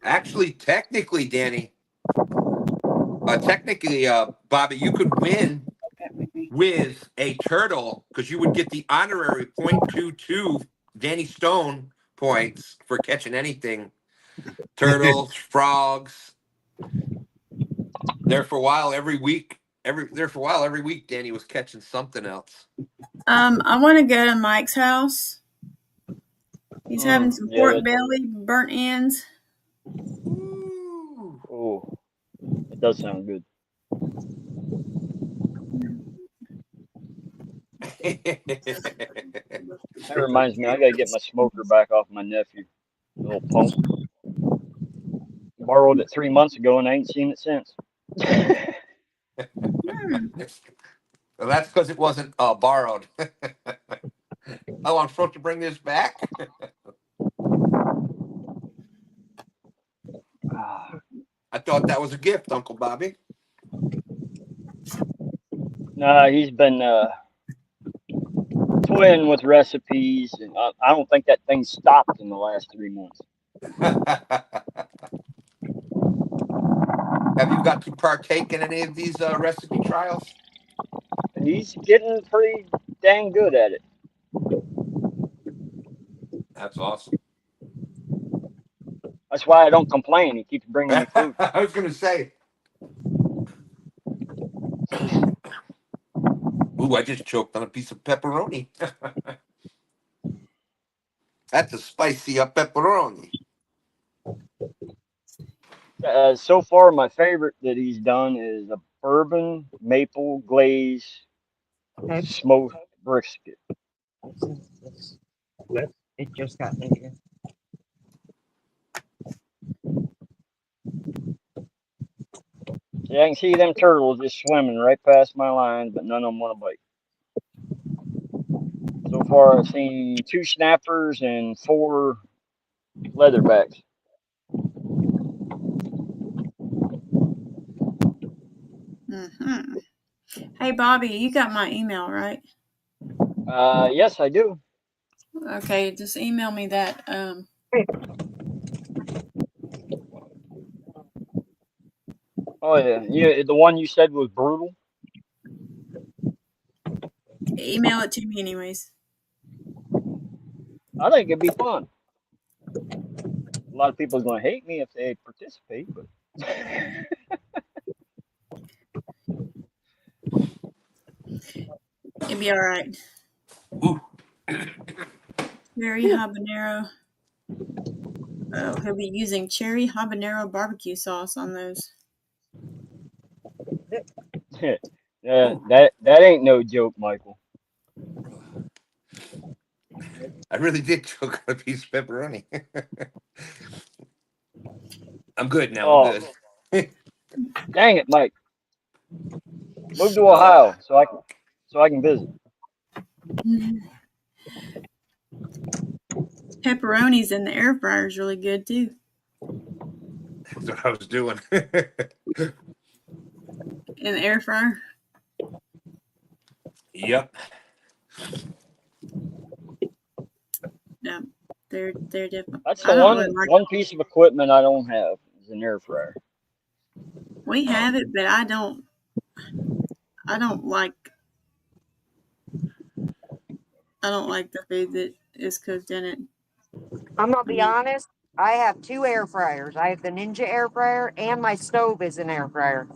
Actually, technically, Danny, Bobby, you could win with a turtle because you would get the honorary 0.22 Danny Stone points for catching anything. Turtles, frogs. There for a while every week. Every week, Danny was catching something else. I want to go to Mike's house. He's having some pork belly, burnt ends. Oh, it does sound good. That reminds me, I gotta get my smoker back off my nephew. Little punk. Borrowed it 3 months ago and I ain't seen it since. Well, that's because it wasn't borrowed. Oh, I'm supposed to bring this back? I thought that was a gift, Uncle Bobby. Nah, he's been toying with recipes, and I don't think that thing stopped in the last 3 months. Have you got to partake in any of these recipe trials? He's getting pretty dang good at it. That's awesome. That's why I don't complain. He keeps bringing me food. I was going to say. Ooh, I just choked on a piece of pepperoni. That's a spicy pepperoni. So far, my favorite that he's done is a bourbon maple glaze Okay. smoked brisket. It just got me. See, I can see them turtles just swimming right past my line, but none of them want to bite. So far, I've seen 2 snappers and 4 leatherbacks. Mm-hmm. Hey, Bobby, you got my email, right? Yes, I do. Okay, just email me that. Oh yeah, the one you said was brutal. Email it to me, anyways. I think it'd be fun. A lot of people are going to hate me if they participate, but It'd be all right. Ooh. Cherry habanero. Oh, he'll be using cherry habanero barbecue sauce on those. that ain't no joke, Michael. I really did choke on a piece of pepperoni. I'm good now. I'm Oh, good. dang it, Mike. Move to Ohio so I can visit. Pepperonis in the air fryer is really good too. That's what I was doing. In the air fryer. Yep. Yeah, they're different. That's the I don't really like. one piece of equipment I don't have is an air fryer. We have it, but I don't like. I don't like the food that is cooked in it. I'm gonna I be mean, honest. I have 2 air fryers. I have the Ninja air fryer, and my stove is an air fryer.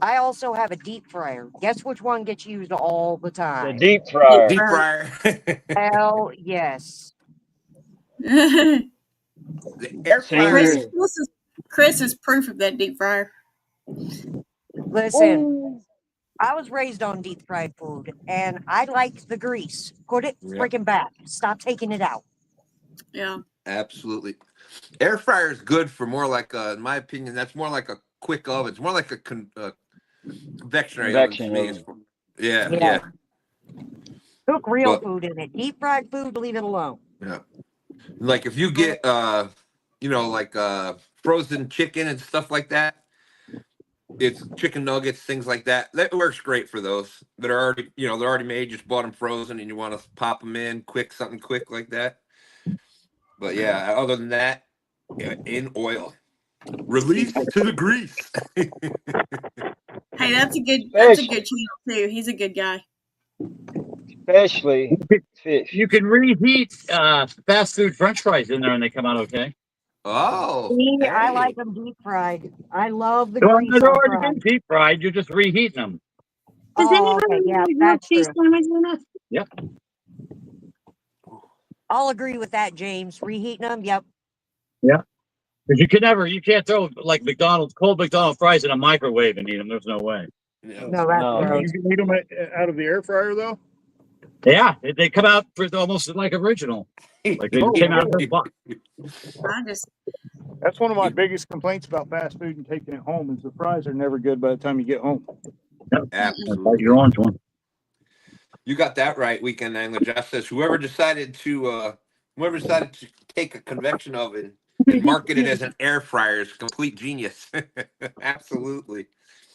I also have a deep fryer. Guess which one gets used all the The time? deep deep fryer. Deep fryer. fryer. Hell yes. The air Same fryer. here. Chris is proof of that deep fryer. Listen, Ooh. I was raised on deep fried food, and I like the grease. Put it Yep. freaking back. Stop taking it out. Yeah. Absolutely. Air fryer is good for more like, in my opinion, that's more like a quick oven. It's more like a convectionary oven to Convection me. oven. Yeah, Yeah. yeah. Cook real But food in it. Deep fried food, leave it alone. yeah, like if you get like frozen chicken and stuff like that, it's chicken nuggets, things like that. That works great for those that are already, they're already made. Just bought them frozen, and you want to pop them in quick, something quick like that. But yeah, other than that, in oil, release to the grease. Hey, that's a Especially, good channel too. He's a good guy. especially fish. You can reheat fast food French fries in there, and they come out okay. Oh, Me, I like hey. them deep fried. I love the Well, grease they've on already been fries. deep fried. You're just reheating them. Does Oh, anybody okay. Yeah, really want that's cheese true. sandwiches in it? Yep. I'll agree with that, James. Reheating them, yep. Yeah. Because you can't throw like cold McDonald's fries in a microwave and eat them. There's no way. Yeah. No, that's No, gross. You can eat them out of the air fryer though. Yeah, they come out almost like original, like they Oh, came out of really? the box. I just That's one of my You- biggest complaints about fast food and taking it home is the fries are never good by the time you get home. Yep. mm-mm. Like your Absolutely. orange one. You got that right, Weekend Angler Justice. Whoever decided to take a convection oven and market it as an air fryer is complete genius. Absolutely.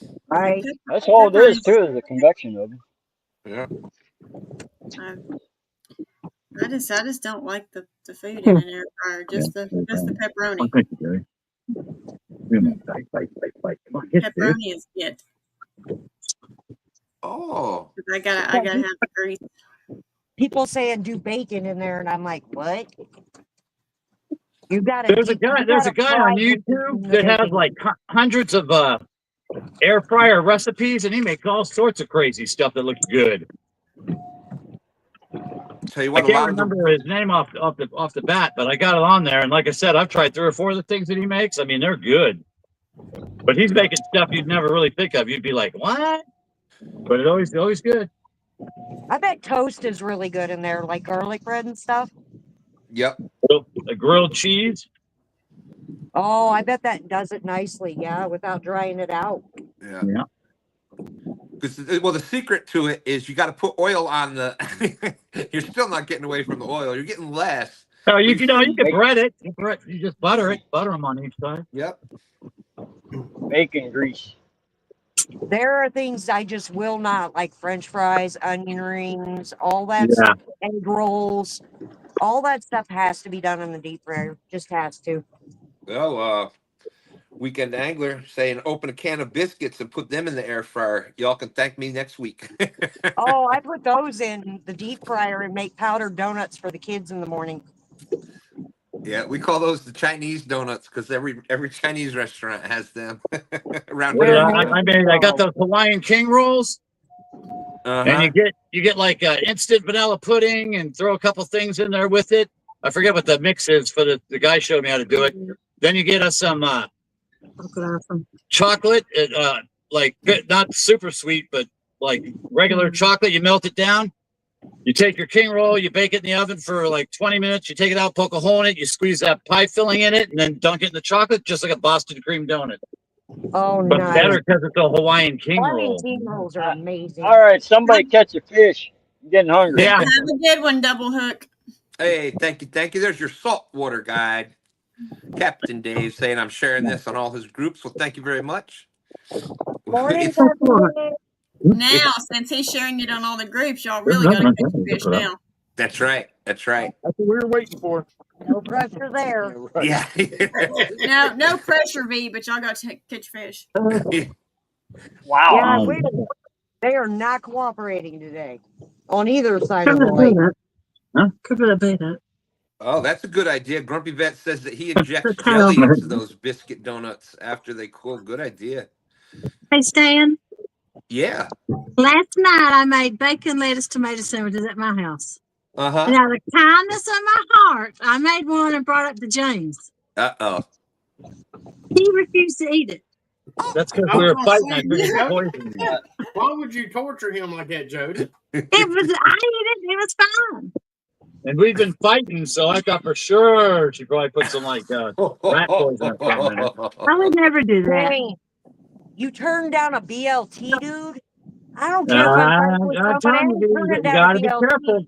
Yeah, Right. that's all it is too, is a convection oven. Yeah. I, I just don't like the food in an air fryer. Yeah. Just the Oh, pepperoni. thank you, Gary. Bite. Come on, get there. Pepperoni is it. Oh. 'Cause I gotta have the grease. People saying do bacon in there, and I'm like, what? You gotta There's a guy on fry bacon YouTube in the that has bacon. like hundreds of air fryer recipes, and he makes all sorts of crazy stuff that looks good. Tell you I what, a can't lot of remember the his name off the bat, but I got it on there. And like I said, I've tried 3 or 4 of the things that he makes. I mean, they're good. But he's making stuff you'd never really think of. You'd be like, what? But it's always good. I bet toast is really good in there, like garlic bread and stuff. Yep. A grilled cheese. Oh, I bet that does it nicely. Yeah, without drying it out. Yeah. Yeah. Well, the secret to it is you got to put oil on the. You're still not getting away from the oil. You're getting less. Oh, but you still- can bread it. You just butter them on each side. Yep. Bacon grease. There are things I just will not, like French fries, onion rings, all that Yeah. stuff, egg rolls. All that stuff has to be done in the deep fryer. Just has to. Well, Weekend Angler saying open a can of biscuits and put them in the air fryer. Y'all can thank me next week. Oh, I put those in the deep fryer and make powdered donuts for the kids in the morning. Yeah, we call those the Chinese donuts because every Chinese restaurant has them around But here. I got those Hawaiian king rolls, and Uh-huh. you get like instant vanilla pudding and throw a couple things in there with it. I forget what the mix is for the guy showed me how to do it. Then you get us some chocolate, like not super sweet, but like regular chocolate. You melt it down. You take your king roll, you bake it in the oven for like 20 minutes. You take it out, poke a hole in it, you squeeze that pie filling in it, and then dunk it in the chocolate, just like a Boston cream donut. Oh, But nice. better because it's a Hawaiian king Hawaiian roll. king rolls are amazing. All right, somebody catch a fish. I'm getting hungry. Yeah. Have a good one, Double Hook. Hey, thank you. There's your saltwater guide. Captain Dave saying I'm sharing this on all his groups. Well, thank you very much. Morning, It's- Captain. Now, since he's sharing it on all the groups, y'all really got to catch a fish now. That's right. That's what we were waiting for. No pressure there. Yeah. No pressure, V, but y'all got to catch fish. Wow. Yeah, they are not cooperating today on either side of the lake. Cover the bait up. Oh, that's a good idea. Grumpy Vet says that he injects jelly into those biscuit donuts after they cool. Good idea. Hey, Stan. Yeah. Last night I made bacon, lettuce, tomato sandwiches at my house. Uh-huh. And out of the kindness of my heart, I made one and brought it to James. Uh-oh. He refused to eat it. That's because I we was were gonna fighting. say, I couldn't yeah. poison you. Why would you torture him like that, Jody? I ate it. It was fine. And we've been fighting, so I thought for sure she probably put some like rat poison or something in it. I would never do that. Hey, you turned down a BLT, dude? I don't care if I'm friends with I'm somebody. telling I'm you, turning you down gotta a be BLT. careful.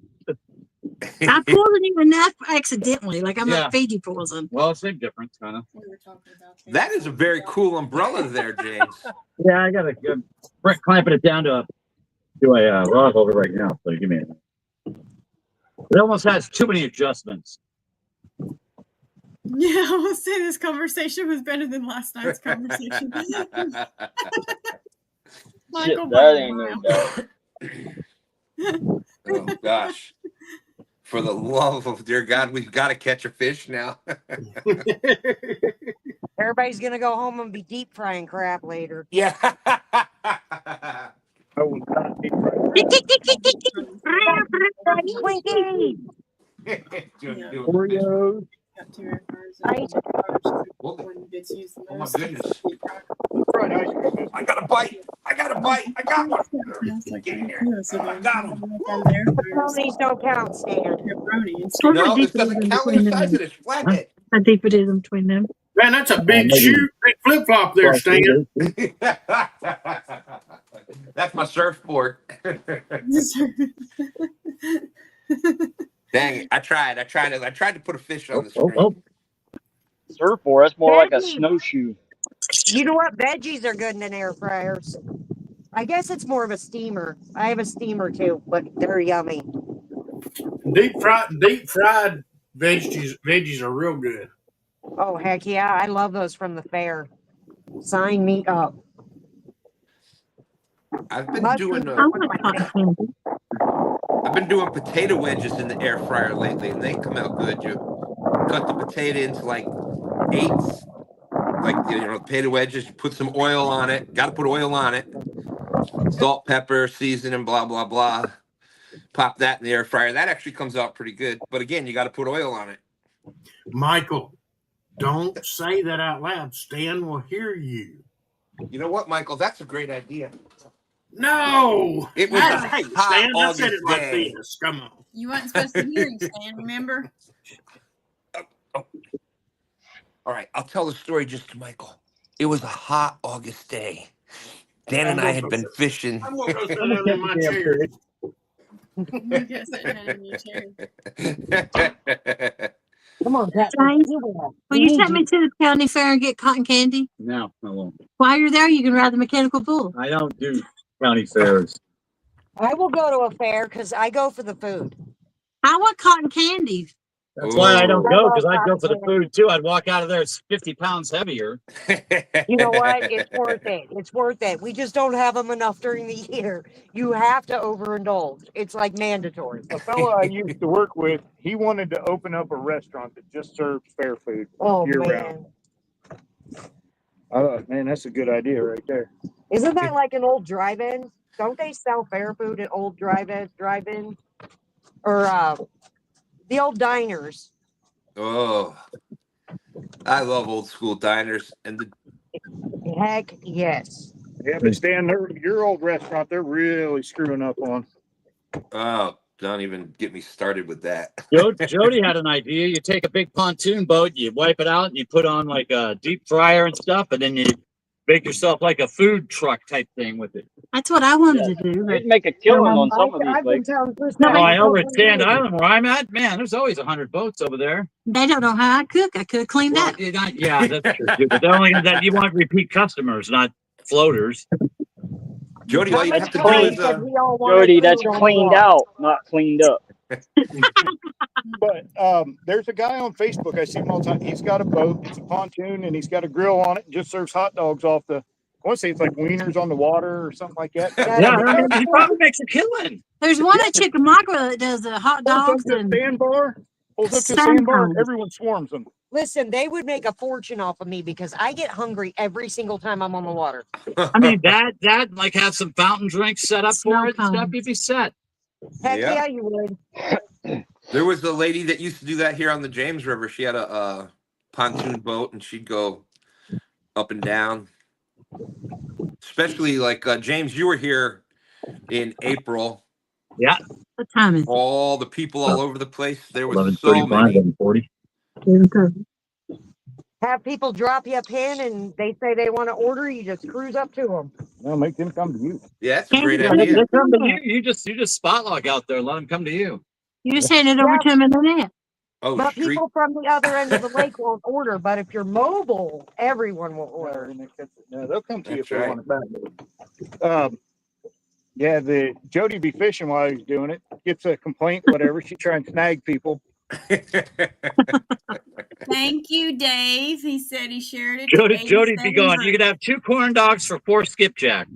I poisoned you enough accidentally. Like I'm Yeah. a Fiji poison. Well, it's a big difference, kind of. We were talking about That is a very cool umbrella there, James. Yeah, I gotta clamping it down to a rod holder right now. So give me a minute. It almost has too many adjustments. Yeah, I will say this conversation was better than last night's conversation. Michael, That ain't no doubt. Oh, gosh. For the love of dear God, we've got to catch a fish now. Everybody's going to go home and be deep frying crap later. Yeah. I was not deep fried. Twinkies! Oreos. Got 2 air fryers. Ice. One gets used the Oh, my most. goodness. Fried ice cream. I got a bite. I got one. I was like, Get here. so I got 'em. Ponies don't count, Stan. No, this doesn't count the size of this flathead. How deep it is in between them. Man, that's a big shoe, big flip flop there, Stan. That's my surfboard. Dang it. I tried to put a fish on the screen. Surfboard, that's more like a Veggies. snowshoe. You know what? Veggies are good in an air fryers. I guess it's more of a steamer. I have a steamer too, but they're yummy. Deep fried veggies are real good. Oh, heck yeah. I love those from the fair. Sign me up. I've been doing potato wedges in the air fryer lately, and they come out good. You cut the potato into like eighths, like potato wedges. You put some oil on it. Got to put oil on it. Salt, pepper, seasoning, blah blah blah. Pop that in the air fryer. That actually comes out pretty good. But again, you got to put oil on it. Michael, don't say that out loud. Stan will hear you. You know what, Michael? That's a great idea. No. It was a Hey, hot Stan, I said it August like day. this. Come on. You weren't supposed to hear him, Stan, remember? Oh. All right, I'll tell the story just to Michael. It was a hot August day. Dan and I had been fishing. I'm going to go sit I'm gonna down catch in my a damn chair. fish. You guys sitting down in your chair. Come on, Pat. James, You will. will you take me to the county fair and get cotton candy? No, I won't. While you're there, you can ride the mechanical bull. I don't do county fairs. I will go to a fair because I go for the food. I want cotton candy. That's why I don't I go, love because I'd go for the cotton food too. I'd walk out of there 50 pounds heavier. You know what? It's worth it. It's worth it. We just don't have them enough during the year. You have to overindulge. It's like mandatory. A fella I used to work with, he wanted to open up a restaurant that just serves fair food Oh year man, round. Man, that's a good idea right there. isn't that like an old drive-in? Don't they sell fair food at old drive-in, or the old diners? Oh, I love old school diners. And Heck yes. Yeah, but Stan, your old restaurant, they're really screwing up on. oh, don't even get me started with that. Jody had an idea. You take a big pontoon boat, you wipe it out, and you put on like a deep fryer and stuff, and then you make yourself like a food truck type thing with it. That's what I wanted to do. You'd make a killing on some of these I've been lakes. telling Chris No, that I over at for Sand years. Island where I'm at, man, there's always 100 boats over there. They don't know how I cook. I could have cleaned Well, up. yeah, that's true. Too, but they're only that you want repeat customers, not floaters. Jody, all you have to do Jody is said we all wanted Jody, that's food on the cleaned water. out, not cleaned up. But there's a guy on Facebook, I see him all the time. He's got a boat, it's a pontoon, and he's got a grill on it and just serves hot dogs off the, I want to say it's like wieners on the water or something like that. Yeah, I mean, he probably makes a killing. There's one at Chickamauga that does the hot dogs Pulls up to and a sandbar, sandbar. everyone swarms them. Listen, they would make a fortune off of me because I get hungry every single time I'm on the water. I mean, that like have some fountain drinks set up Snow for it and stuff. cones. You'd be set. Heck Yeah. yeah, you would. There was a lady that used to do that here on the James River. She had a pontoon boat, and she'd go up and down. Especially like James, you were here in April. Yeah. What time is it? All the people all over the place. There was 11:35, so many. 11:40. Have people drop you a pin and they say they want to order, you just cruise up to them. Well, make them come to you. Yeah, that's a great Yeah, idea. they come to you. You just spot log out there. Let them come to you. You just hand it over to them in the net. Oh, But street. people from the other end of the lake won't order. But if you're mobile, everyone will order. No, they'll come to you if That's they want it back. Yeah, the Jody be fishing while he's doing it. Gets a complaint, whatever. She try and snag people. Thank you, Dave. He said he shared it. Jody be going. You could have 2 corn dogs for 4 skipjack.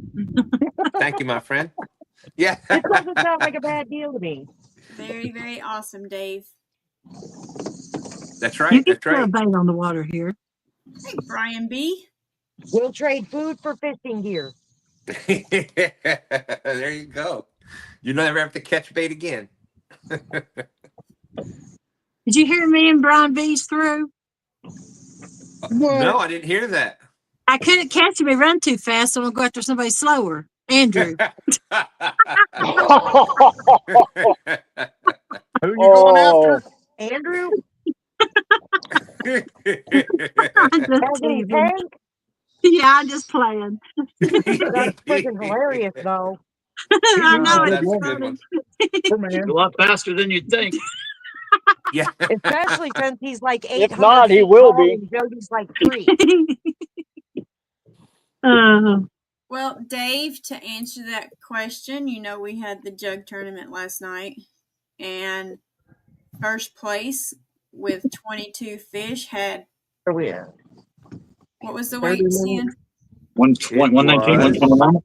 Thank you, my friend. Yeah. It doesn't sound like a bad deal to me. Very, very awesome, Dave. That's You right. can That's throw a right. bait on the water here. Hey, Brian B. We'll trade food for fishing gear. There you go. You never have to catch bait again. Did you hear me and Brian B's through? No, I didn't hear that. I couldn't catch him. He run too fast, so I'm going to go after somebody slower. Andrew. Who you going after? Andrew? I'm just Has any teasing. tank? Yeah, I'm just playing. That's freaking hilarious, though. I know That's it's a good funny. one. A lot faster than you'd think. Yeah. Especially since he's like 800 If not, he feet will tall be. and Jody's like 3. Well, Dave, to answer that question, you know, we had the jug tournament last night, and first place with 22 fish had, what was the weight, Stan? 119, 121.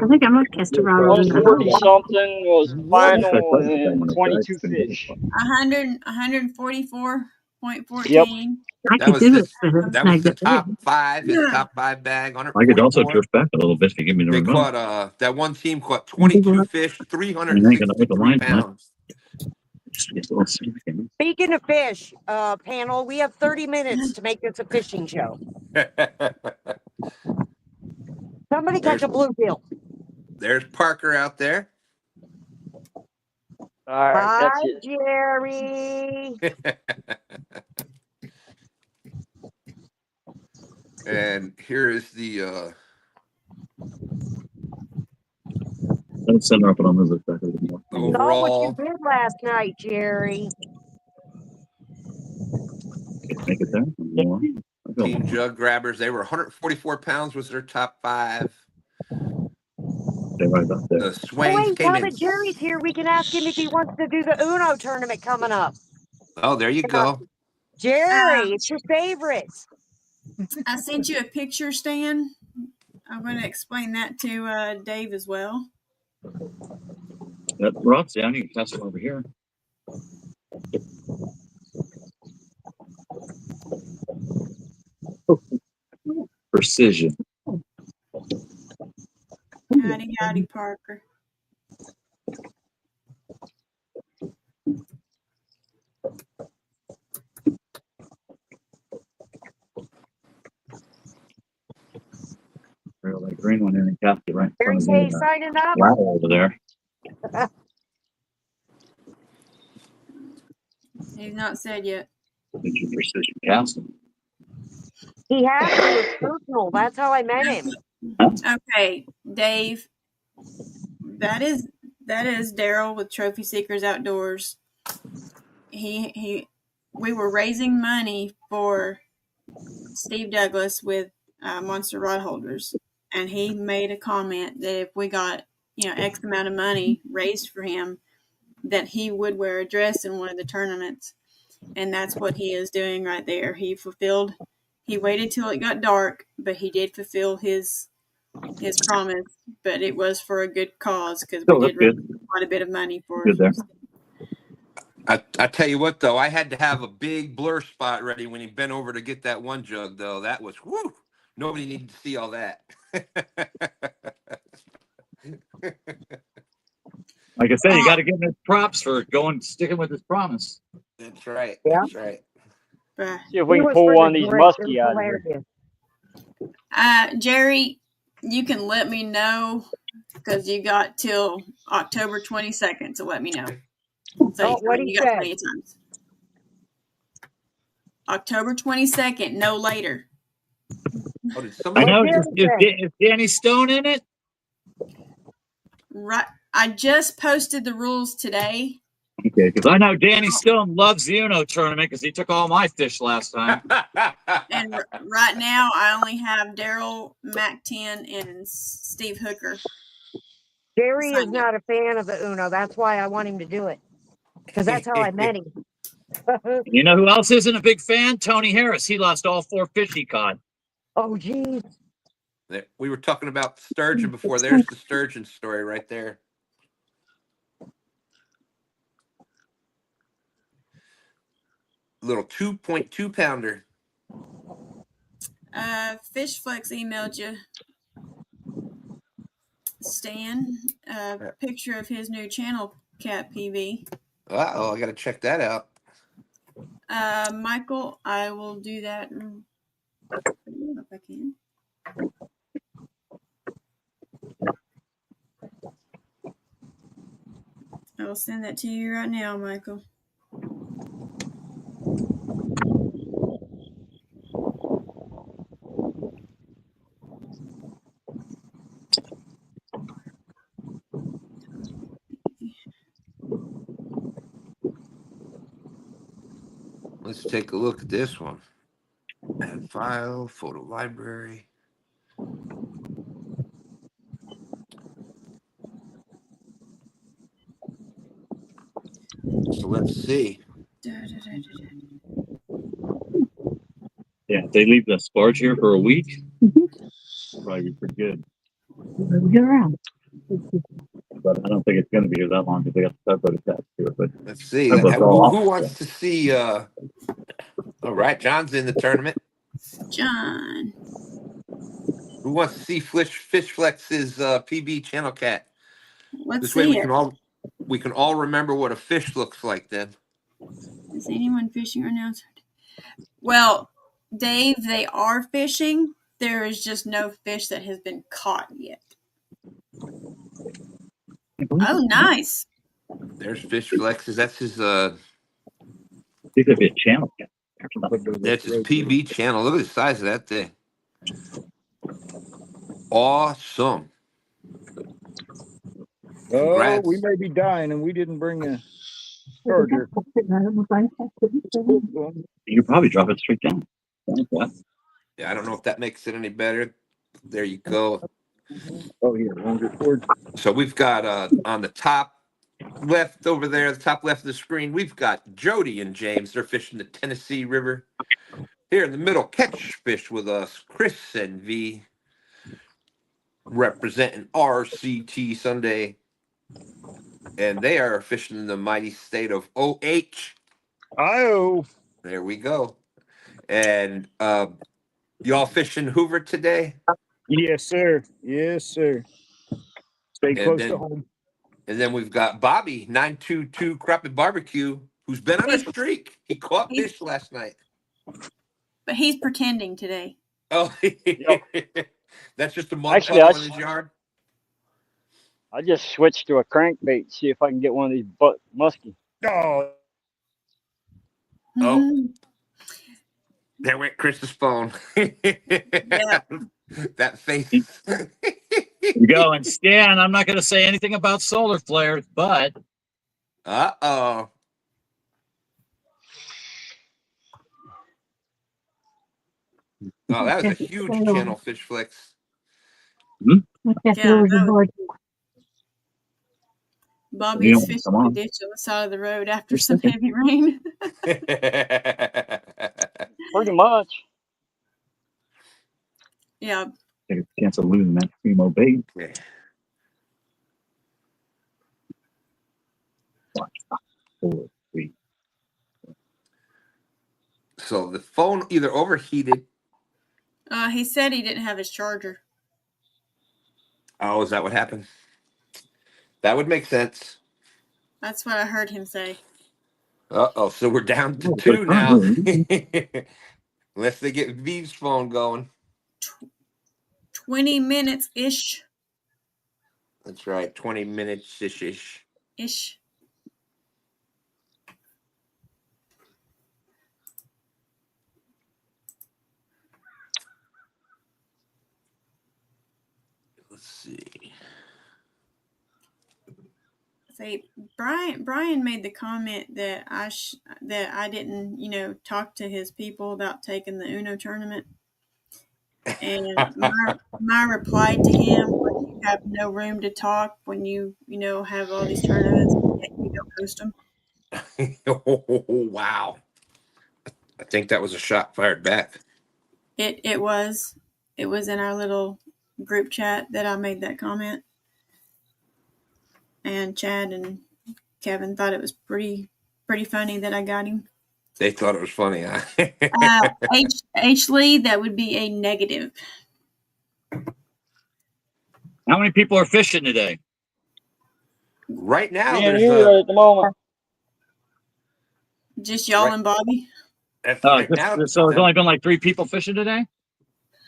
I think I might cast a rod over in the 140 hole. something was final and 22 fish. 144.5 12.14. I That could was do it his. for her. That was Snag the that bag. top five. His Yeah. top five bag, I could also 144. drift back a little bit if you give me the They remote. caught that one team caught And big 22 rock. fish, And I ain't gonna hold the 363 line much. pounds. Just get a little sinking. Speaking of fish, panel, we have 30 minutes to make this a fishing show. Somebody catch a bluegill. There's Parker out there. All right, Hi, that's it. Jerry. And here is the Let's send her up and I'll move it back a little more. Saw what you overall. did last night, Jerry. Okay, make it there. More. Team Jug Grabbers. They were 144 pounds was their top five. Stay right about there. The Oh, Swains wait, came now in. that Jerry's here, we can ask him if he wants to do the Uno tournament coming up. Oh, there you go. Jerry, it's your favorite. I sent you a picture, Stan. I'm going to explain that to Dave as well. That rod's down. You can pass it over here. Precision. Howdy, howdy, Parker. Throw that green one in and cast it right in Jerry front of say the signing up. ladder over there. He's not said yet. Did you precision casting? He has to. It's personal. That's how I met him. Okay, Dave. That is Daryl with Trophy Seekers Outdoors. We were raising money for Steve Douglas with Monster Rod Holders, and he made a comment that if we got X amount of money raised for him, that he would wear a dress in one of the tournaments, and that's what he is doing right there. He waited till it got dark, but he did fulfill his promise. But it was for a good cause because we did raise quite a bit of money for. Good there. I tell you what, though, I had to have a big blur spot ready when he bent over to get that one jug, though. That was, whoo, nobody needed to see all that. Like I said, you got to give him his props for sticking with his promise. That's right. Yeah. That's right. See if we can pull one of these muskie out of here. Jerry, you can let me know because you got till October 22nd to let me know. So what he you got said. plenty of time. October 22nd, no later. Oh, did I somebody? know. Is Danny Stone in it? Right. I just posted the rules today. Okay, because I know Danny Stone loves the Uno tournament because he took all my fish last time. And right now, I only have Daryl, Mac 10, and Steve Hooker. Jerry is not a fan of the Uno. That's why I want him to do it. Because that's how I met him. You know who else isn't a big fan? Tony Harris. He lost all 4 fish he caught. Oh, geez. We were talking about sturgeon before. There's the sturgeon story right there. Little 2.2 pounder. Fish Flex emailed you, Stan, a picture of his new channel cat PV. Uh-oh, I got to check that out. Michael, I will do that if I can. I will send that to you right now, Michael. Let's take a look at this one. Add file, photo library. So let's see. Yeah, if they leave the sparge here for a week, probably be pretty good. Get around. But I don't think it's going to be here that long because they got the tugboat attached to it. But Let's see. tugboat's all Who off. wants to see All right, John's in the tournament. John. Who wants to see Fish Flex's PB channel cat? Let's This way see we can all remember what a fish looks like then. Is anyone fishing right now? Well, Dave, they are fishing. There is just no fish that has been caught yet. Oh, nice. There's Fish Flex's. That's his Think of it channel. that's his PB channel. Look at the size of that thing. Awesome. Oh, Congrats. we may be dying, and we didn't bring a charger. You probably drop it straight down. Yeah, I don't know if that makes it any better. There you go. Oh, yeah, longer cord. So we've got on the top left over there, the top left of the screen, we've got Jody and James. They're fishing the Tennessee River. Here in the middle, catch fish with us, Chris and V, representing RCT STANday. And they are fishing in the mighty state of OH. Oh, There we go. And y'all fishing Hoover today? yes, sir. Yes, sir. Stay close to home. And then we've got Bobby, 922 Crappie Barbecue, who's been on a streak. He caught fish last night. But he's pretending today. Oh, that's just a mud Actually, puddle in his yard? I just switched to a crankbait, see if I can get one of these muskie. Oh, There went Chris's phone. Yeah. That face. You go, and Stan, I'm not going to say anything about solar flares, but Uh-oh. Oh, that was a huge channel, Fish Flicks. Yeah, Bobby's fishing the ditch on the side of the road after some heavy rain. Pretty much. Yeah. take a chance of losing that primo bait. Yeah. So the phone either overheated. He said he didn't have his charger. Oh, is that what happened? That would make sense. That's what I heard him say. Uh-oh, so we're down to 2 now. Unless they get V's phone going. 20 minutes-ish. That's right, 20 minutes-ish. Ish. Let's see. Say, Brian made the comment that I didn't, talk to his people about taking the Uno tournament. And my reply to him was, you have no room to talk when you have all these tournaments and yet you don't host them. Oh, wow. I think that was a shot fired back. It was in our little group chat that I made that comment. And Chad and Kevin thought it was pretty funny that I got him. They thought it was funny, huh? H. Lee, that would be a negative. How many people are fishing today? Right now, Me and there's you at the moment. Just y'all and Bobby? That's right now. So there's only been like 3 people fishing today?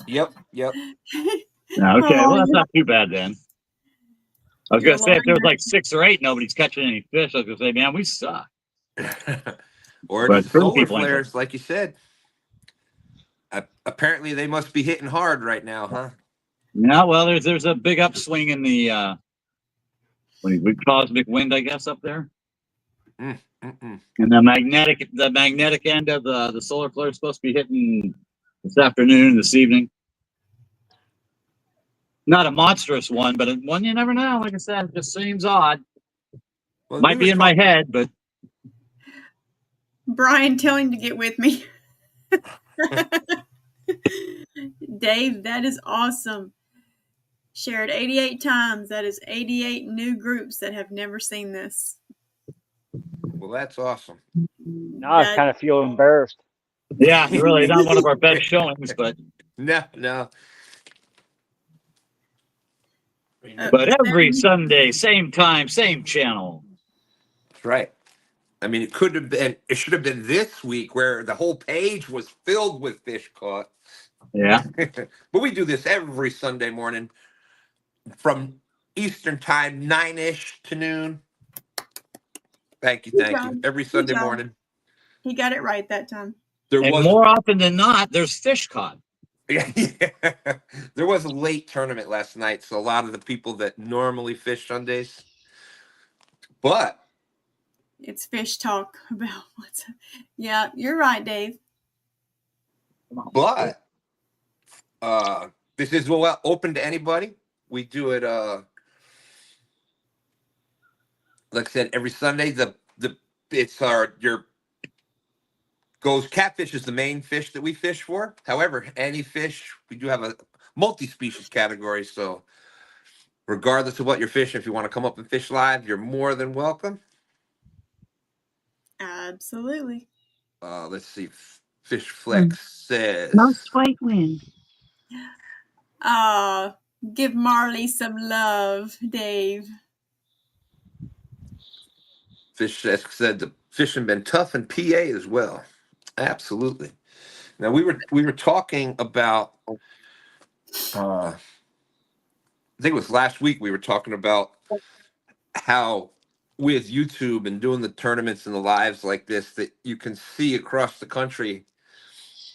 Yep. Okay, well, that's not too bad then. I was going to say, if there was like 6 or 8, nobody's catching any fish, I was going to say, man, we suck. Or it's solar flares, like you said. Apparently, they must be hitting hard right now, huh? Yeah, well, there's a big upswing in the cosmic wind, I guess, up there. And the magnetic end of the solar flare is supposed to be hitting this afternoon, this evening. Not a monstrous one, but one you never know. Like I said, it just seems odd. Well, might be in my head, but Brian, tell him to get with me. Dave, that is awesome. Shared 88 times. That is 88 new groups that have never seen this. Well, that's awesome. Now I kind of feel embarrassed. Yeah, really not one of our best showings, but No. But every Sunday, same time, same channel. That's right. I mean, it should have been this week where the whole page was filled with fish caught. Yeah. But we do this every Sunday morning from Eastern time, 9-ish to noon. Thank you. Every Sunday morning. He got it right that time. More often than not, there's fish caught. Yeah. There was a late tournament last night, so a lot of the people that normally fish Sundays. But it's fish talk about what's. Yeah, you're right, Dave. But this is open to anybody. We do it like I said, every Sunday. Catfish is the main fish that we fish for. However, any fish, we do have a multi-species category. So regardless of what you're fishing, if you want to come up and fish live, you're more than welcome. Absolutely. Let's see. Fish Flex says most weight win. Give Marley some love, Dave. Fish said the fishing been tough in PA as well. Absolutely. Now we were talking about I think it was last week we were talking about how with YouTube and doing the tournaments and the lives like this that you can see across the country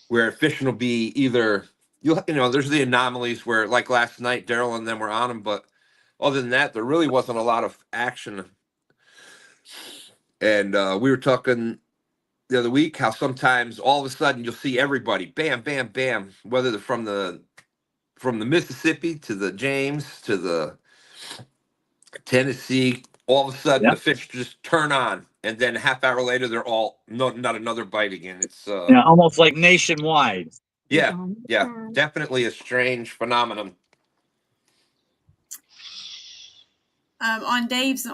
where fishing will be either there's the anomalies where like last night Daryl and them were on them, but other than that there really wasn't a lot of action. And we were talking the other week how sometimes all of a sudden you'll see everybody bam bam bam, whether they're from the Mississippi to the James to the Tennessee, all of a sudden the fish just turn on, and then a half hour later they're all not another bite again. It's almost like nationwide. Yeah, definitely a strange phenomenon. On Dave's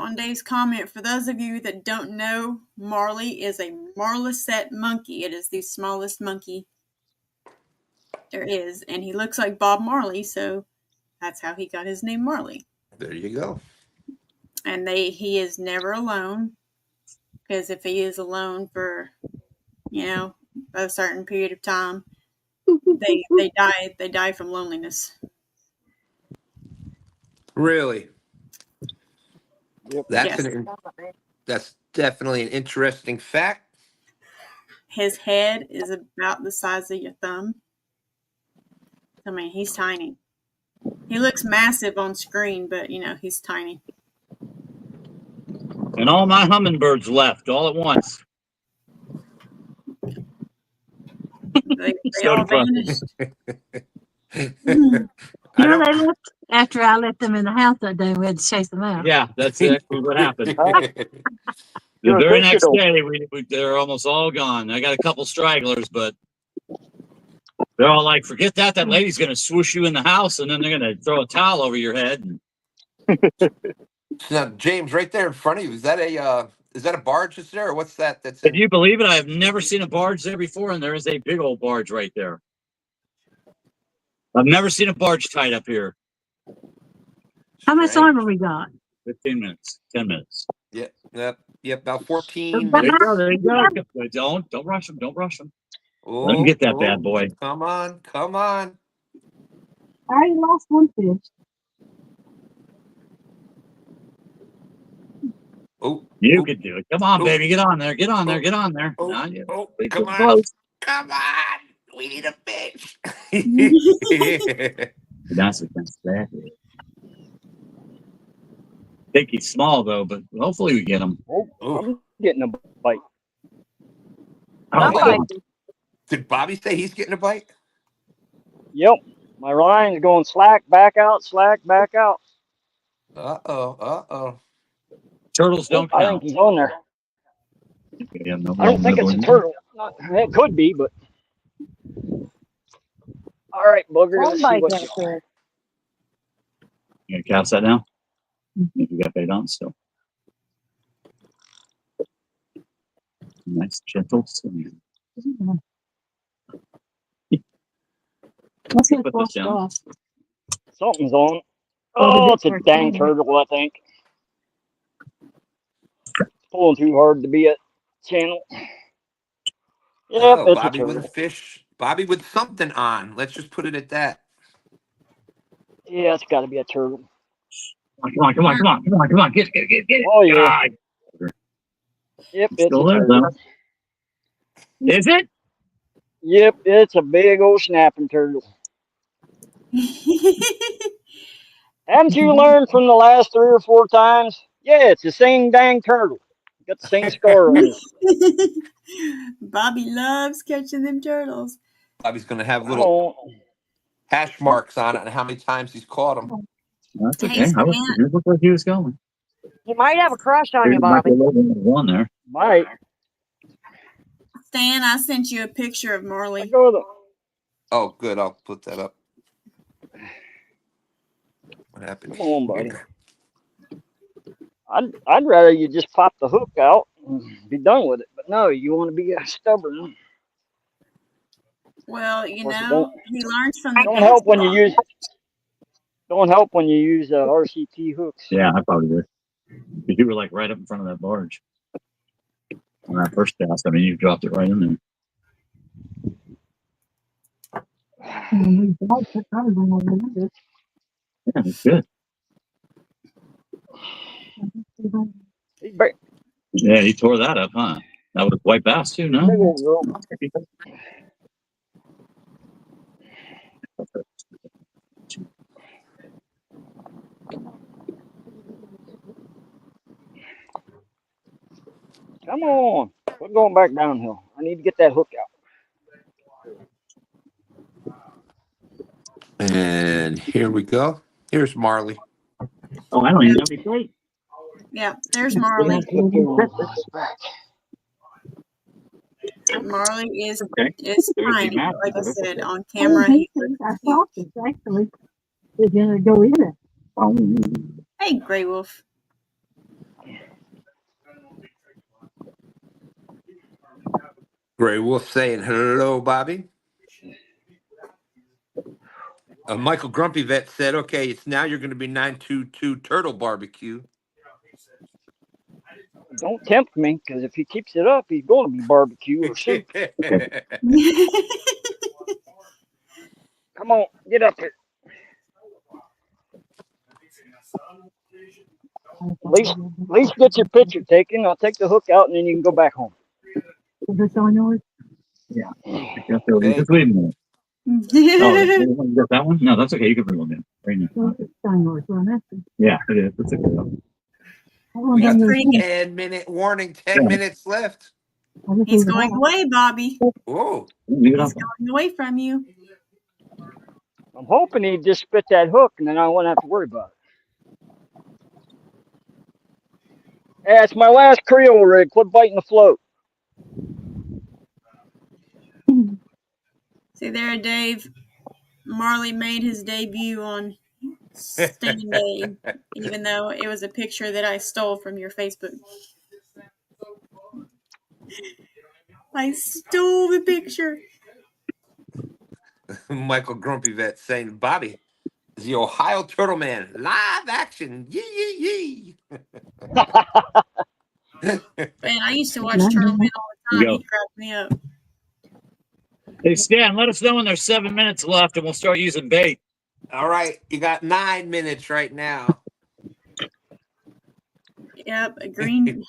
comment, for those of you that don't know, Marley is a marmoset monkey. It is the smallest monkey there is, and he looks like Bob Marley, so that's how he got his name Marley. There you go. And he is never alone, because if he is alone for a certain period of time, they die from loneliness. Really? Yep. That's definitely an interesting fact. His head is about the size of your thumb. I mean, he's tiny. He looks massive on screen, but he's tiny. And all my hummingbirds left all at once. They all vanished. They left after I left them in the house that day. We had to chase them out. Yeah, that's exactly what happened. The very next day, they're almost all gone. I got a couple stragglers, but they're all like, forget that. That lady's going to swoosh you in the house, and then they're going to throw a towel over your head. Now, James, right there in front of you, is that a barge that's there, or what's that? If you believe it, I have never seen a barge there before, and there is a big old barge right there. I've never seen a barge tied up here. How much longer we got? 15 minutes, 10 minutes. Yep, about 14 minutes. There you go. Don't rush them. Don't rush them. Let him get that bad boy. Come on. I already lost one fish. You could do it. Come on, baby. Get on there. Get on there. Come on. Come on. We need a fish. That's that. I think he's small though, but hopefully we get him. I'm getting a bite. Did Bobby say he's getting a bite? Yep. My line's going slack, back out. Uh-oh. Turtles don't count. I think he's on there. Yeah, no, I don't think it's a turtle. It could be, but. All right, Booger. Let's see what you got. You gonna cast that now? You got bait on still. Nice gentle swing. Let's Put this down. off. Something's on. Oh, it's a dang turtle, I think. It's pulling too hard to be a channel. Yep, it's Bobby a with a turtle. fish. Bobby with something on. Let's just put it at that. Yeah, it's got to be a turtle. Come on. Get it. Oh, yeah. God. Yep, it's Still a there, turtle. though. Is it? Yep, it's a big old snapping turtle. Haven't you learned from the last 3 or 4 times? Yeah, it's the same dang turtle. Got the same scar on his. Bobby loves catching them turtles. Bobby's going to have Come little on. hash marks on it and how many times he's caught them. That's Hey, okay. It looked like he was going. He might have a crush on you, There might be Bobby. a little bit of one there. Might. Stan, I sent you a picture of Marley. Let go of the. Oh, good. I'll put that up. What happened Come on, buddy. here? I'd rather you just pop the hook out and be done with it. But no, you want to be stubborn. Well, you Of course, know, he learns from the don't best. help when you use. Don't help when you use RCT hooks. Yeah, I probably did. Because you were like right up in front of that barge. On that first cast, I mean, you dropped it right in there. Yeah, it's good. Yeah, he tore that up, huh? That would have white bass too, no? Come on. We're going back downhill. I need to get that hook out. And here we go. Here's Marley. Oh, I don't even have any plate. Yeah, there's Marley. Back. Marley is Okay. tiny. Like I said, on camera, he looks huge. Actually, is going to go in it. Hey, Gray Wolf. Gray Wolf saying hello, Bobby. Michael Grumpy Vet said, okay, it's now you're going to be 922 Turtle Barbecue. Don't tempt me, because if he keeps it up, he's going to be barbecue or soup. Come on, get up here. At least get your picture taken. I'll take the hook out, and then you can go back home. Is this on yours? Yeah. Just wait a minute. Oh, you got that one? No, that's okay. You can bring one in. Yeah, it is. It's okay. We got 10-minute warning, 10 minutes left. He's going away, Bobby. Whoa. He's going away from you. I'm hoping he'd just spit that hook, and then I won't have to worry about it. Yeah, it's my last Creole rig. Quit biting the float. See there, Dave. Marley made his debut on STANday, even though it was a picture that I stole from your Facebook. I stole the picture. Michael Grumpy Vet saying, Bobby, the Ohio Turtle Man, live action. Yee. Man, I used to watch Turtle Man all the time. He cracked me up. Hey, Stan, let us know when there's 7 minutes left and we'll start using bait. All right. You got 9 minutes right now. Yep, a green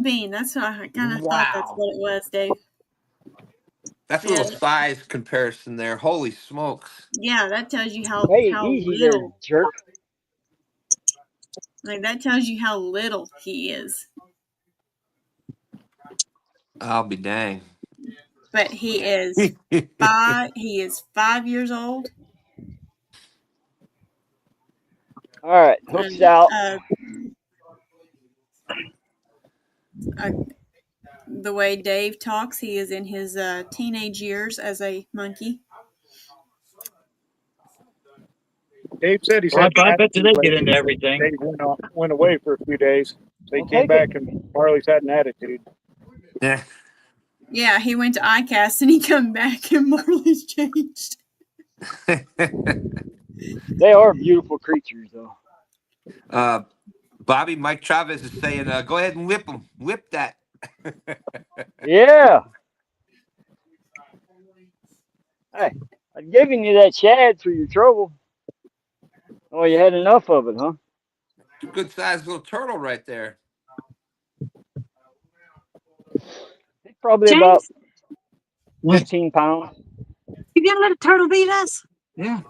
bean. That's what I kind of thought that's what it was, Dave. That's a little size comparison there. Holy smokes. Yeah, that tells you how easy little. there, jerk. Like, that tells you how little he is. I'll be dang. But he is 5 years old. All right, hook's out. The way Dave talks, he is in his teenage years as a monkey. Dave said he said. I bet you they get into everything. Dave went away for a few days. They came back and Marley's had an attitude. Yeah, he went to ICAST and he come back and Marley's changed. They are beautiful creatures, though. Bobby, Mike Chavez is saying, go ahead and whip them. Whip that. Yeah. Hey, I've given you that shad for your trouble. Oh, you had enough of it, huh? It's a good sized little turtle right there. It's probably about James, 15 pounds. you gonna let a turtle beat us? Yeah.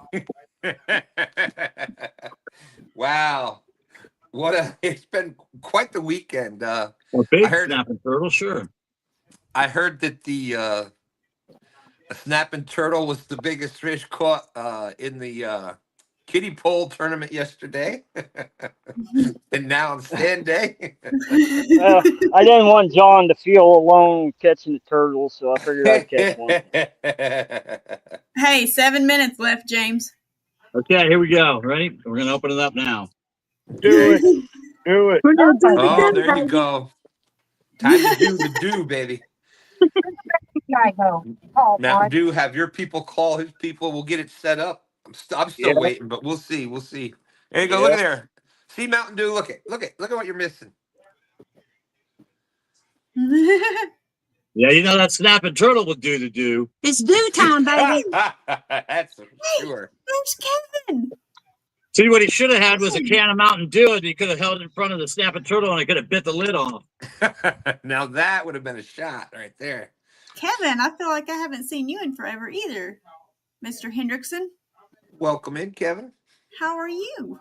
Wow. It's been quite the weekend. A I big heard snapping turtle, sure. that the a snapping turtle was the biggest fish caught in the kiddie pole tournament yesterday. And now on STANday. Well, I didn't want John to feel alone catching the turtles, so I figured I'd catch one. Hey, 7 minutes left, James. Okay, here we go. Ready? We're going to open it up now. Do it. Do it. We're gonna do the Oh, do, there you baby. go. Time to do the do, baby. I go. Oh, Mountain Dew, have your people call his people. We'll get it set up. I'm still Yeah. waiting, but we'll see. We'll see. There you go. Look Yeah. at there. See Mountain Dew. Look at what you're missing. Yeah, you know that snapping turtle will do the do. It's due time, baby. That's for Hey, sure. there's Kevin. See, what he should have had was a can of Mountain Dew, and he could have held it in front of the snapping turtle, and it could have bit the lid off. Now that would have been a shot right there. Kevin, I feel like I haven't seen you in forever either. Mr. Hendrickson, Welcome in, Kevin. how are you?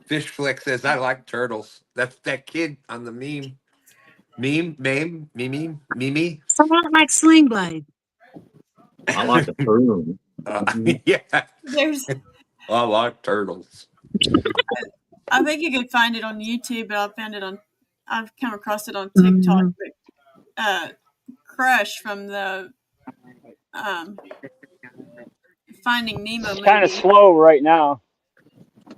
Fish Flick says I like turtles. That's that kid on the meme. Mimi. Somewhat like Sling Blade. I like a turtle. Yeah. There's I like turtles. I think you could find it on YouTube, but I've come across it on TikTok. But Crush from the Finding Nemo It's kind of movie. slow right now.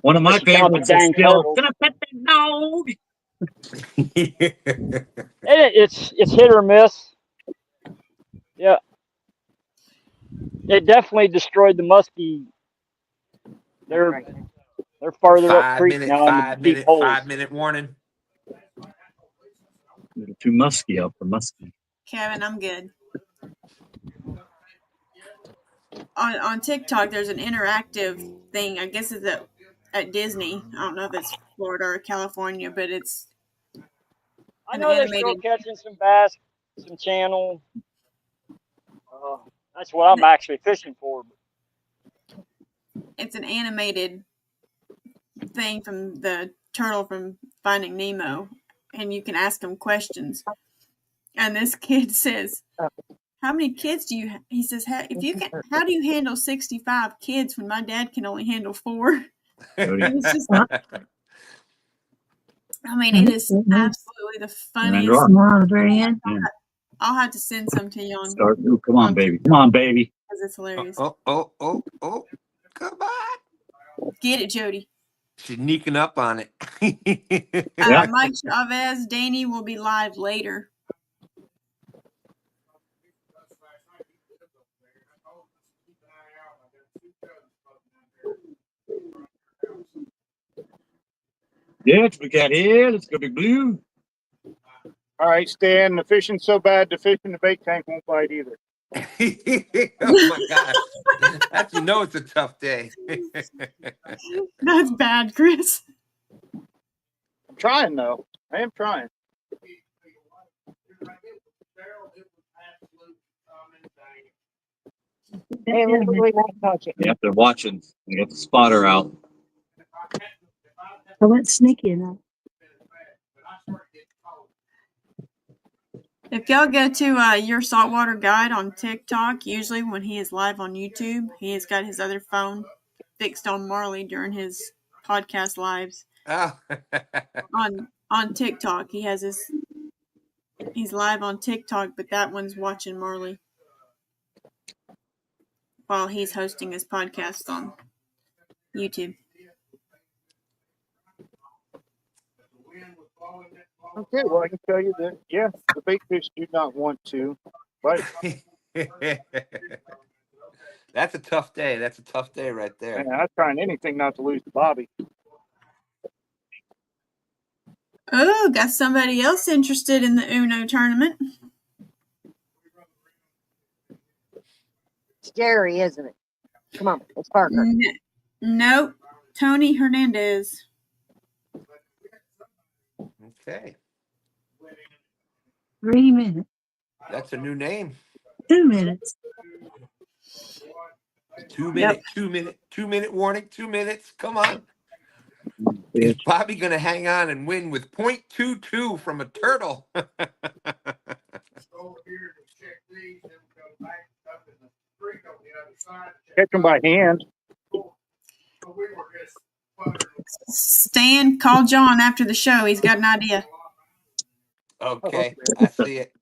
One of my Unless you count the favorites is dang still turtles. gonna pet the dog. It's hit or miss. Yeah. It definitely destroyed the muskie. They're farther up creek now in the deep holes. 5 minute warning. Too musky up for musky. Kevin, I'm good. On TikTok, there's an interactive thing. I guess it's at Disney. I don't know if it's Florida or California, but it's I an know they're still animated. catching some bass, some channel. That's what I'm actually fishing for. It's an animated thing from the turtle from Finding Nemo, and you can ask him questions. And this kid says, "How many kids do you?" He says, "How do you handle 65 kids when my dad can only handle 4?" It's just, I mean, it is absolutely the funniest. I'll have to send some to you on. Come on, baby. Come on, baby. Because it's hilarious. Oh. Come on. Get it, Jody. She's sneaking up on it. Mike Chavez, Danny will be live later. Yeah, we got here. Let's go, Big Blue. All right, Stan. The fishing's so bad, the fish in the bait tank won't bite either. Oh my gosh. That's it's a tough day. That's bad, Chris. I'm trying though. I am trying. Yep, they're watching. They got the spotter out. I went sneaky enough. If y'all go to Your Saltwater Guide on TikTok, usually when he is live on YouTube, he has got his other phone fixed on Marley during his podcast lives. Oh. on TikTok, he's live on TikTok, but that one's watching Marley while he's hosting his podcast on YouTube. Okay, well, I can tell you that, yeah, the bait fish do not want to bite. That's a tough day. That's a tough day right there. Man, I was trying anything not to lose to Bobby. Oh, got somebody else interested in the Uno tournament. It's Jerry, isn't it? Come on, it's Parker. Nope. Tony Hernandez. Okay. 3 minutes. That's a new name. 2 minutes. 2 minute, 2 minute warning. 2 minutes. Come on. Is Bobby going to hang on and win with 0.22 from a turtle? Catch them by hand. Stan, call John after the show. He's got an idea. Okay, I see it.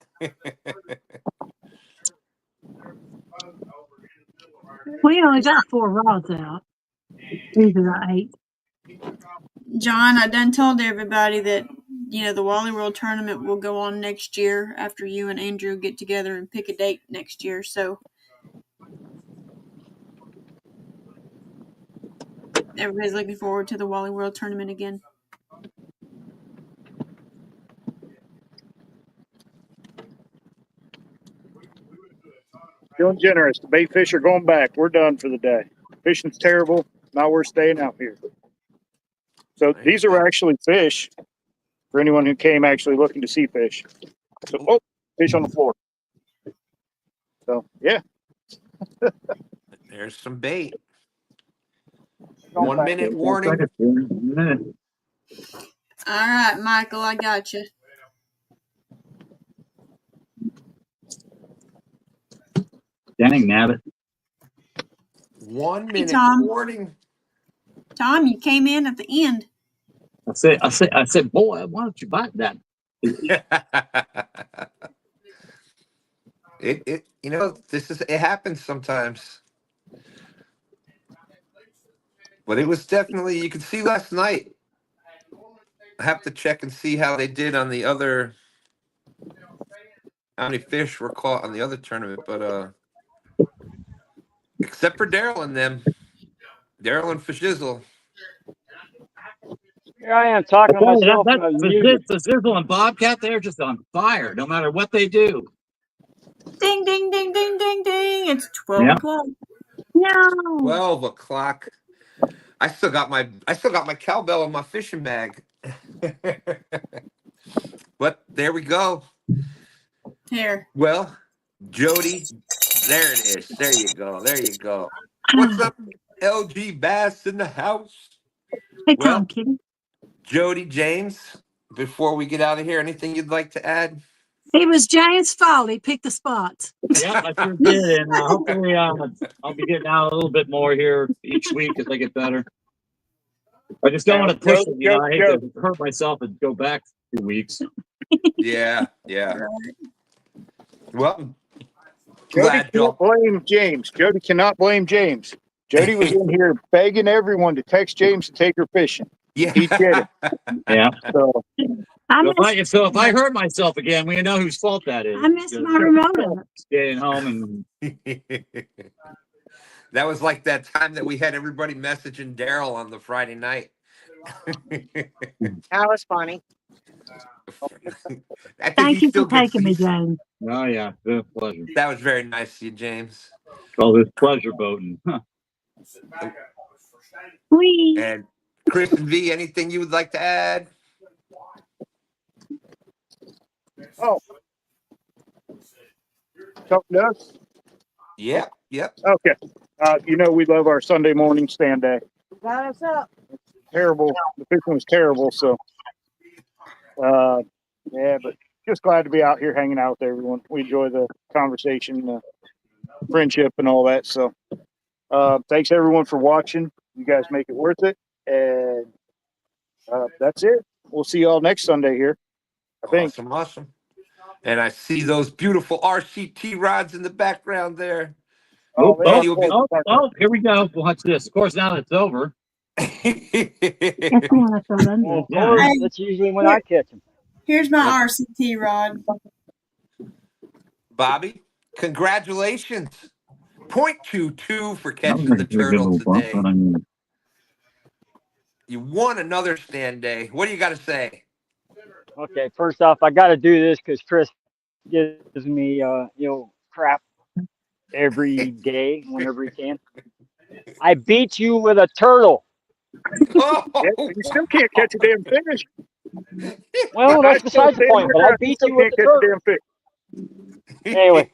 We only got 4 rods out. These are not 8. John, I done told everybody that, the Wally World Tournament will go on next year after you and Andrew get together and pick a date next year. So everybody's looking forward to the Wally World Tournament again. Feeling generous. The bait fish are going back. We're done for the day. Fishing's terrible. Now we're staying out here. So these are actually fish for anyone who came actually looking to see fish. So, fish on the floor. So, yeah. There's some bait. 1 minute warning. All right, Michael, I got you. Dang, nabbit. 1 minute warning. Tom, you came in at the end. I said, boy, why don't you bite that? It happens sometimes. But it was definitely, you could see last night. I have to check and see how they did on the other, how many fish were caught on the other tournament, but except for Daryl and them. Daryl and Fishizzle. Here I am talking to myself. The Zizzle and Bobcat, they're just on fire, no matter what they do. Ding, ding, ding, ding, ding, ding. It's 12 o'clock. No. 12 o'clock. I still got my cowbell in my fishing bag. But there we go. Here. Well, Jody, there it is. There you go. There you go. What's up, LG Bass in the house? Hey, Tom, kitty. Jody, James, before we get out of here, anything you'd like to add? It was James' fault. He picked the spots. Yeah, I sure did. And hopefully I'll be getting out a little bit more here each week as I get better. I just don't want to push it. I hate to hurt myself and go back 2 weeks. Yeah. Well, Jody can't blame James. Jody cannot blame James. Jody was in here begging everyone to text James to take her fishing. Yeah. He did it. Yeah. So if I hurt myself again, we know whose fault that is. I missed my remote. Staying home and that was like that time that we had everybody messaging Daryl on the Friday night. That was funny. Thank you for taking me, James. Oh yeah, it's a pleasure. That was very nice of you, James. All this pleasure boating. Huh. And Chris and V, anything you would like to add? Oh. Something else? Yep. Okay. We love our Sunday morning STANday. Got us up. Terrible. The fishing was terrible, so but just glad to be out here hanging out with everyone. We enjoy the conversation, the friendship and all that. So thanks everyone for watching. You guys make it worth it. And that's it. We'll see y'all next Sunday here, I think. Awesome. And I see those beautiful RCT rods in the background there. Oh, here we go. Watch this. Of course, now that it's over. That's usually when I catch them. Here's my RCT rod. Bobby, Congratulations. 0.22 for catching the turtle today. You won another STANday. What do you got to say? Okay, first off, I got to do this because Chris gives me, crap every day whenever he can. I beat you with a turtle. Oh, Yeah, you still can't catch a damn fish. Well, I that's still besides the stand point, your but I ground. You beat still you with can't the catch a turtle. damn fish. Anyway,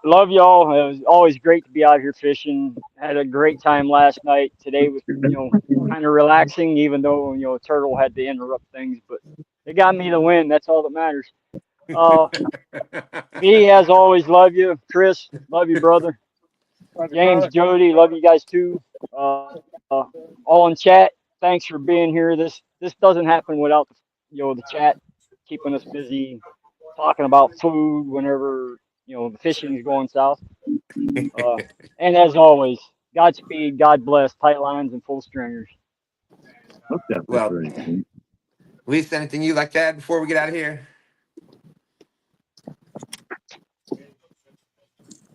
love y'all. It was always great to be out here fishing. Had a great time last night. Today was, kind of relaxing, even though, turtle had to interrupt things, but they got me the win. That's all that matters. B, as always, love you. Chris, love you, brother. James, Jody, love you guys too. All in chat, thanks for being here. This doesn't happen without the chat keeping us busy, talking about food whenever the fishing is going south. And as always, Godspeed, God bless, tight lines and full stringers. Well, Lisa, anything you'd like to add before we get out of here?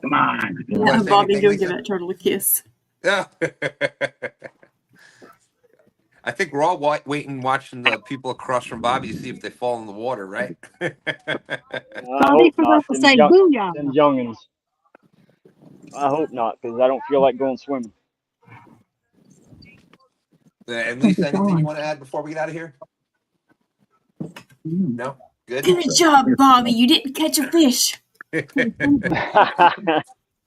Come on. You want to say Bobby, anything, go give Lisa? that turtle a kiss. Yeah. I think we're all waiting, watching the people across from Bobby to see if they fall in the water, right? I Bobby hope forgot not. to say booyah. Them youngins. I hope not, because I don't feel like going swimming. And Lisa, anything you want to add before we get out of here? No? Good? Good job, Bobby. You didn't catch a fish.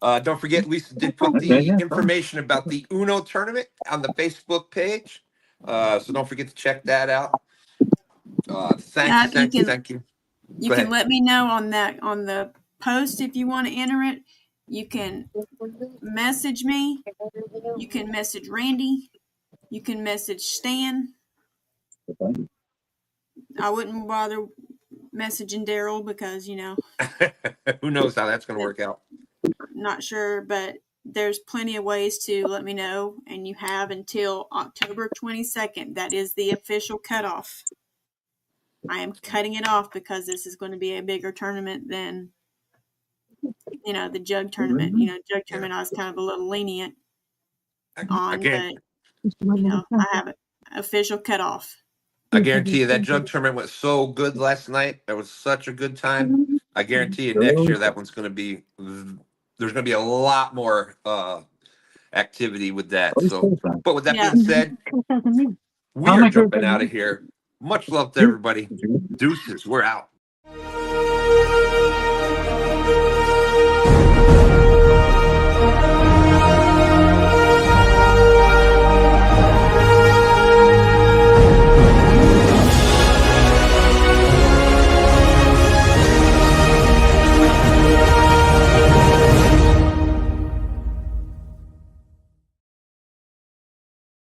Don't forget, Lisa did put the information about the Uno tournament on the Facebook page. So don't forget to check that out. Thank you. You Go can ahead. let me know on the post if you want to enter it. You can message me. You can message Randy. You can message Stan. I wouldn't bother messaging Daryl because Who knows how that's going to work out. not sure, but there's plenty of ways to let me know, and you have until October 22nd. That is the official cutoff. I am cutting it off because this is going to be a bigger tournament than the jug tournament. Jug tournament I was kind of a little lenient on, Again, but I have an official cutoff. I guarantee you that jug tournament went so good last night. It was such a good time. I guarantee you next year that one's going to be. There's going to be a lot more activity with that. So, but with that being said, we are jumping out of here. Much love to everybody. Deuces. We're out.